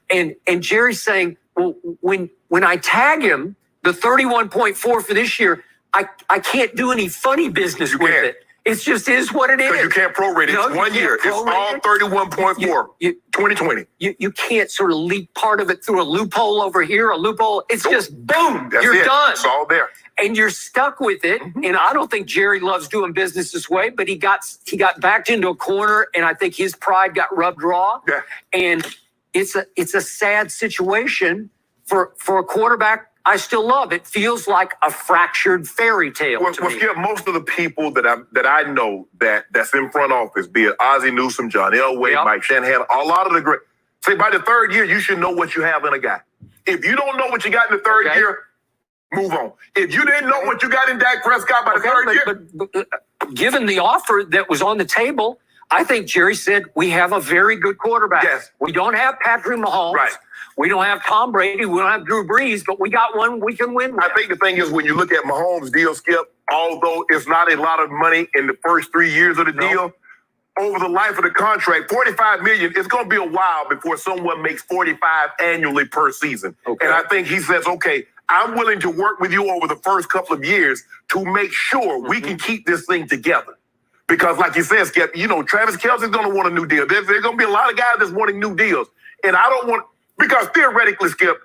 And Jerry's saying, well, when I tag him, the 31.4 for this year, I can't do any funny business with it. It just is what it is. Because you can't prorate it. It's 1 year. It's all 31.4, 2020. You can't sort of leak part of it through a loophole over here, a loophole. It's just boom, you're done. It's all there. And you're stuck with it. Mm-hmm. And I don't think Jerry loves doing business this way, but he got backed into a corner, and I think his pride got rubbed raw. Yeah. And it's a sad situation for a quarterback. I still love it. Feels like a fractured fairy tale to me. Skip, most of the people that I know that's in front office, be it Ozzie Newsome, John Elway, Mike Shanahan, a lot of the great. Say by the 3rd year, you should know what you have in a guy. If you don't know what you got in the third year, move on. If you didn't know what you got in Dak Prescott by the third year. But given the offer that was on the table, I think Jerry said, we have a very good quarterback. Yes. We don't have Patrick Mahomes. Right. We don't have Tom Brady. We don't have Drew Brees, but we got one we can win with. I think the thing is, when you look at Mahomes' deal, Skip, although it's not a lot of money in the first 3 years of the deal, over the life of the contract, $45 million, it's going to be a while before someone makes $45 annually per season. Okay. And I think he says, okay, I'm willing to work with you over the first couple of years to make sure we can keep this thing together. Because like you said, Skip, you know, Travis Kelce's going to want a new deal. There's going to be a lot of guys that's wanting new deals. And I don't want, because theoretically, Skip,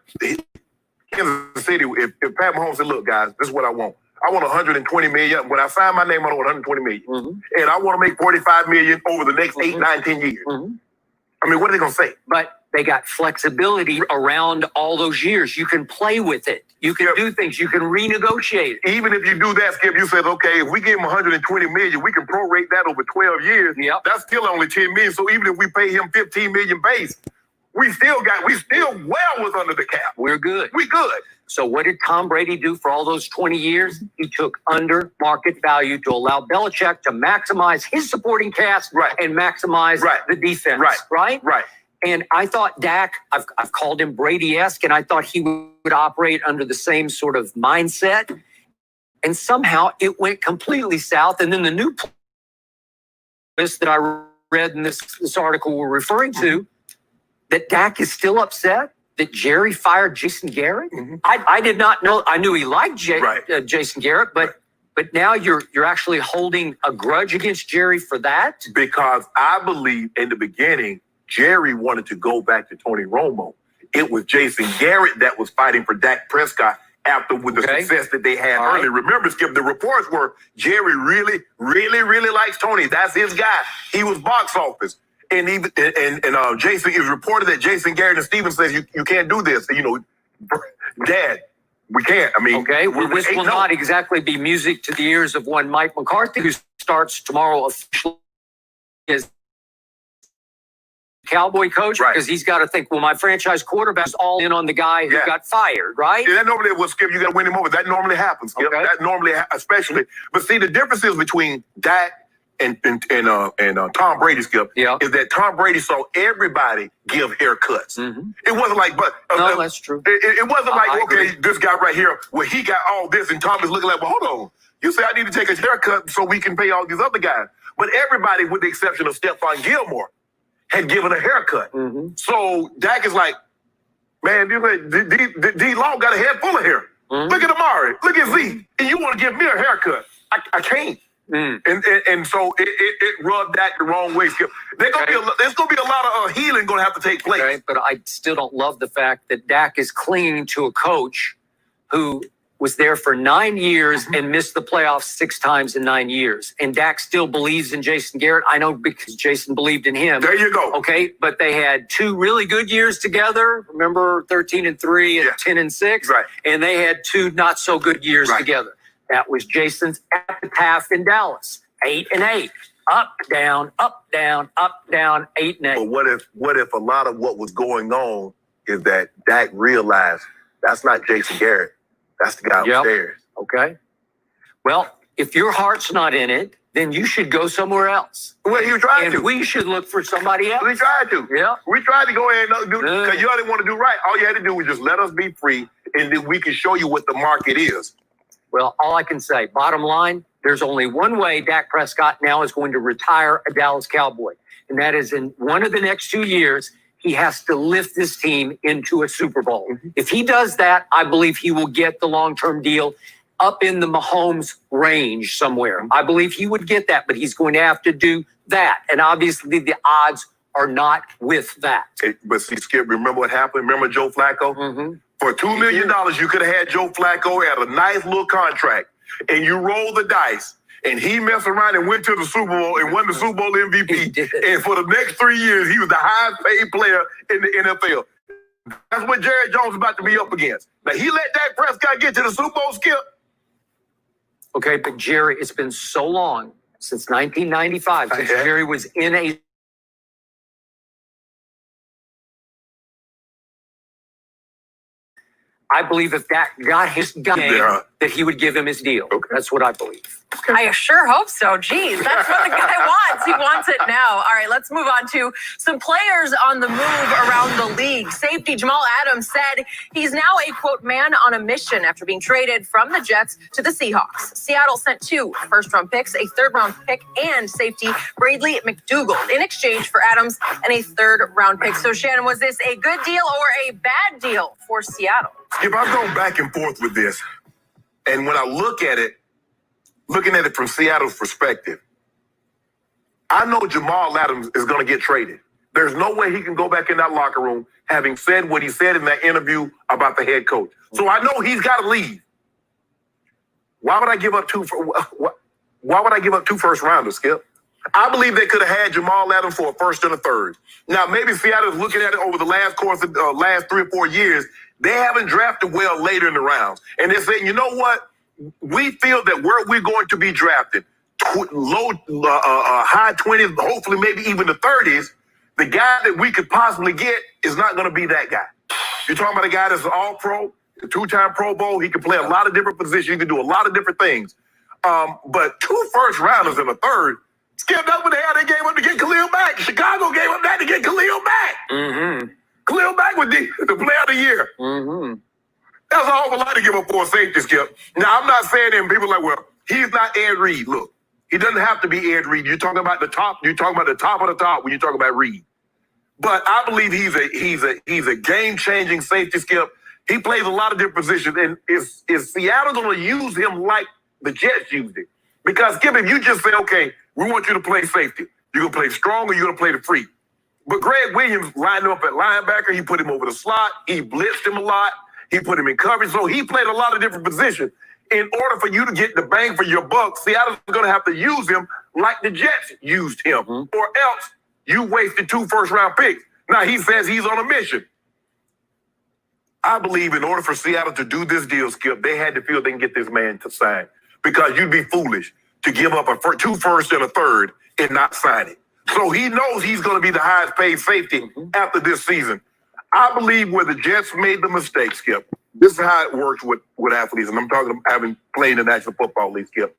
Kansas City, if Pat Mahomes said, look, guys, this is what I want. I want $120 million. When I sign my name, I want $120 million. And I want to make $45 million over the next 8, 9, 10 years. I mean, what are they going to say? But they got flexibility around all those years. You can play with it. You can do things. You can renegotiate. Even if you do that, Skip, you said, okay, if we give him $120 million, we can prorate that over 12 years. Yep. That's still only $10 million. So even if we pay him $15 million base, we still well was under the cap. We're good. We good. So what did Tom Brady do for all those 20 years? He took under market value to allow Belichick to maximize his supporting cast and maximize the defense. Right. And I thought Dak, I've called him Brady-esque, and I thought he would operate under the same sort of mindset. And somehow it went completely south. And then the new list that I read in this article we're referring to, that Dak is still upset that Jerry fired Jason Garrett. I did not know. I knew he liked Jason Garrett, but now you're actually holding a grudge against Jerry for that? Because I believe in the beginning, Jerry wanted to go back to Tony Romo. It was Jason Garrett that was fighting for Dak Prescott after with the success that they had earlier. Remember, Skip, the reports were Jerry really, really, really likes Tony. That's his guy. He was box office. And even Jason, it was reported that Jason Garrett and Steven says you can't do this. You know, Dad, we can't. I mean, well, this will not exactly be music to the ears of one Mike McCarthy, who starts tomorrow officially as Cowboy coach, because he's got to think, well, my franchise quarterback's all in on the guy who got fired, right? Yeah, that normally will, Skip, you got to win him over. That normally happens, Skip. That normally, especially. But see, the difference is between Dak and Tom Brady, Skip, is that Tom Brady saw everybody give haircuts. It wasn't like, no, that's true. It wasn't like, okay, this guy right here, well, he got all this, and Tom is looking like, well, hold on. You say I need to take a haircut so we can pay all these other guys. But everybody, with the exception of Stephon Gilmore, had given a haircut. So Dak is like, man, D-Long got a head full of hair. Look at Amari. Look at Z. And you want to give me a haircut. I can't. And so it rubbed Dak the wrong way. There's going to be a lot of healing going to have to take place. Okay, but I still don't love the fact that Dak is clinging to a coach who was there for 9 years and missed the playoffs 6 times in 9 years. And Dak still believes in Jason Garrett. I know because Jason believed in him. There you go. Okay, but they had 2 really good years together. Remember, 13-3 and 10-6. Right. And they had 2 not so good years together. That was Jason's epitaph in Dallas. 8-8. Up, down, up, down, up, down, 8-8. But what if a lot of what was going on is that Dak realized that's not Jason Garrett. That's the guy upstairs. Okay. Well, if your heart's not in it, then you should go somewhere else. Well, you tried to. We should look for somebody else. We tried to. Yeah. We tried to go ahead and do because you didn't want to do right. All you had to do was just let us be free, and then we can show you what the market is. Well, all I can say, bottom line, there's only one way Dak Prescott now is going to retire a Dallas Cowboy, and that is in one of the next 2 years. He has to lift this team into a Super Bowl. If he does that, I believe he will get the long-term deal up in the Mahomes range somewhere. I believe he would get that, but he's going to have to do that. And obviously the odds are not with that. But see, Skip, remember what happened? Remember Joe Flacco? For $2 million, you could have had Joe Flacco at a nice little contract, and you roll the dice. And he messed around and went to the Super Bowl and won the Super Bowl MVP. And for the next 3 years, he was the highest paid player in the NFL. That's what Jerry Jones is about to be up against. Now, he let Dak Prescott get to the Super Bowl, Skip. Okay, but Jerry, it's been so long, since 1995, since Jerry was in a I believe if Dak got his game, that he would give him his deal. Okay. That's what I believe. I sure hope so. Geez, that's what the guy wants. He wants it now. All right, let's move on to some players on the move around the league. Safety Jamal Adams said he's now a, quote, man on a mission after being traded from the Jets to the Seahawks. Seattle sent 2 first-round picks, a third-round pick, and safety Bradley McDougald in exchange for Adams and a third-round pick. So, Shannon, was this a good deal or a bad deal for Seattle? If I go back and forth with this, and when I look at it, looking at it from Seattle's perspective, I know Jamal Adams is going to get traded. There's no way he can go back in that locker room having said what he said in that interview about the head coach. So I know he's got to leave. Why would I give up 2 first rounders, Skip? I believe they could have had Jamal Adams for a first and a third. Now, maybe Seattle's looking at it over the last course of last 3 or 4 years. They haven't drafted well later in the rounds. And they're saying, you know what? We feel that where we're going to be drafted, high 20s, hopefully maybe even the 30s, the guy that we could possibly get is not going to be that guy. You're talking about a guy that's an all-pro, a 2-time Pro Bowl. He can play a lot of different positions. He can do a lot of different things. But 2 first rounders and a third, Skip, that's what they gave up to get Khalil Mack. Chicago gave up that to get Khalil Mack. Mm-hmm. Khalil Mack was the player of the year. Mm-hmm. That's an awful lot to give up for a safety, Skip. Now, I'm not saying that people are like, well, he's not Ed Reed. Look, he doesn't have to be Ed Reed. You're talking about the top. You're talking about the top of the top when you talk about Reed. But I believe he's a game-changing safety, Skip. He plays a lot of different positions. And is Seattle going to use him like the Jets used it? Because, Skip, if you just say, okay, we want you to play safety, you're going to play strong or you're going to play the free. But Greg Williams lined up at linebacker. He put him over the slot. He blitzed him a lot. He put him in coverage. So he played a lot of different positions. In order for you to get the bang for your buck, Seattle's going to have to use him like the Jets used him. Mm-hmm. Or else you wasted 2 first-round picks. Now, he says he's on a mission. I believe in order for Seattle to do this deal, Skip, they had to feel they can get this man to sign. Because you'd be foolish to give up 2 firsts and a third and not sign it. So he knows he's going to be the highest paid safety after this season. I believe where the Jets made the mistake, Skip, this is how it works with athletes, and I'm talking about having played in the National Football League, Skip.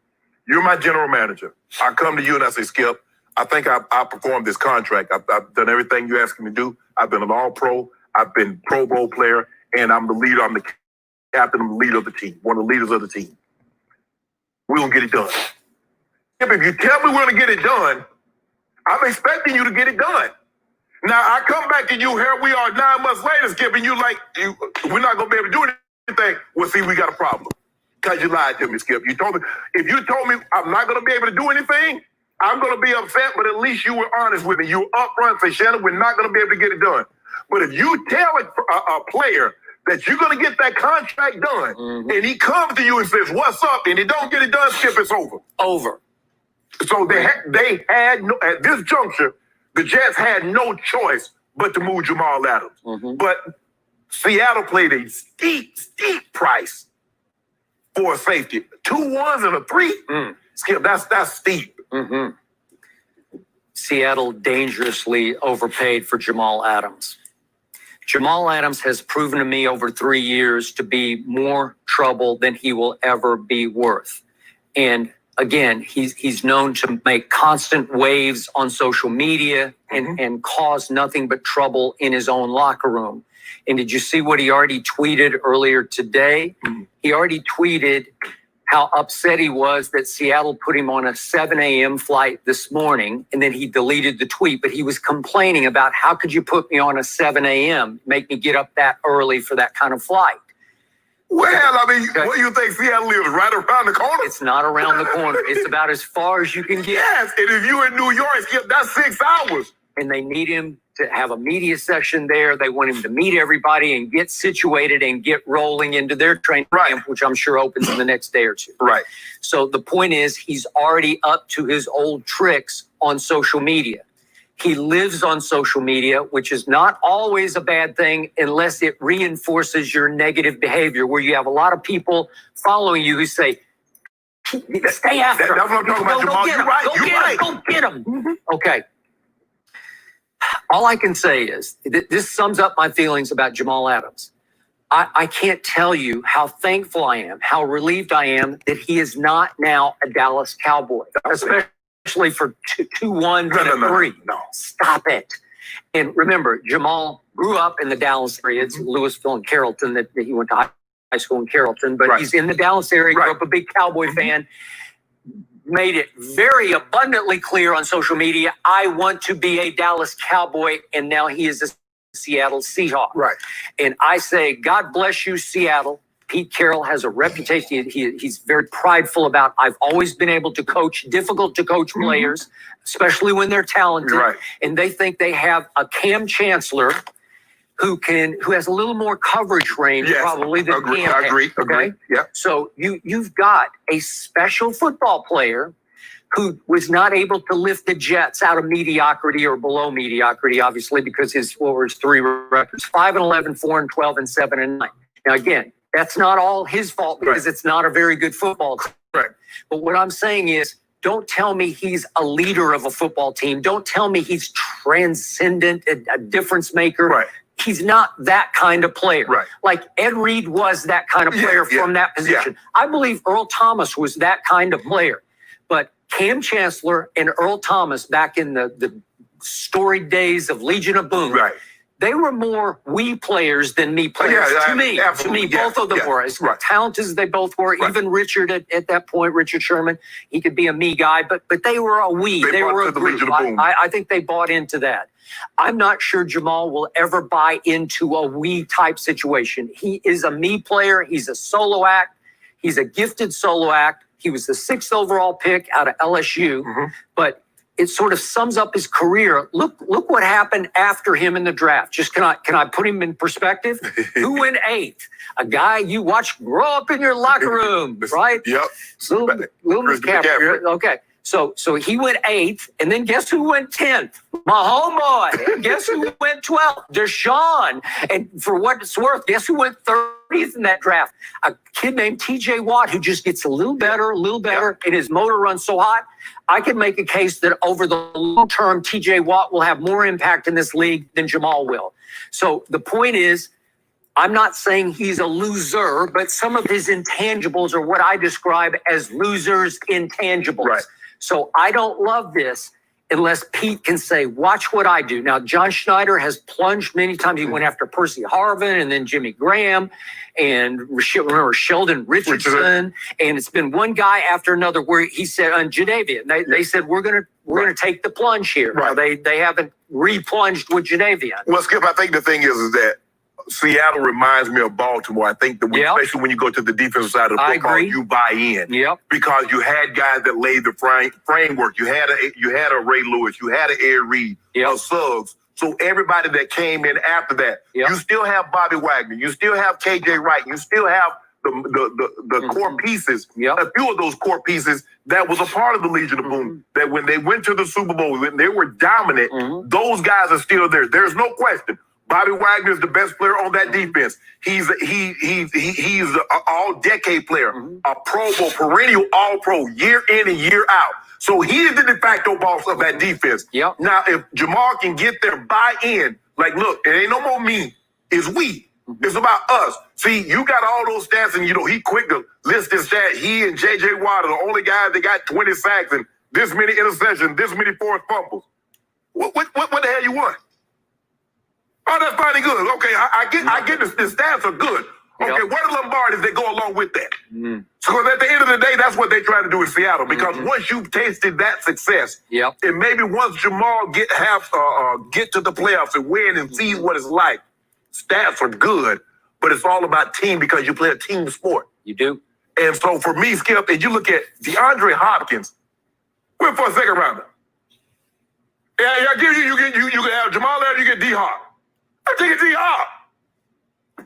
You're my general manager. I come to you and I say, Skip, I think I performed this contract. I've done everything you asked me to do. I've been an all-pro. I've been Pro Bowl player, and I'm the leader. I'm the captain. I'm the leader of the team, one of the leaders of the team. We're going to get it done. Skip, if you tell me we're going to get it done, I'm expecting you to get it done. Now, I come back to you, here we are 9 months later, Skip, and we're not going to be able to do anything. Well, see, we got a problem. Because you lied to me, Skip. If you told me I'm not going to be able to do anything, I'm going to be upset, but at least you were honest with me. You were upfront and say, Shannon, we're not going to be able to get it done. But if you tell a player that you're going to get that contract done, and he comes to you and says, what's up, and he don't get it done, Skip, it's over. Over. So they had no, at this juncture, the Jets had no choice but to move Jamal Adams. Mm-hmm. But Seattle played a steep price for a safety. 2 1s and a 3. Skip, that's steep. Mm-hmm. Seattle dangerously overpaid for Jamal Adams. Jamal Adams has proven to me over 3 years to be more trouble than he will ever be worth. And again, he's known to make constant waves on social media and cause nothing but trouble in his own locker room. And did you see what he already tweeted earlier today? Mm-hmm. He already tweeted how upset he was that Seattle put him on a 7 a.m. flight this morning, and then he deleted the tweet. But he was complaining about, how could you put me on a 7 a.m., make me get up that early for that kind of flight? Well, I mean, what do you think? Seattle lives right around the corner? It's not around the corner. It's about as far as you can get. Yes, and if you're in New York, Skip, that's 6 hours. And they need him to have a media session there. They want him to meet everybody and get situated and get rolling into their training camp, which I'm sure opens in the next day or two. Right. So the point is, he's already up to his old tricks on social media. He lives on social media, which is not always a bad thing unless it reinforces your negative behavior, where you have a lot of people following you who say, stay after him. That's what I'm talking about, Jamal. You're right. Go get him. Mm-hmm. Okay. All I can say is, this sums up my feelings about Jamal Adams. I can't tell you how thankful I am, how relieved I am that he is not now a Dallas Cowboy, especially for 2-1 to 3. No. Stop it. And remember, Jamal grew up in the Dallas area. It's Louisville and Carrollton that he went to high school in Carrollton, but he's in the Dallas area, grew up a big Cowboy fan, made it very abundantly clear on social media, I want to be a Dallas Cowboy, and now he is a Seattle Seahawk. Right. And I say, God bless you, Seattle. Pete Carroll has a reputation. He's very prideful about, I've always been able to coach difficult to coach players, especially when they're talented. Right. And they think they have a Cam Chancellor who has a little more coverage range probably than Cam. I agree. Okay. Yeah. So you've got a special football player who was not able to lift the Jets out of mediocrity or below mediocrity, obviously, because his 3 records, 5-11, 4-12, and 7-9. Now, again, that's not all his fault because it's not a very good football team. Right. But what I'm saying is, don't tell me he's a leader of a football team. Don't tell me he's transcendent, a difference maker. Right. He's not that kind of player. Right. Like Ed Reed was that kind of player from that position. I believe Earl Thomas was that kind of player. But Cam Chancellor and Earl Thomas back in the storied days of Legion of Boom, they were more we players than me players. To me, both of them were. As talented as they both were, even Richard at that point, Richard Sherman, he could be a me guy, but they were a we. They were a group. I think they bought into that. I'm not sure Jamal will ever buy into a we type situation. He is a me player. He's a solo act. He's a gifted solo act. He was the 6th overall pick out of LSU, but it sort of sums up his career. Look what happened after him in the draft. Just can I put him in perspective? Who went 8th? A guy you watched grow up in your locker room, right? Yep. Little McCaffrey. Okay. So he went 8th, and then guess who went 10th? My homeboy. And guess who went 12th? Deshaun. And for what it's worth, guess who went 30th in that draft? A kid named TJ Watt, who just gets a little better, and his motor runs so hot. I can make a case that over the long term, TJ Watt will have more impact in this league than Jamal will. So the point is, I'm not saying he's a loser, but some of his intangibles are what I describe as losers' intangibles. Right. So I don't love this unless Pete can say, watch what I do. Now, John Schneider has plunged many times. He went after Percy Harvin and then Jimmy Graham and remember Sheldon Richardson. And it's been one guy after another where he said on Jadeveon, they said, we're gonna take the plunge here. Right. Now, they haven't re-plunged with Jadeveon. Well, Skip, I think the thing is that Seattle reminds me of Baltimore. I think that especially when you go to the defensive side of the football, you buy in. Because you had guys that laid the framework. You had a Ray Lewis. You had an Ed Reed. Suggs. So everybody that came in after that, you still have Bobby Wagner. You still have KJ Wright. You still have the core pieces. A few of those core pieces that was a part of the Legion of Boom. That when they went to the Super Bowl, when they were dominant, those guys are still there. There's no question. Bobby Wagner is the best player on that defense. He's an all-decade player, a Pro Bowl, perennial All-Pro, year in and year out. So he is the de facto boss of that defense. Now, if Jamal can get their buy-in, like, look, it ain't no more me, it's we. It's about us. See, you got all those stats, and, he quick to list his stat. He and J.J. Watt are the only guys that got 20 sacks and this many interceptions, this many forced fumbles. What the hell you want? Oh, that's probably good. Okay, I get the stats are good. Okay, what are Lombardi's that go along with that? So at the end of the day, that's what they're trying to do in Seattle. Because once you've tasted that success, and maybe once Jamal get to the playoffs and win and sees what it's like, stats are good, but it's all about team because you play a team sport. You do. And so for me, Skip, and you look at DeAndre Hopkins, went for a second rounder. Yeah, I give you can have Jamal Adams, you get D-Hop. I'm taking D-Hop.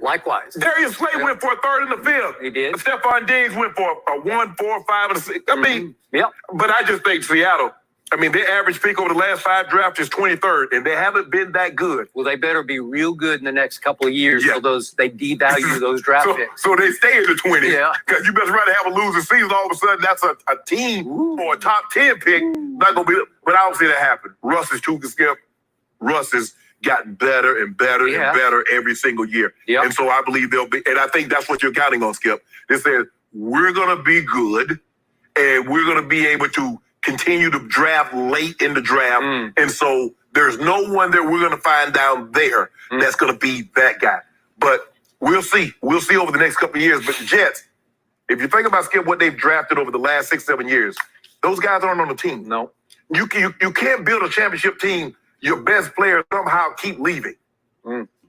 Likewise. Darius Slay went for a 3rd and a 5th. He did. Stephon Diggs went for a 1, 4, 5, and a 6. I mean, but I just think Seattle, their average pick over the last 5 drafts is 23rd, and they haven't been that good. Well, they better be real good in the next couple of years so they devalue those draft picks. So they stay in the 20s. Because you best rather have a losing season. All of a sudden, that's a team for a top 10 pick. Not going to be, but I don't see that happen. Russ is too Skip. Russ is gotten better and better and better every single year. Yep. And so I believe they'll be, and I think that's what you're counting on, Skip. They said, we're going to be good and we're going to be able to continue to draft late in the draft. And so there's no one that we're going to find down there that's going to be that guy. But we'll see. We'll see over the next couple of years. But the Jets, if you think about, Skip, what they've drafted over the last 6-7 years, those guys aren't on the team. No. You can't build a championship team. Your best players somehow keep leaving.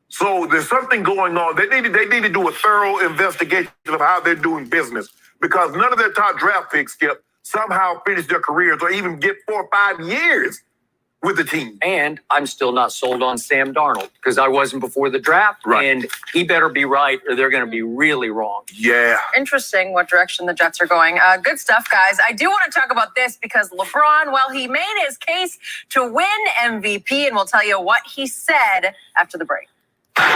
So there's something going on. They need to do a thorough investigation of how they're doing business, because none of their top draft picks, Skip, somehow finish their careers or even get 4 or 5 years with the team. And I'm still not sold on Sam Darnold because I wasn't before the draft. Right. And he better be right or they're going to be really wrong. Yeah. Interesting what direction the Jets are going. Good stuff, guys. I do want to talk about this because LeBron, well, he made his case to win MVP, and we'll tell you what he said after the break. That's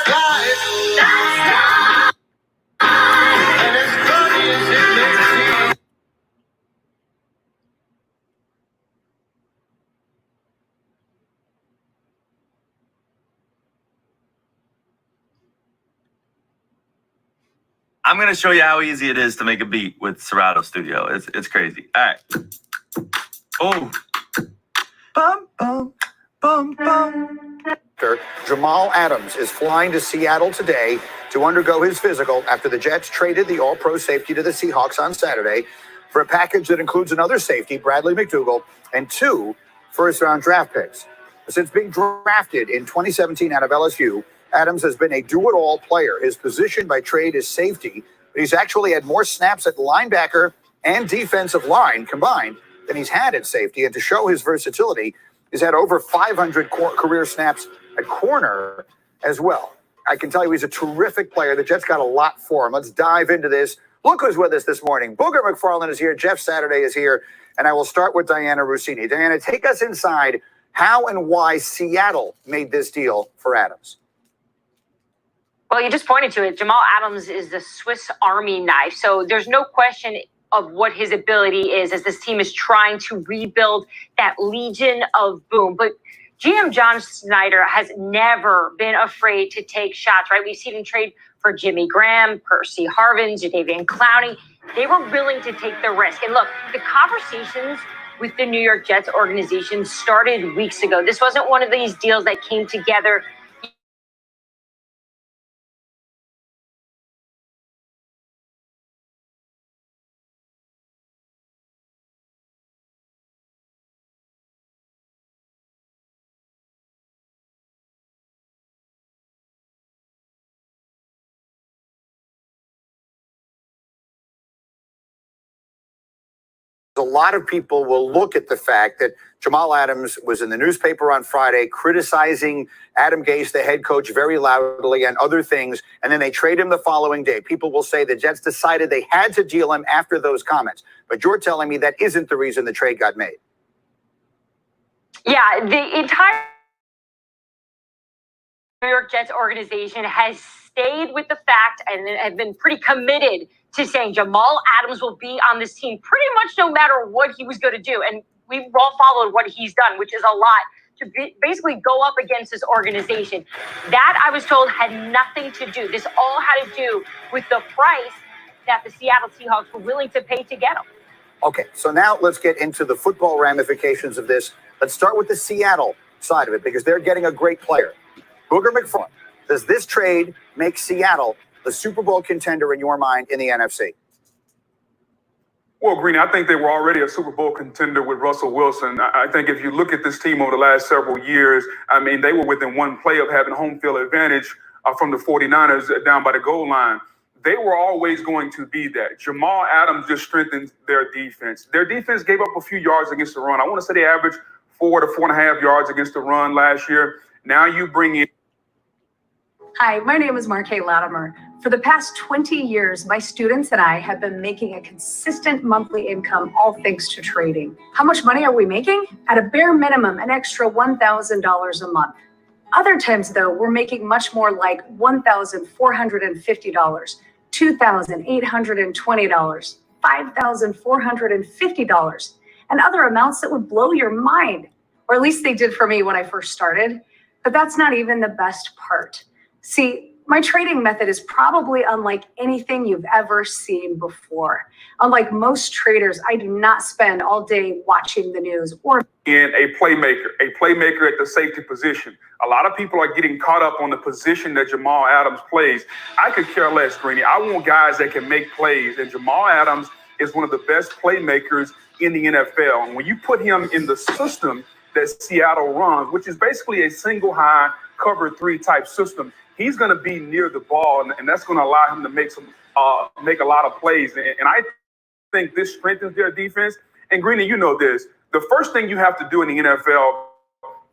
life. That's life. And as funny as it may seem. I'm going to show you how easy it is to make a beat with Serato Studio. It's crazy. All right. Oh. Bum, bum, bum, bum. Jamal Adams is flying to Seattle today to undergo his physical after the Jets traded the All-Pro safety to the Seahawks on Saturday for a package that includes another safety, Bradley McDougald, and 2 first-round draft picks. Since being drafted in 2017 out of LSU, Adams has been a do-it-all player. His position by trade is safety, but he's actually had more snaps at linebacker and defensive line combined than he's had at safety. And to show his versatility, he's had over 500 career snaps at corner as well. I can tell you he's a terrific player. The Jets got a lot for him. Let's dive into this. Look who's with us this morning. Booger McFarland is here. Jeff Saturday is here. And I will start with Diana Rossini. Diana, take us inside how and why Seattle made this deal for Adams. Well, you just pointed to it. Jamal Adams is the Swiss Army knife. So there's no question of what his ability is as this team is trying to rebuild that Legion of Boom. But GM John Snyder has never been afraid to take shots, right? We've seen him trade for Jimmy Graham, Percy Harvin, Jadeveon Clowney. They were willing to take the risk. And look, the conversations with the New York Jets organization started weeks ago. This wasn't one of these deals that came together A lot of people will look at the fact that Jamal Adams was in the newspaper on Friday criticizing Adam Gase, the head coach, very loudly and other things, and then they trade him the following day. People will say the Jets decided they had to deal him after those comments. But you're telling me that isn't the reason the trade got made. Yeah, the entire New York Jets organization has stayed with the fact and have been pretty committed to saying Jamal Adams will be on this team pretty much no matter what he was going to do. And we've all followed what he's done, which is a lot, to basically go up against this organization. That, I was told, had nothing to do. This all had to do with the price that the Seattle Seahawks were willing to pay to get him. Okay, so now let's get into the football ramifications of this. Let's start with the Seattle side of it because they're getting a great player. Booger McFarland, does this trade make Seattle the Super Bowl contender in your mind in the NFC? Well, Greeny, I think they were already a Super Bowl contender with Russell Wilson. I think if you look at this team over the last several years, I mean, they were within one play of having home field advantage from the 49ers down by the goal line. They were always going to be that. Jamal Adams just strengthened their defense. Their defense gave up a few yards against the run. I want to say they averaged 4 to 4.5 yards against the run last year. Now you bring in. Hi, my name is Marquette Latimer. For the past 20 years, my students and I have been making a consistent monthly income, all thanks to trading. How much money are we making? At a bare minimum, an extra $1,000 a month. Other times, though, we're making much more, like $1,450, $2,820, $5,450, and other amounts that would blow your mind. Or at least they did for me when I first started. But that's not even the best part. See, my trading method is probably unlike anything you've ever seen before. Unlike most traders, I do not spend all day watching the news or in a playmaker at the safety position. A lot of people are getting caught up on the position that Jamal Adams plays. I could care less, Greeny. I want guys that can make plays, and Jamal Adams is one of the best playmakers in the NFL. And when you put him in the system that Seattle runs, which is basically a single high cover 3 type system, he's going to be near the ball, and that's going to allow him to make a lot of plays. And I think this strengthens their defense. And Greeny, you know this. The first thing you have to do in the NFL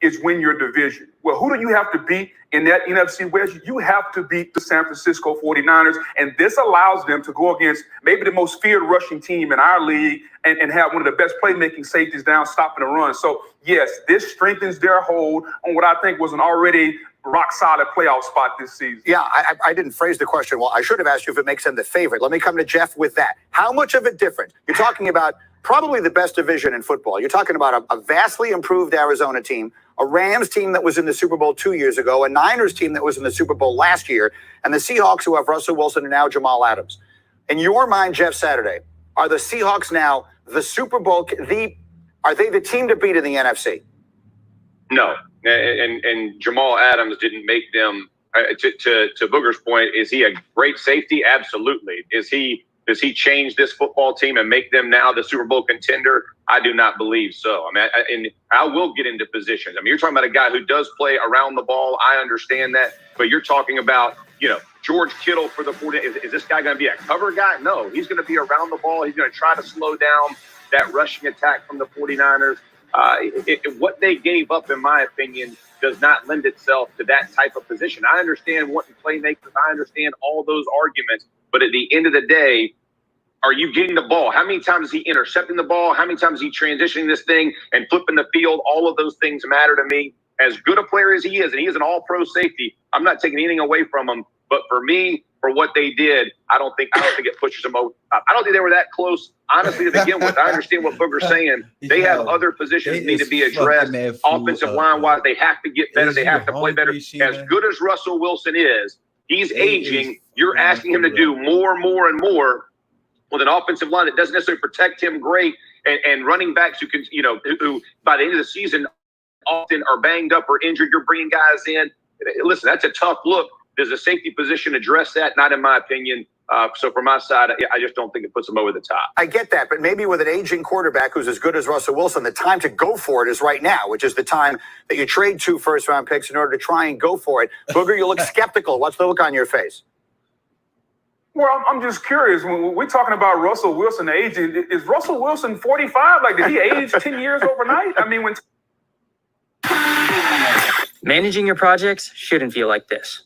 is win your division. Well, who do you have to beat in that NFC West? You have to beat the San Francisco 49ers, and this allows them to go against maybe the most feared rushing team in our league and have one of the best playmaking safeties down stopping the run. So, yes, this strengthens their hold on what I think was an already rock-solid playoff spot this season. Yeah, I didn't phrase the question well. I should have asked you if it makes them the favorite. Let me come to Jeff with that. How much of it different? You're talking about probably the best division in football. You're talking about a vastly improved Arizona team, a Rams team that was in the Super Bowl 2 years ago, a Niners team that was in the Super Bowl last year, and the Seahawks who have Russell Wilson and now Jamal Adams. In your mind, Jeff Saturday, are the Seahawks now the Super Bowl, are they the team to beat in the NFC? No. And Jamal Adams didn't make them, to Booger's point, is he a great safety? Absolutely. Does he change this football team and make them now the Super Bowl contender? I do not believe so. I mean, and I will get into positions. I mean, you're talking about a guy who does play around the ball. I understand that. But you're talking about, George Kittle for the 49ers. Is this guy going to be a cover guy? No, he's going to be around the ball. He's going to try to slow down that rushing attack from the 49ers. What they gave up, in my opinion, does not lend itself to that type of position. I understand wanting playmakers. I understand all those arguments. But at the end of the day, are you getting the ball? How many times is he intercepting the ball? How many times is he transitioning this thing and flipping the field? All of those things matter to me. As good a player as he is, and he is an all-pro safety, I'm not taking anything away from him. But for me, for what they did, I don't think it pushes them over. I don't think they were that close, honestly, to begin with. I understand what Booger's saying. They have other positions that need to be addressed. Offensive line-wise, they have to get better. They have to play better. As good as Russell Wilson is, he's aging. You're asking him to do more and more with an offensive line that doesn't necessarily protect him great, and running backs who can, who by the end of the season often are banged up or injured. You're bringing guys in. Listen, that's a tough look. Does the safety position address that? Not in my opinion. So from my side, I just don't think it puts them over the top. I get that, but maybe with an aging quarterback who's as good as Russell Wilson, the time to go for it is right now, which is the time that you trade 2 first-round picks in order to try and go for it. Booger, you look skeptical. What's the look on your face? Well, I'm just curious. When we're talking about Russell Wilson aging, is Russell Wilson 45? Like, did he age 10 years overnight? I mean, when managing your projects shouldn't feel like this.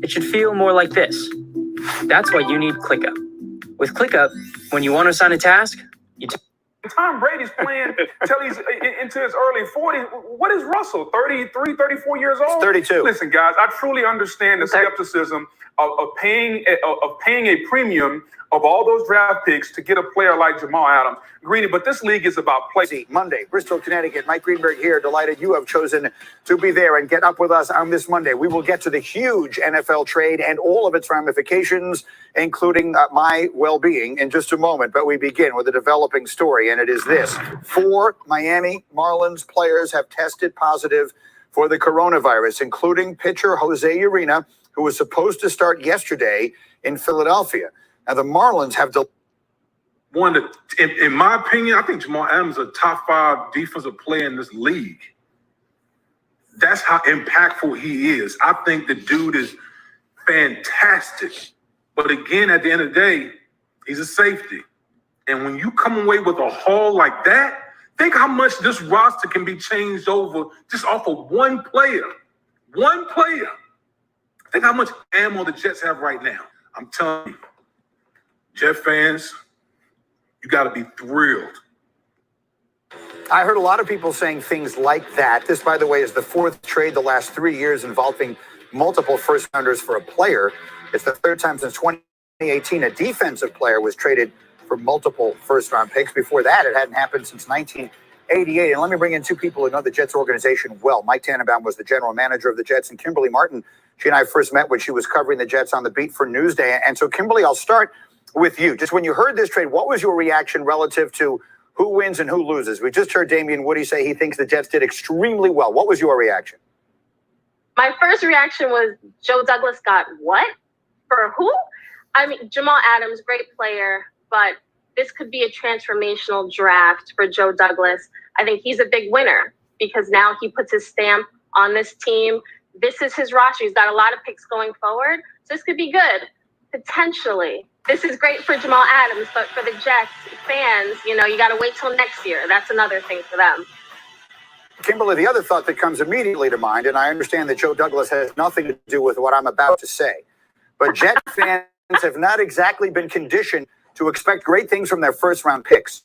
It should feel more like this. That's why you need ClickUp. With ClickUp, when you want to assign a task, Tom Brady's playing until he's into his early 40s. What is Russell, 33, 34 years old? 32. Listen, guys, I truly understand the skepticism of paying a premium of all those draft picks to get a player like Jamal Adams. Greeny, but this league is about play. Monday, Bristol, Connecticut. Mike Greenberg here. Delighted you have chosen to be there and get up with us on this Monday. We will get to the huge NFL trade and all of its ramifications, including my well-being, in just a moment. But we begin with a developing story, and it is this. 4 Miami Marlins players have tested positive for the coronavirus, including pitcher Jose Urena, who was supposed to start yesterday in Philadelphia. Now, the Marlins have in my opinion, I think Jamal Adams is a top 5 defensive player in this league. That's how impactful he is. I think the dude is fantastic. But again, at the end of the day, he's a safety. And when you come away with a haul like that, think how much this roster can be changed over just off of one player. One player. Think how much ammo the Jets have right now. I'm telling you, Jet fans, you got to be thrilled. I heard a lot of people saying things like that. This, by the way, is the 4th trade the last 3 years involving multiple first-rounders for a player. It's the 3rd time since 2018, a defensive player was traded for multiple first-round picks. Before that, it hadn't happened since 1988. And let me bring in two people who know the Jets organization well. Mike Tannenbaum was the general manager of the Jets, and Kimberly Martin. She and I first met when she was covering the Jets on the beat for Newsday. And so, Kimberly, I'll start with you. Just when you heard this trade, what was your reaction relative to who wins and who loses? We just heard Damian Woody say he thinks the Jets did extremely well. What was your reaction? My first reaction was Joe Douglas got what? For who? I mean, Jamal Adams, great player, but this could be a transformational draft for Joe Douglas. I think he's a big winner because now he puts his stamp on this team. This is his roster. He's got a lot of picks going forward. So this could be good, potentially. This is great for Jamal Adams, but for the Jets fans, you know, you got to wait till next year. That's another thing for them. Kimberly, the other thought that comes immediately to mind, and I understand that Joe Douglas has nothing to do with what I'm about to say, but Jet fans have not exactly been conditioned to expect great things from their first-round picks.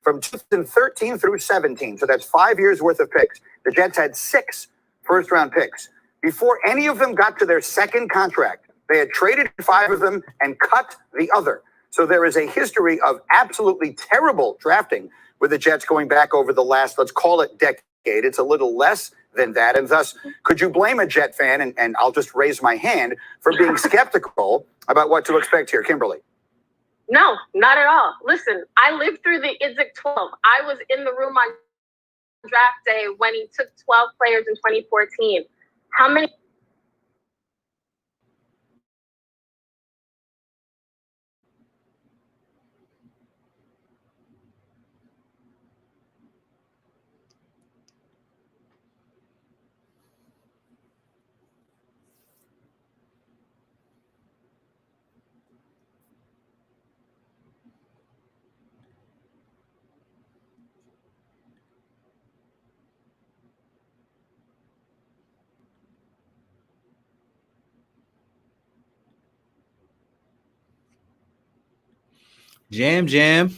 From 2013 through 17, so that's 5 years worth of picks, the Jets had 6 first-round picks. Before any of them got to their second contract, they had traded 5 of them and cut the other. So there is a history of absolutely terrible drafting with the Jets going back over the last, let's call it, decade. It's a little less than that. And thus, could you blame a Jet fan, and I'll just raise my hand, for being skeptical about what to expect here? Kimberly. No, not at all. Listen, I lived through the Idzik 12. I was in the room on draft day when he took 12 players in 2014. How many? Jam.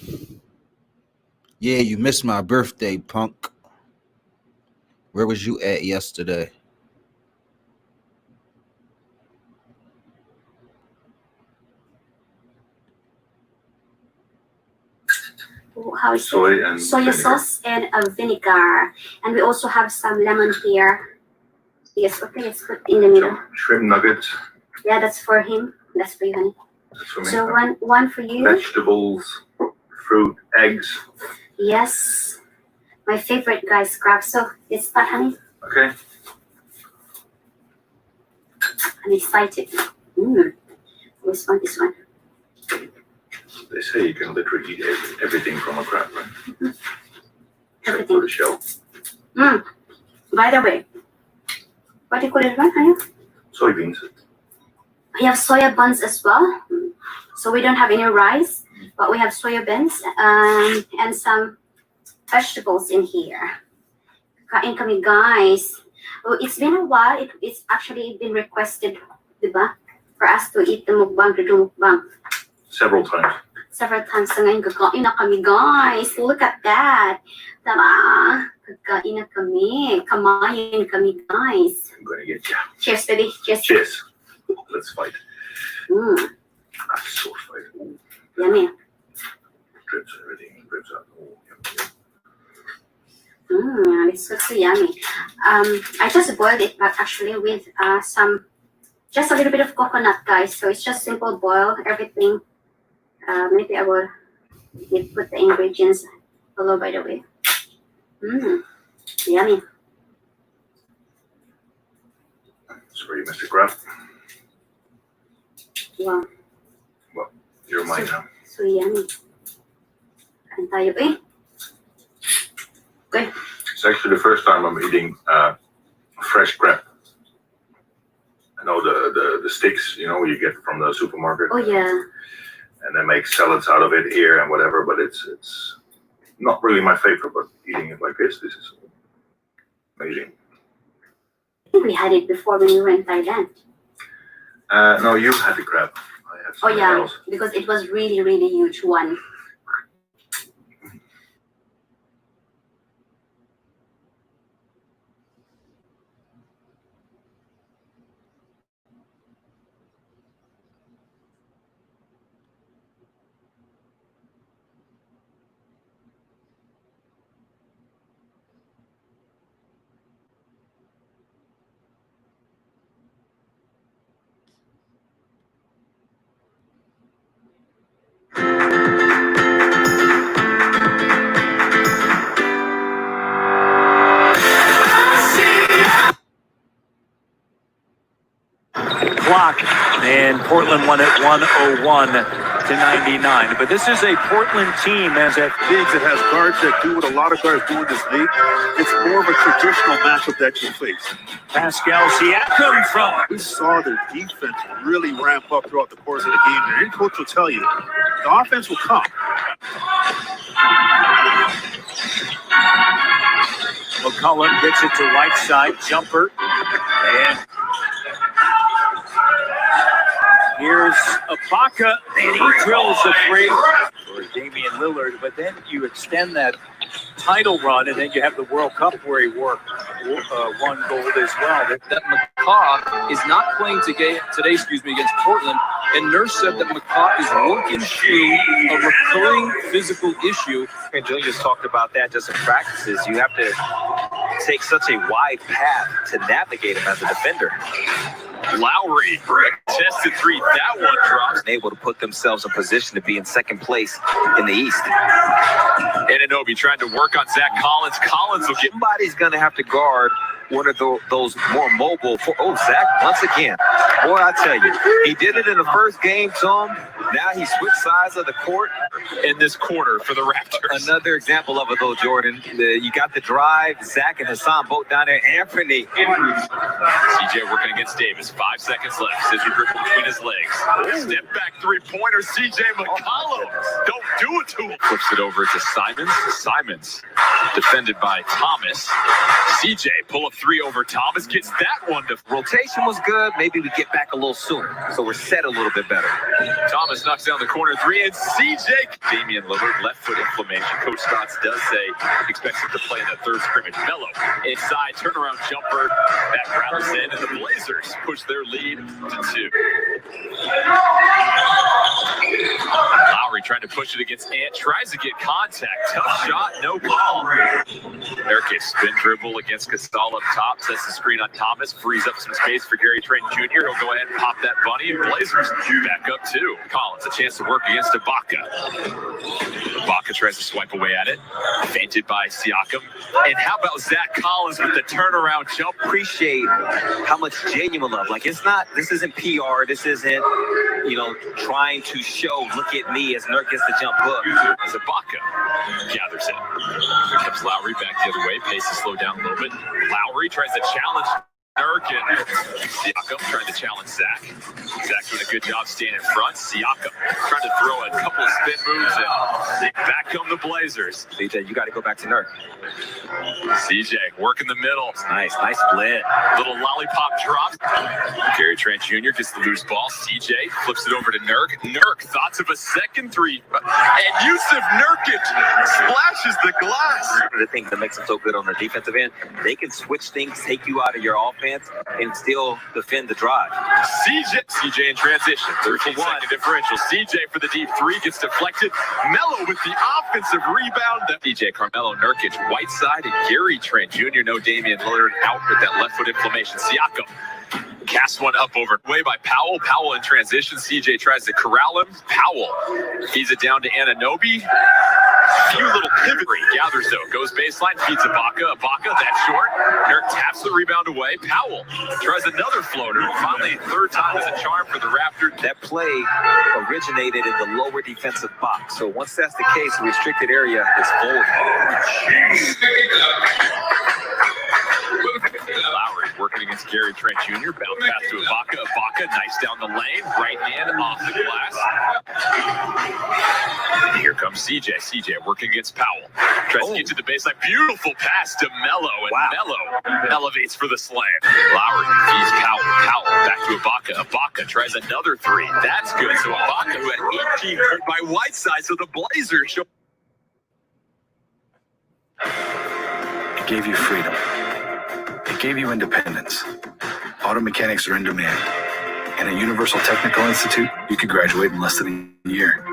Yeah, you missed my birthday, punk. Where was you at yesterday? How is it? Soy sauce and a vinegar. And we also have some lemon here. Yes, okay, let's put in the middle. Shrimp nuggets. Yeah, that's for him. That's for you, honey. That's for me. So one for you. Vegetables, fruit, eggs. Yes. My favorite, guys, crab. So let's start, honey. Okay. I'm excited. This one. They say you can literally eat everything from a crab, right? Mm-hmm. Except for the shell. By the way, what do you call it, honey? Soybeans. We have soya buns as well. So we don't have any rice, but we have soya beans and some vegetables in here. Kain kami, guys. Oh, it's been a while. It's actually been requested, diba? For us to eat the mukbang, Several times. So ngayon, kakain na kami, guys. Look at that. Tara, kakain na kami. Kamayin kami, guys. I'm going to get you. Cheers, baby. Cheers. Cheers. Let's fight. So fight. Ooh. Yummy. Drips, everything drips out. It's so yummy. I just boiled it, but actually with just a little bit of coconut, guys. So it's just simple boil, everything. Maybe I will put the ingredients below, by the way. Yummy. Sorry, Mr. Graf. Wow. Well, you're mine now. So yummy. Kain tayo, eh. Okay. It's actually the first time I'm eating fresh crab. I know the sticks, you know, you get from the supermarket. Oh yeah. And they make salads out of it here and whatever, but it's not really my favorite. But eating it like this is amazing. I think we had it before when we were in Thailand. No, you had the crab. I had something else. Because it was really, really huge one. Portland won at 101-99. But this is a Portland team, as that bigs that has guards that do what a lot of guards do in this league. It's more of a traditional matchup that you face. Pascal Siakam from. We saw their defense really ramp up throughout the course of the game. And any coach will tell you, the offense will come. McCollum gets it to right side, jumper, and here's Ibaka, and he drills the three for Damian Lillard, but then you extend that title run, and then you have the World Cup where he won gold as well. That McCaw is not playing today, against Portland, and Nurse said that McCaw is working through a recurring physical issue. And Joe just talked about that just in practices. You have to take such a wide path to navigate him as a defender. Lowry, contested three, that one drops. Able to put themselves in position to be in second place in the East. Anunoby trying to work on Zach Collins. Collins will get. Somebody's going to have to guard one of those more mobile. Zach, once again. Boy, I tell you, he did it in the first game, Tom. Now he switched sides of the court. In this quarter for the Raptors. Another example of it, though, Jordan. You got the drive. Zach and Hassan both down there. Anthony. CJ working against Davis. 5 seconds left. Scissor grip between his legs. Step back three-pointer. CJ McCollum. Don't do it to him. Flips it over to Simons. Simons defended by Thomas. CJ pull up three over Thomas. Gets that one to. Rotation was good. Maybe we get back a little sooner. So we're set a little bit better. Thomas knocks down the corner three. And CJ. Damian Lillard, left foot inflammation. Coach Stotts does say expects him to play in that third scrimmage. Melo inside turnaround jumper. That rattles in, and the Blazers push their lead to 2. Lowry trying to push it against Ant. Tries to get contact. Tough shot, no call. Nurkic spin dribble against Gasol up top. Sets the screen on Thomas. Frees up some space for Gary Trent Jr. He'll go ahead and pop that bunny. And Blazers back up 2. Collins, a chance to work against Ibaka. Ibaka tries to swipe away at it. Feinted by Siakam. And how about Zach Collins with the turnaround jump? Appreciate how much genuine love. Like, this isn't PR. This isn't, trying to show, look at me as Nurk gets the jump hook. As Ibaka gathers it. Here comes Lowry back the other way. Pace is slowed down a little bit. Lowry tries to challenge Nurk, and Siakam trying to challenge Zach. Zach doing a good job staying in front. Siakam trying to throw a couple of spin moves, and back come the Blazers. CJ, you got to go back to Nurk. CJ working the middle. Nice split. Little lollipop drop. Gary Trent Jr. gets the loose ball. CJ flips it over to Nurk. Nurk, thoughts of a second three. And Yusuf Nurkic splashes the glass. The thing that makes them so good on their defensive end, they can switch things, take you out of your offense, and still defend the drive. CJ in transition. 13-second differential. CJ for the deep three gets deflected. Melo with the offensive rebound. CJ, Carmelo, Nurkic, white side, and Gary Trent Jr. No Damian Lillard out with that left foot inflammation. Siakam casts one up over way by Powell. Powell in transition. CJ tries to corral him. Powell feeds it down to Anunoby. Few little pivot. Gathers though. Goes baseline. Feeds Ibaka. Ibaka, that's short. Nurk taps the rebound away. Powell tries another floater. Finally, third time is a charm for the Raptors. That play originated in the lower defensive box. So once that's the case, the restricted area is full. Lowry working against Gary Trent Jr. Bounce pass to Ibaka. Ibaka, nice down the lane. Right hand off the glass. Here comes CJ. CJ working against Powell. Tries to get to the baseline. Beautiful pass to Melo. And Melo elevates for the slam. Lowry feeds Powell. Powell back to Ibaka. Ibaka tries another three. That's good. So Ibaka, who had 18 hurt by Whiteside. So the Blazers show. It gave you freedom. It gave you independence. Auto mechanics are in demand. And at Universal Technical Institute, you could graduate in less than a year.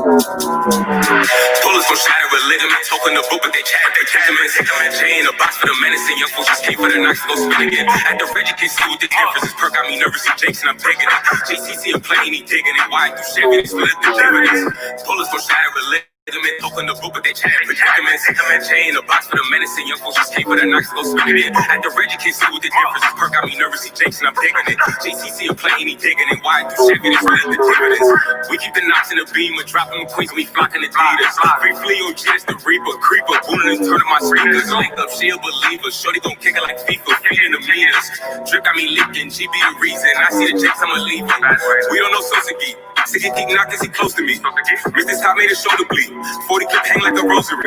Bullets gon' shatter a ligament, talking the book, but they chat. Protect them and take them and chain. A box for the menacing young folks just came for the knocks to go spin again. At the red, you can see what the difference is. Perk got me nervous, see Jason, I'm taking it. JCC a plane, he digging it. Why do Chevy, split the dividends. Bullets gon' shatter a ligament. Talking the book, but they chat. Protect them and take them and chain. A box for the menacing young folks just came for the knocks to go spin again. At the red, you can see what the difference is. Perk got me nervous, see Jason, I'm digging it. JCC a plane, he digging it. Why do Chevy, split the dividends. We keep the knocks in the beam, we're dropping the queens, we flocking the Adidas. Free Fleo, Jets, the Reaper, Creeper, booting and turning my speakers. Link up, she a believer. Shorty gon' kick it like FIFA, feeding the meters. Drip got me leaking, GB the reason. I see the Jets, I'ma leave him. We don't know Sosa-Geek. Sicky keep knocking, he close to me. Miss this top made his shoulder bleed. 40 clip hang like a rosary.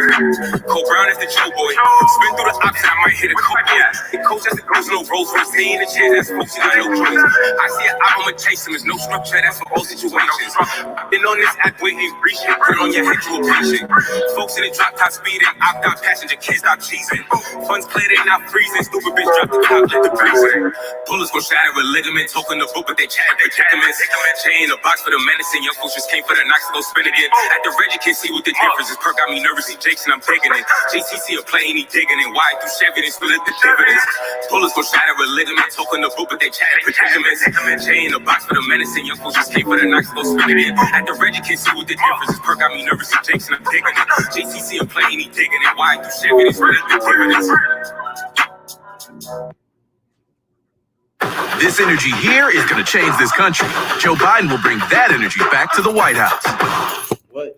Cole Brown is the Joe boy. Spin through the option, I might hit a coupe boy. The coach has the goes, no Rolls Royce. He in the chair, that's what she got no choice. I see an op, I'ma chase him. There's no structure, that's for all situations. I've been on this app waiting, reaching. Put on your head to a patient. Folks in the drop top speeding. I've got passenger, can't stop cheesing. Funds play, they not freezing. Stupid bitch drop the cloud, let the breezing. Bullets gon' shatter a ligament, talking the book, but they chat. Protect them and chain. A box for the menacing young folks just came for the knocks to go spin again. At the red, you can see what the difference is. Perk got me nervous, see Jason, I'm taking it. JCC a plane, he digging it. Why do Chevy, they split the dividends. Bullets gon' shatter a ligament, talking the book, but they chat. Protect them and take them and chain. A box for the menacing young folks just came for the knocks to go spin again. At the red, you can see what the difference is. Perk got me nervous, see Jason, I'm taking it. JCC a plane, he digging it. Why do Chevy, they split the dividends. This energy here is going to change this country. Joe Biden will bring that energy back to the White House. What?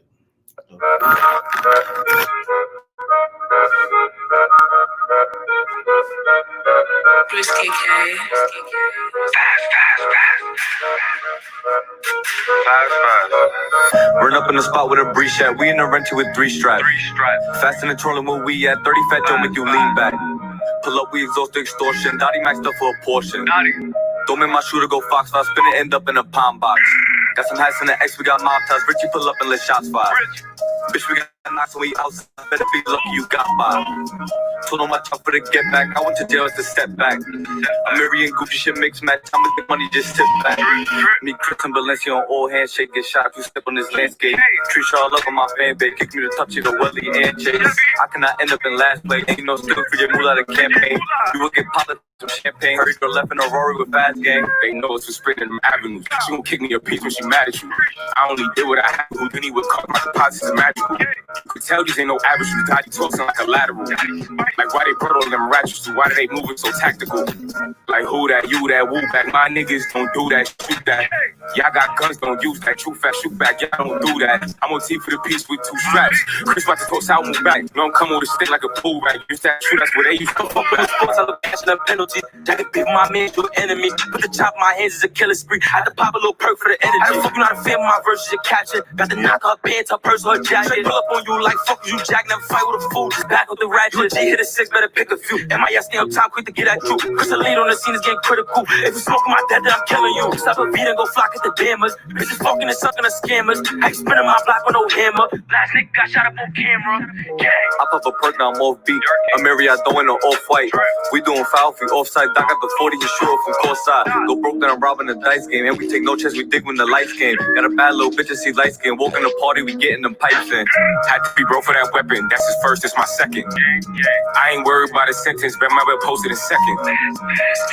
Bruce KK. Run up in the spot with a breeze shot. We in the rental with 3 straps. Fast in the trolling where we at. 30 fat Joe make you lean back. Pull up, we exhaust the extortion. Dottie maxed up for a portion. Don't make my shooter go fox. If I spin it, end up in a palm box. Got some hats in the X, we got mob ties. Richie pull up and let shots fire. Bitch, we got knocks when we outside. Better be lucky you got by. Told on my top for the get back. I went to jail as a step back. I'm Marion Gucci shit mix match. Time with the money just tip back. Me, Chris and Valencia on all handshake. Get shot if you step on this landscape. Treat y'all up on my fan base. Kick me to touch it, a Welly and Chase. I cannot end up in last place. Ain't no still for your moolah the campaign. You will get popped some champagne. Hurry girl left in a Rory with fast gang. They know it's for spreading them avenues. She gon' kick me a piece when she mad at you. I only did what I had to. Houdini would cut my deposits is magical. You can tell these ain't no average. You Dottie talking like a lateral. Like why they brought all them ratchets? Why do they moving so tactical? Like who that, you that, woo back. My niggas don't do that, shoot that. Y'all got guns, don't use that. True fast, shoot back. Y'all don't do that. I'm on team for the piece with 2 straps. Chris about to toss out, move back. You don't come with a stick like a pool rag. Use that shoot, that's what they use. Fuck with the sports, I look catching a penalty. Jacket big, my man, your enemy. Put the chop in my hands is a killer spree. I had to pop a little perk for the energy. I fuck you not a fan my verses you're catching. Got to knock her pants, her purse, her jacket. Pull up on you like fuck you, Jack. Never fight with a fool. Just back with the ratchet. You a G hit a 6, better pick a few. MIS stay up time, quick to get at you. Cause the lead on the scene is getting critical. If you smoking my dead, then I'm killing you. Stop a beat and go flock at the dammers. Bitches fucking and sucking the scammers. I ain't spinning my block with no hammer. Last nigga got shot up on camera. I pop a perk, now I'm off beat. I'm Marriott throwing an off-white. We doing foul free offside. Doc got the 40 and short from court side. Go broke, then I'm robbing the dice game. And we take no chance, we dig when the lights came. Got a bad little bitch and see light skin. Walk in the party, we getting them pipes in. Had to be broke for that weapon. That's his first, it's my second. I ain't worried about a sentence, but my web posted in second.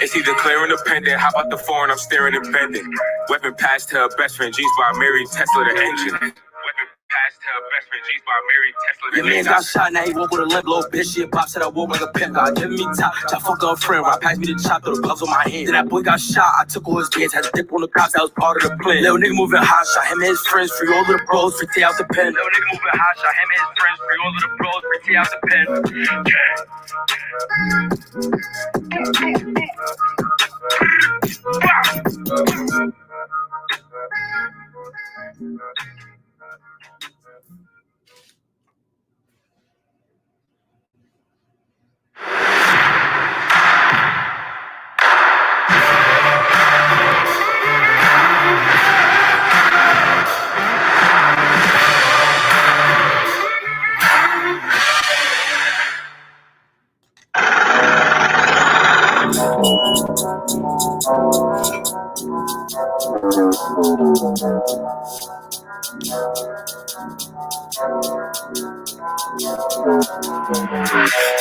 It's either clear or independent. How about the foreign? I'm staring and bending. Weapon passed to her best friend, G's by Mary Tesla the engine. Weapon passed to her best friend, G's by Mary Tesla the engine. Your man got shot, now he walk with a limp, little bitch. She a pop, said I walk like a pimp. God giving me top, chop fuck up a friend. Right past me the chop, through the gloves on my hand. Then that boy got shot, I took all his kids, had to dip on the cops, that was part of the plan. Little nigga moving hot, shot him and his friends, free all of the bros, free out the pen. Little nigga moving hot, shot him and his friends, free all of the bros, free out the pen.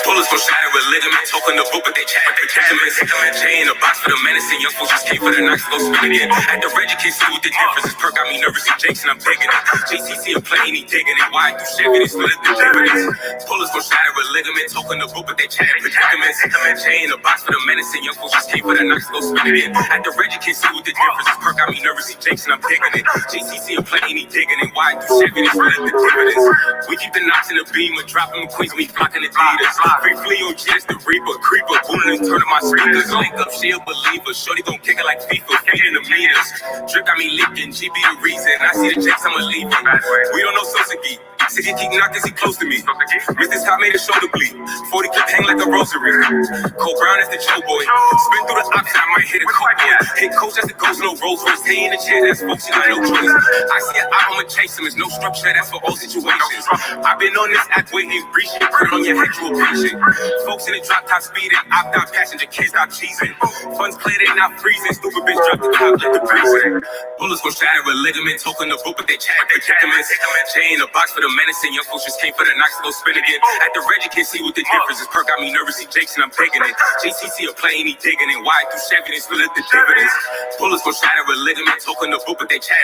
Bullets gon' shatter a ligament, talking the book, but they chat. Chain a box for the menacing young folks just came for the knocks, go spin again. At the Reggie can't see what the difference is. Perk got me nervous, and Jason, I'm taking it. JCC a plane, he digging it. Why do Chevy, they split the dividends. Bullets gon' shatter a ligament, talking the book, but they chat. Chain a box for the menacing young folks just came for the knocks, go spin again. At the Reggie can't see what the difference is. Perk got me nervous, and Jason, I'm taking it. JCC a plane, he digging it. Why do Chevy, they split the dividends. We keep the knocks in the beam, and dropping the queens, we flocking the Adidas. Free flea on jets, the reaper, creeper, booting and turning my speakers. Link up, she a believer. Shorty gon' kick it like FIFA, feeding the meters. Drip got me leaking, GB the reason. I see the jakes, I'ma leave him. We don't know Sosaki. City keep knocking, he close to me. Missed his top, made his shoulder bleed. 40 clip hang like a rosary. Cole Brown is the Joe boy. Spin through the option, I might hit a coke boy. Hit coach as the ghost, no Rolls Royce. He in the chair, that's folks, you got no choice. I see an eye, I'ma chase him. There's no structure, that's for all situations. I've been on this act waiting, breach shit, put it on your head, you a patient. Folks in the drop top speeding, opt out passenger, kids stop cheesing. Funds play, they not freezing. Stupid bitch drop the top, let the breeze. Bullets gon' shatter a ligament, talking the book, but they chat. Chain a box for the menacing young folks just came for the knocks, go spin again. At the Reggie can't see what the difference is. Perk got me nervous, he Jason, I'm taking it. JCC a plane, he digging it. Why do Chevy, they split the dividends. Bullets gon' shatter a ligament, talking the book, but they chat.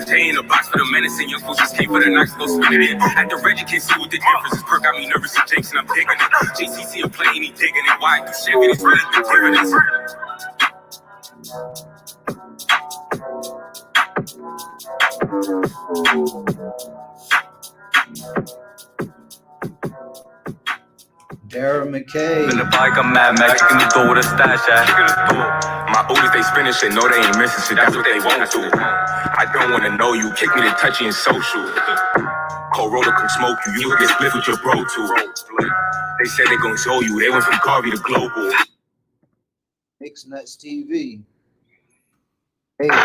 Chain a box for the menacing young folks just came for the knocks, go spin again. At the Reggie can't see what the difference is. Perk got me nervous, he Jason, I'm taking it. JCC a plane, he digging it. Why do Chevy, they split the dividends. Darren McKay. In the bike, I'm Mad Max, chicken the door with a stash at. My oldest, they spinning shit, no, they ain't missing shit, that's what they won't do. I don't wanna know you, kick me to touchy and social. Cold roller can smoke you, you get split with your bro too. They said they gon' show you, they went from Garvey to global. Mix Nuts TV. Hey, man.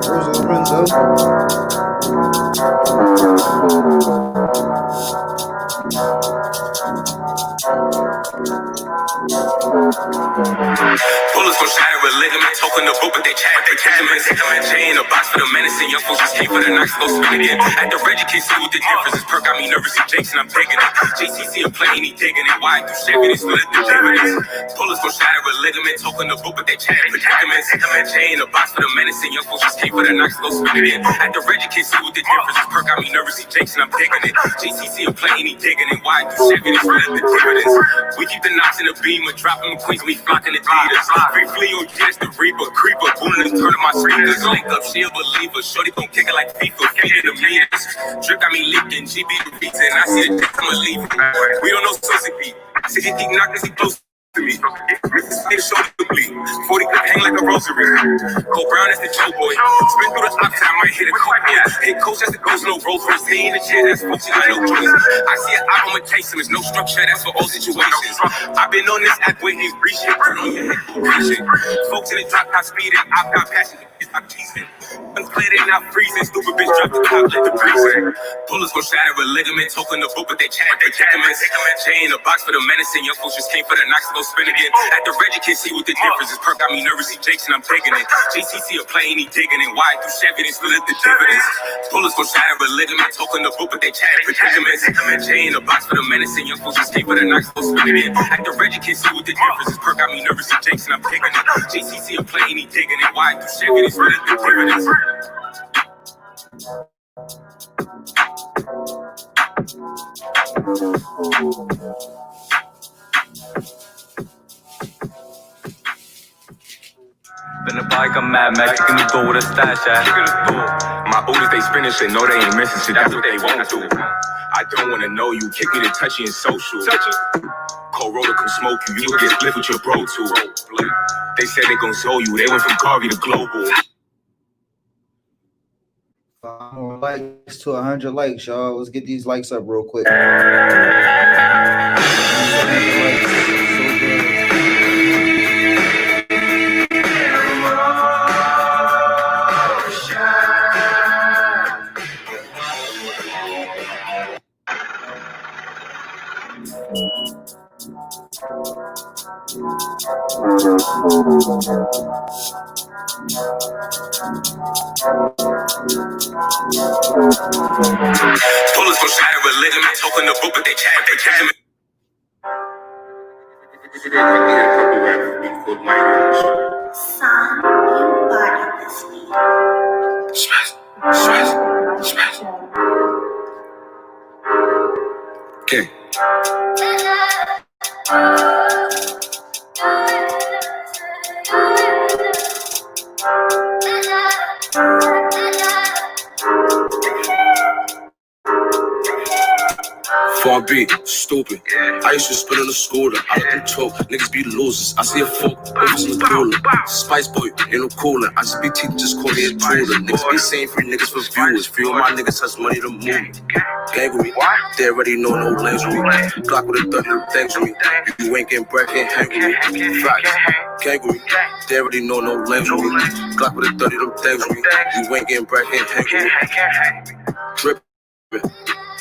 Where's Lorenzo? Bullets gon' shatter a ligament, talking the book, but they chat. Chain a box for the menacing young folks just came for the knocks, go spin again. At the Reggie can't see what the difference is. Perk got me nervous, he Jason, I'm taking it. JCC a plane, he digging it. Why do Chevy, they split the dividends. Bullets gon' shatter a ligament, talking the book, but they chat. Chain a box for the menacing young folks just came for the knocks, go spin again. At the Reggie can't see what the difference is. Perk got me nervous, he Jason, I'm taking it. JCC a plane, he digging it. Why do Chevy, they split the dividends. We keep the knocks in the beam, and dropping the queens, we flocking the Adidas. Free flea on jets, the reaper, creeper, booting and turning my speakers. Link up, she a believer. Shorty gon' kick it like FIFA, feeding the meters. Drip got me leaking, GB the reason. I see the dick, I'ma leave him. We don't know Sosaki. City keep knocking, he close to me. Missed his shoulder bleed. 40 clip hang like a rosary. Cole Brown is the Joe boy. Spin through the option, I might hit a coke boy. Hit coach as the ghost, no Rolls Royce. He in the chair, that's folks, you got no choice. I see an eye, I'ma chase him. There's no structure, that's for all situations. I've been on this act waiting, breach shit, put it on your head, patient. Folks in the drop top speeding, I've got passion, I'm teasing. Funds play, they not freezing. Stupid bitch drop the top, let the breeze. Bullets gon' shatter a ligament, talking the book, but they chat. Chain a box for the menacing young folks just came for the knocks, go spin again. At the Reggie can't see what the difference is. Perk got me nervous, he Jason, I'm taking it. JCC a plane, he digging it. Why do Chevy, they split the dividends. Bullets gon' shatter a ligament, talking the book, but they chat. Chain a box for the menacing young folks just came for the knocks, go spin again. At the Reggie can't see what the difference is. Perk got me nervous, he Jason, I'm taking it. JCC a plane, he digging it. Why do Chevy, they split the dividends. In the bike, I'm Mad Max, chicken the door with a stash at. My oldest, they spinning shit, no, they ain't missing shit, that's what they won't do. I don't wanna know you, kick me to touchy and social. Cold roller can smoke you, you get split with your bro too. They said they gon' show you, they went from Garvey to global. 5 more likes to 100 likes, y'all. Let's get these likes up real quick. Bullets gon' shatter religion. I talk in the book, but they chat. They catch him. Smash. Okay. Far B, stupid. I used to spin on the scooter. I let them talk, niggas be losers. I see a folk, office in the cooler. Spice boy, ain't no cooler. I just be teaching, just call me a tutor. Niggas be saying free niggas for viewers. Free all my niggas has money to move. Gang with me, they already know no lanes with me. Glock with a 30 them things with me. You ain't getting bread, can't hang with me. Facts, gang with me, they already know no lanes with me. Glock with a 30 them things with me. You ain't getting bread, can't hang with me. Drip.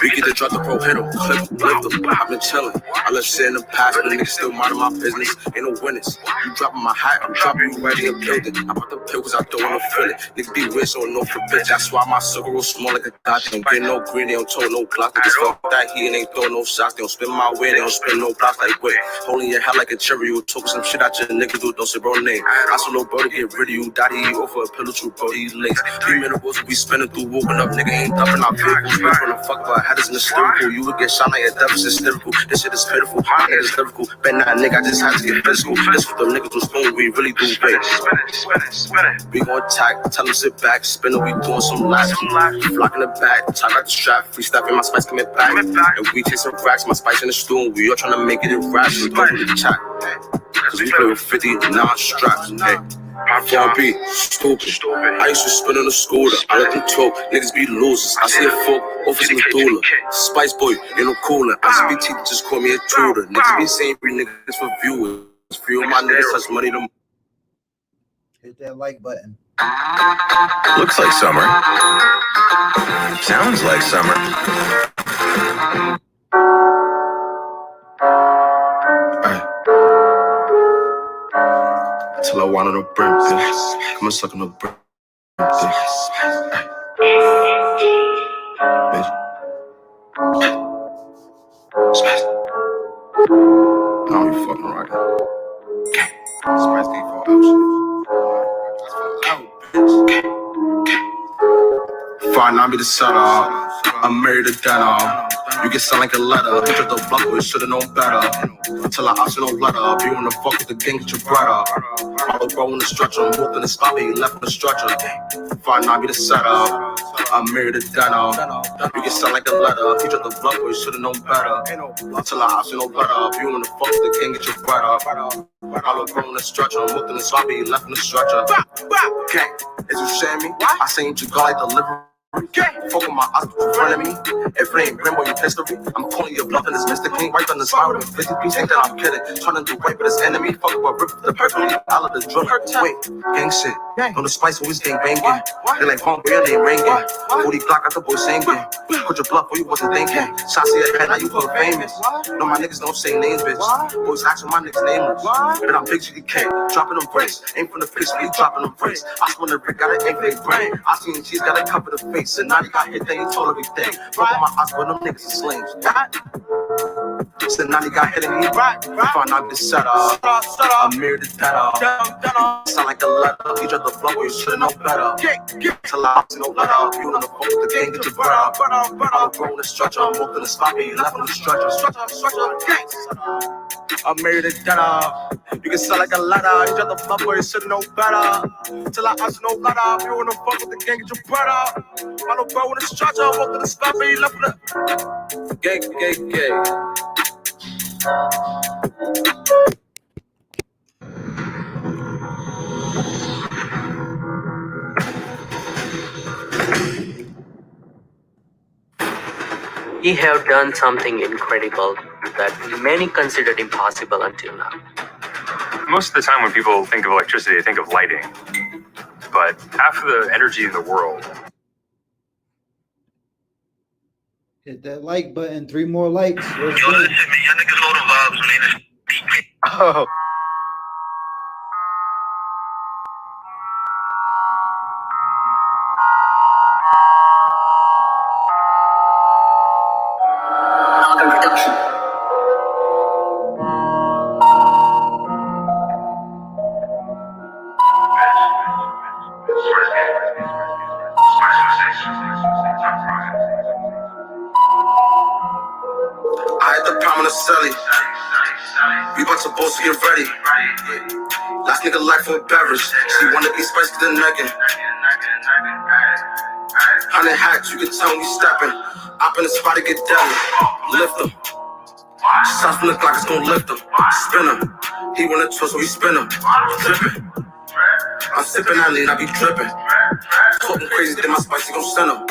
We get to drop the pro hit 'em, clip 'em, lift 'em. I've been chillin'. I left shit in the past, but niggas still mindin' my business. Ain't no winners. You dropping my hat, I'm dropping you right in the building. I bought the pill cause I don't wanna feel it. Niggas be weird, so no for bitch. That's why my circle real small like a dot. They don't get no green, they don't tote no clock. Niggas fuck that heat and they throw no shots. They don't spin my way, they don't spin no blocks like wait. Holding your head like a cherry, you talking some shit out your niggas do, don't say bro name. I saw no bro to get rid of you. Daddy, he offer a pillow to bro, he lace. 3 minerals we spinning through, walking up, nigga ain't dumping our vehicles. Bitch, when the fuck about head is hysterical. You would get shot like a deficit hysterical. This shit is pitiful. My niggas lyrical. Bet not nigga, I just had to get physical. This for them niggas who spoon, we really do wait. We gon' attack, tell them sit back, spin it, we doing some laps. Flock in the back, tie out the strap, free stuff in my spice coming back. And we chasing racks, my spice in the stool. We all trying to make it in raps. We go through the chat. Cause we play with 50 non-straps. Hey. 4B, stupid. I used to spin on the scooter. I let them talk, niggas be losers. I see a folk, office in the doula. Spice boy, ain't no cooler. I just be teaching, just call me a tutor. Niggas be saying free niggas for viewers. Free all my niggas touch money to. Hit that like button. Looks like summer. Sounds like summer. Till I want on the brim, bitch. Come and suck on the brim, bitch. Now you fucking rockin'. Okay. Spice game for out shit. 5'9" be the setup. I'm married to Dana. You get sound like a letter. Hit the block, we should've known better. Till I option no letter. If you wanna fuck with the gang, get your bread up. My little bro in the stretcher. I'm walking the spot, but he left in the stretcher. 5'9" be the setup. I'm married to Dana. You get sound like a letter. Hit the block, we should've known better. Till I option no letter. If you wanna fuck with the gang, get your bread up. My little bro in the stretcher. I'm walking the spot, but he left in the stretcher. Gang, is you shame me? I seen you go like delivery. Fuck with my eyes in front of me. If it ain't Grimbo, you history. I'm calling your bluff and it's Mr. King. Right on the spot with a 50 piece. Think that I'm kidding. Trying to do right, but it's enemy. Fuck about rip the purple. All of the drum. Wait, gang shit. On the spice, always gang banging. They like hungry and they ringing. 40 block out the boy singing. Put your bluff where you wasn't thinking. Shots to your head, now you feel famous. No, my niggas don't say names, bitch. Boys asking my niggas nameless. But I'm big GDK. Dropping them bricks. Ain't from the pitch, we dropping them bricks. I spun the brick, got an ain't big brain. I seen cheese, got to cover the face. And now you got hit, then you told everything. Fuck on my eyes, but them niggas are slings. So now you got hit and he find out this setup. I'm married to that. Sound like a letter. Each other flow, you should've known better. Till I no letter. You wanna fuck with the gang, get your bread up. I'm a grown the stretcher. I'm walking the spot, but you left on the stretcher. I'm married to that. You can sound like a letter. Each other flow, you should've known better. Till I ask no letter. You wanna fuck with the gang, get your bread up. I'm a grown the stretcher. I'm walking the spot, but you left on the gang. He have done something incredible that many considered impossible until now. Most of the time when people think of electricity, they think of lighting. But half of the energy in the world. Hit that like button. 3 more likes. Yo, listen, man, y'all niggas hold the vibes, man. Oh. I hit the palm on the celly. We about to boast to get ready. Last nigga like for a beverage. She wanna be spicy to the necking. 100 hats, you can tell when we stepping. Up in the spot to get deadly. Lift them. Shots from the clock, it's gon' lift him. Spin him. He wanna twist, so we spin him. Drippin'. I'm sippin' that lean, I be drippin'. Talking crazy, then my spicy gon' send him.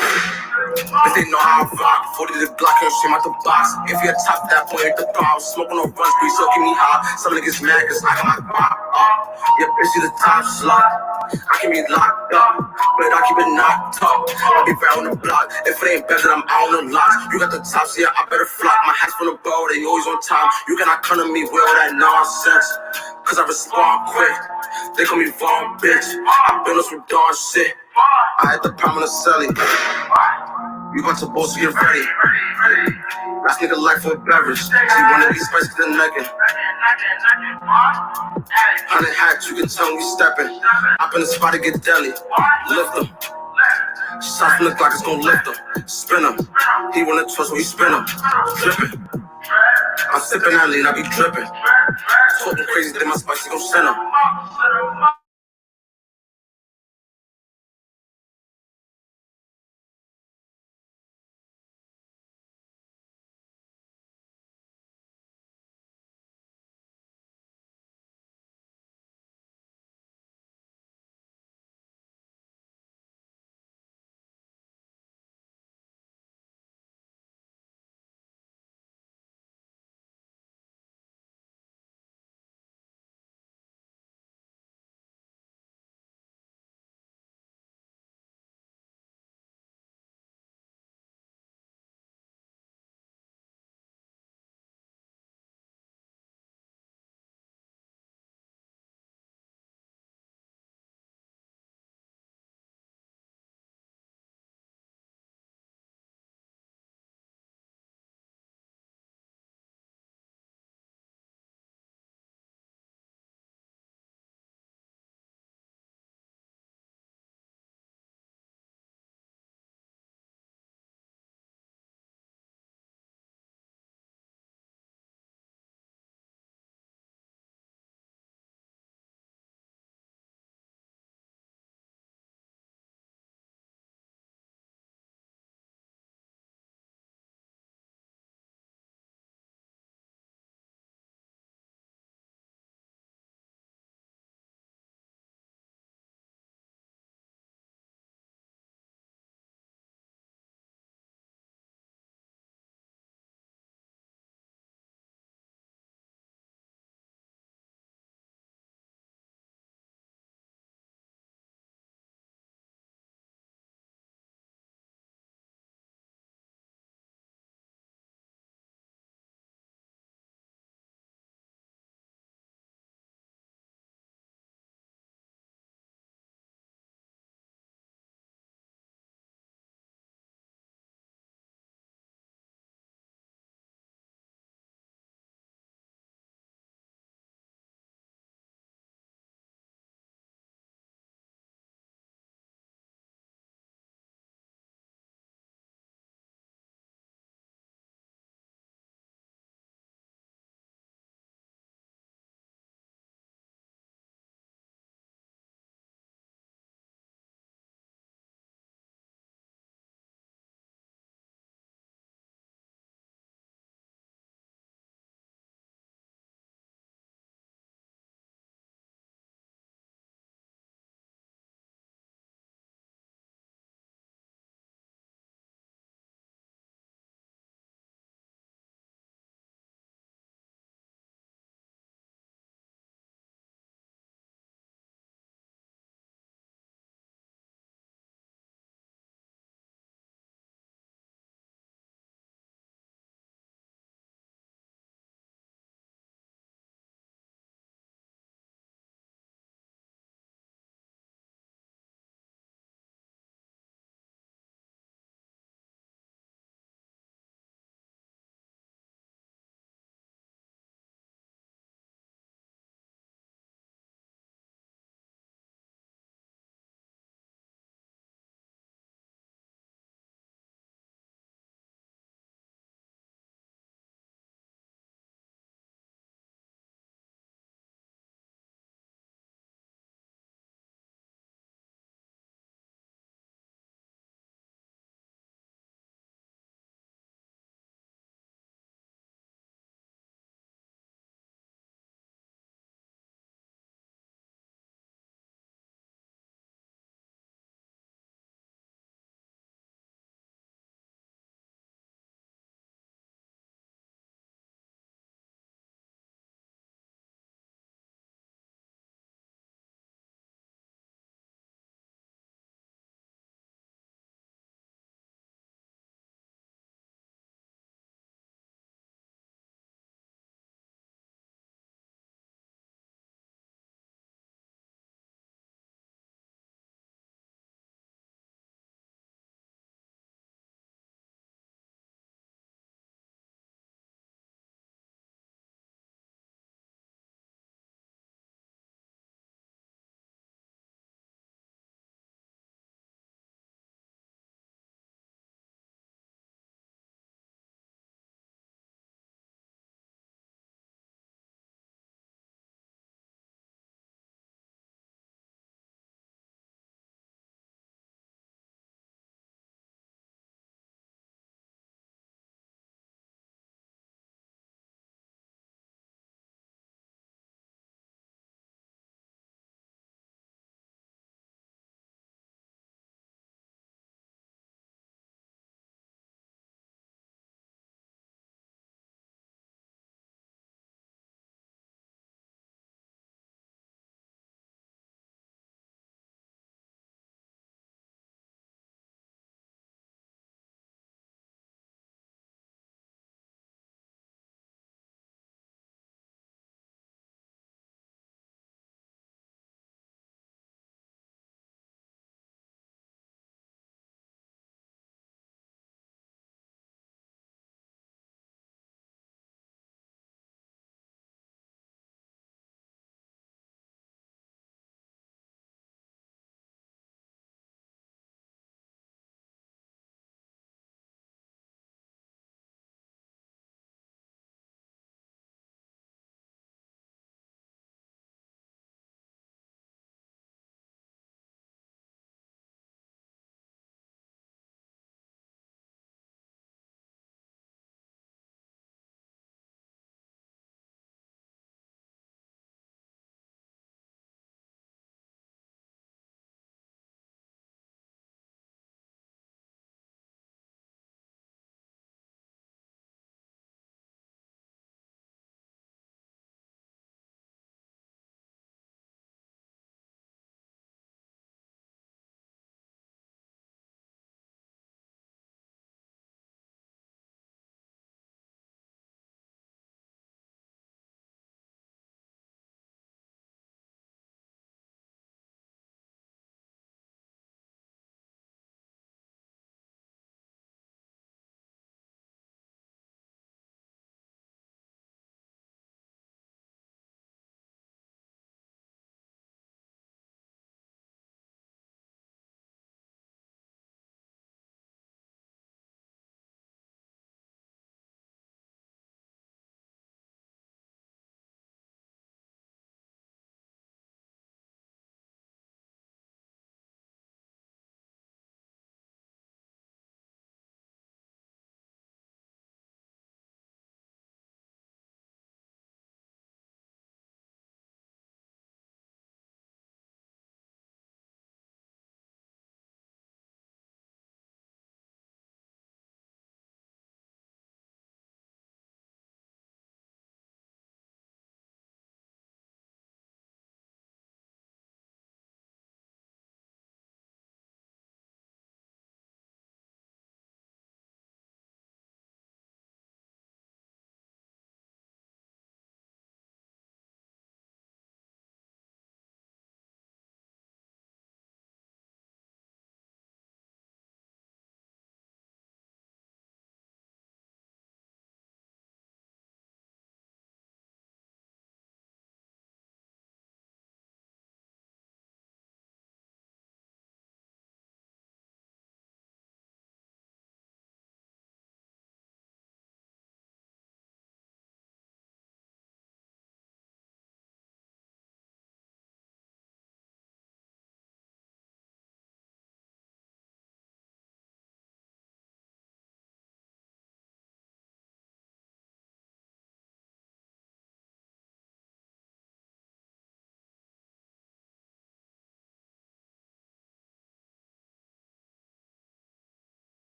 If they know how I rock, 40 to the Glock, can't stream out the box. If you're top that point, hit the car. Smoking on runs, breeze, so keep me high. Some niggas mad, cause I got my pop up. Yeah, bitch, you the top slot. I can be locked up, but I keep it knocked up. I'll be round the block. If it ain't better, I'm out on the locks. You got the tops, yeah, I better flock. My hat's from the bow, they always on time. You cannot come to me with all that nonsense, cause I respond quick. They call me Vaughn, bitch. I been on some darn shit. I hit the palm on the celly. We about to boast to get ready. Last nigga like for a beverage. She wanna be spicy to the necking. 100 hats, you can tell when we stepping. Up in the spot to get deli. Lift them. Shots from the clock, it's gon' lift them. Spin him. He wanna twist, so we spin him. Drippin'. I'm sippin' that lean, I be drippin'. Talking crazy, then my spicy gon' send him.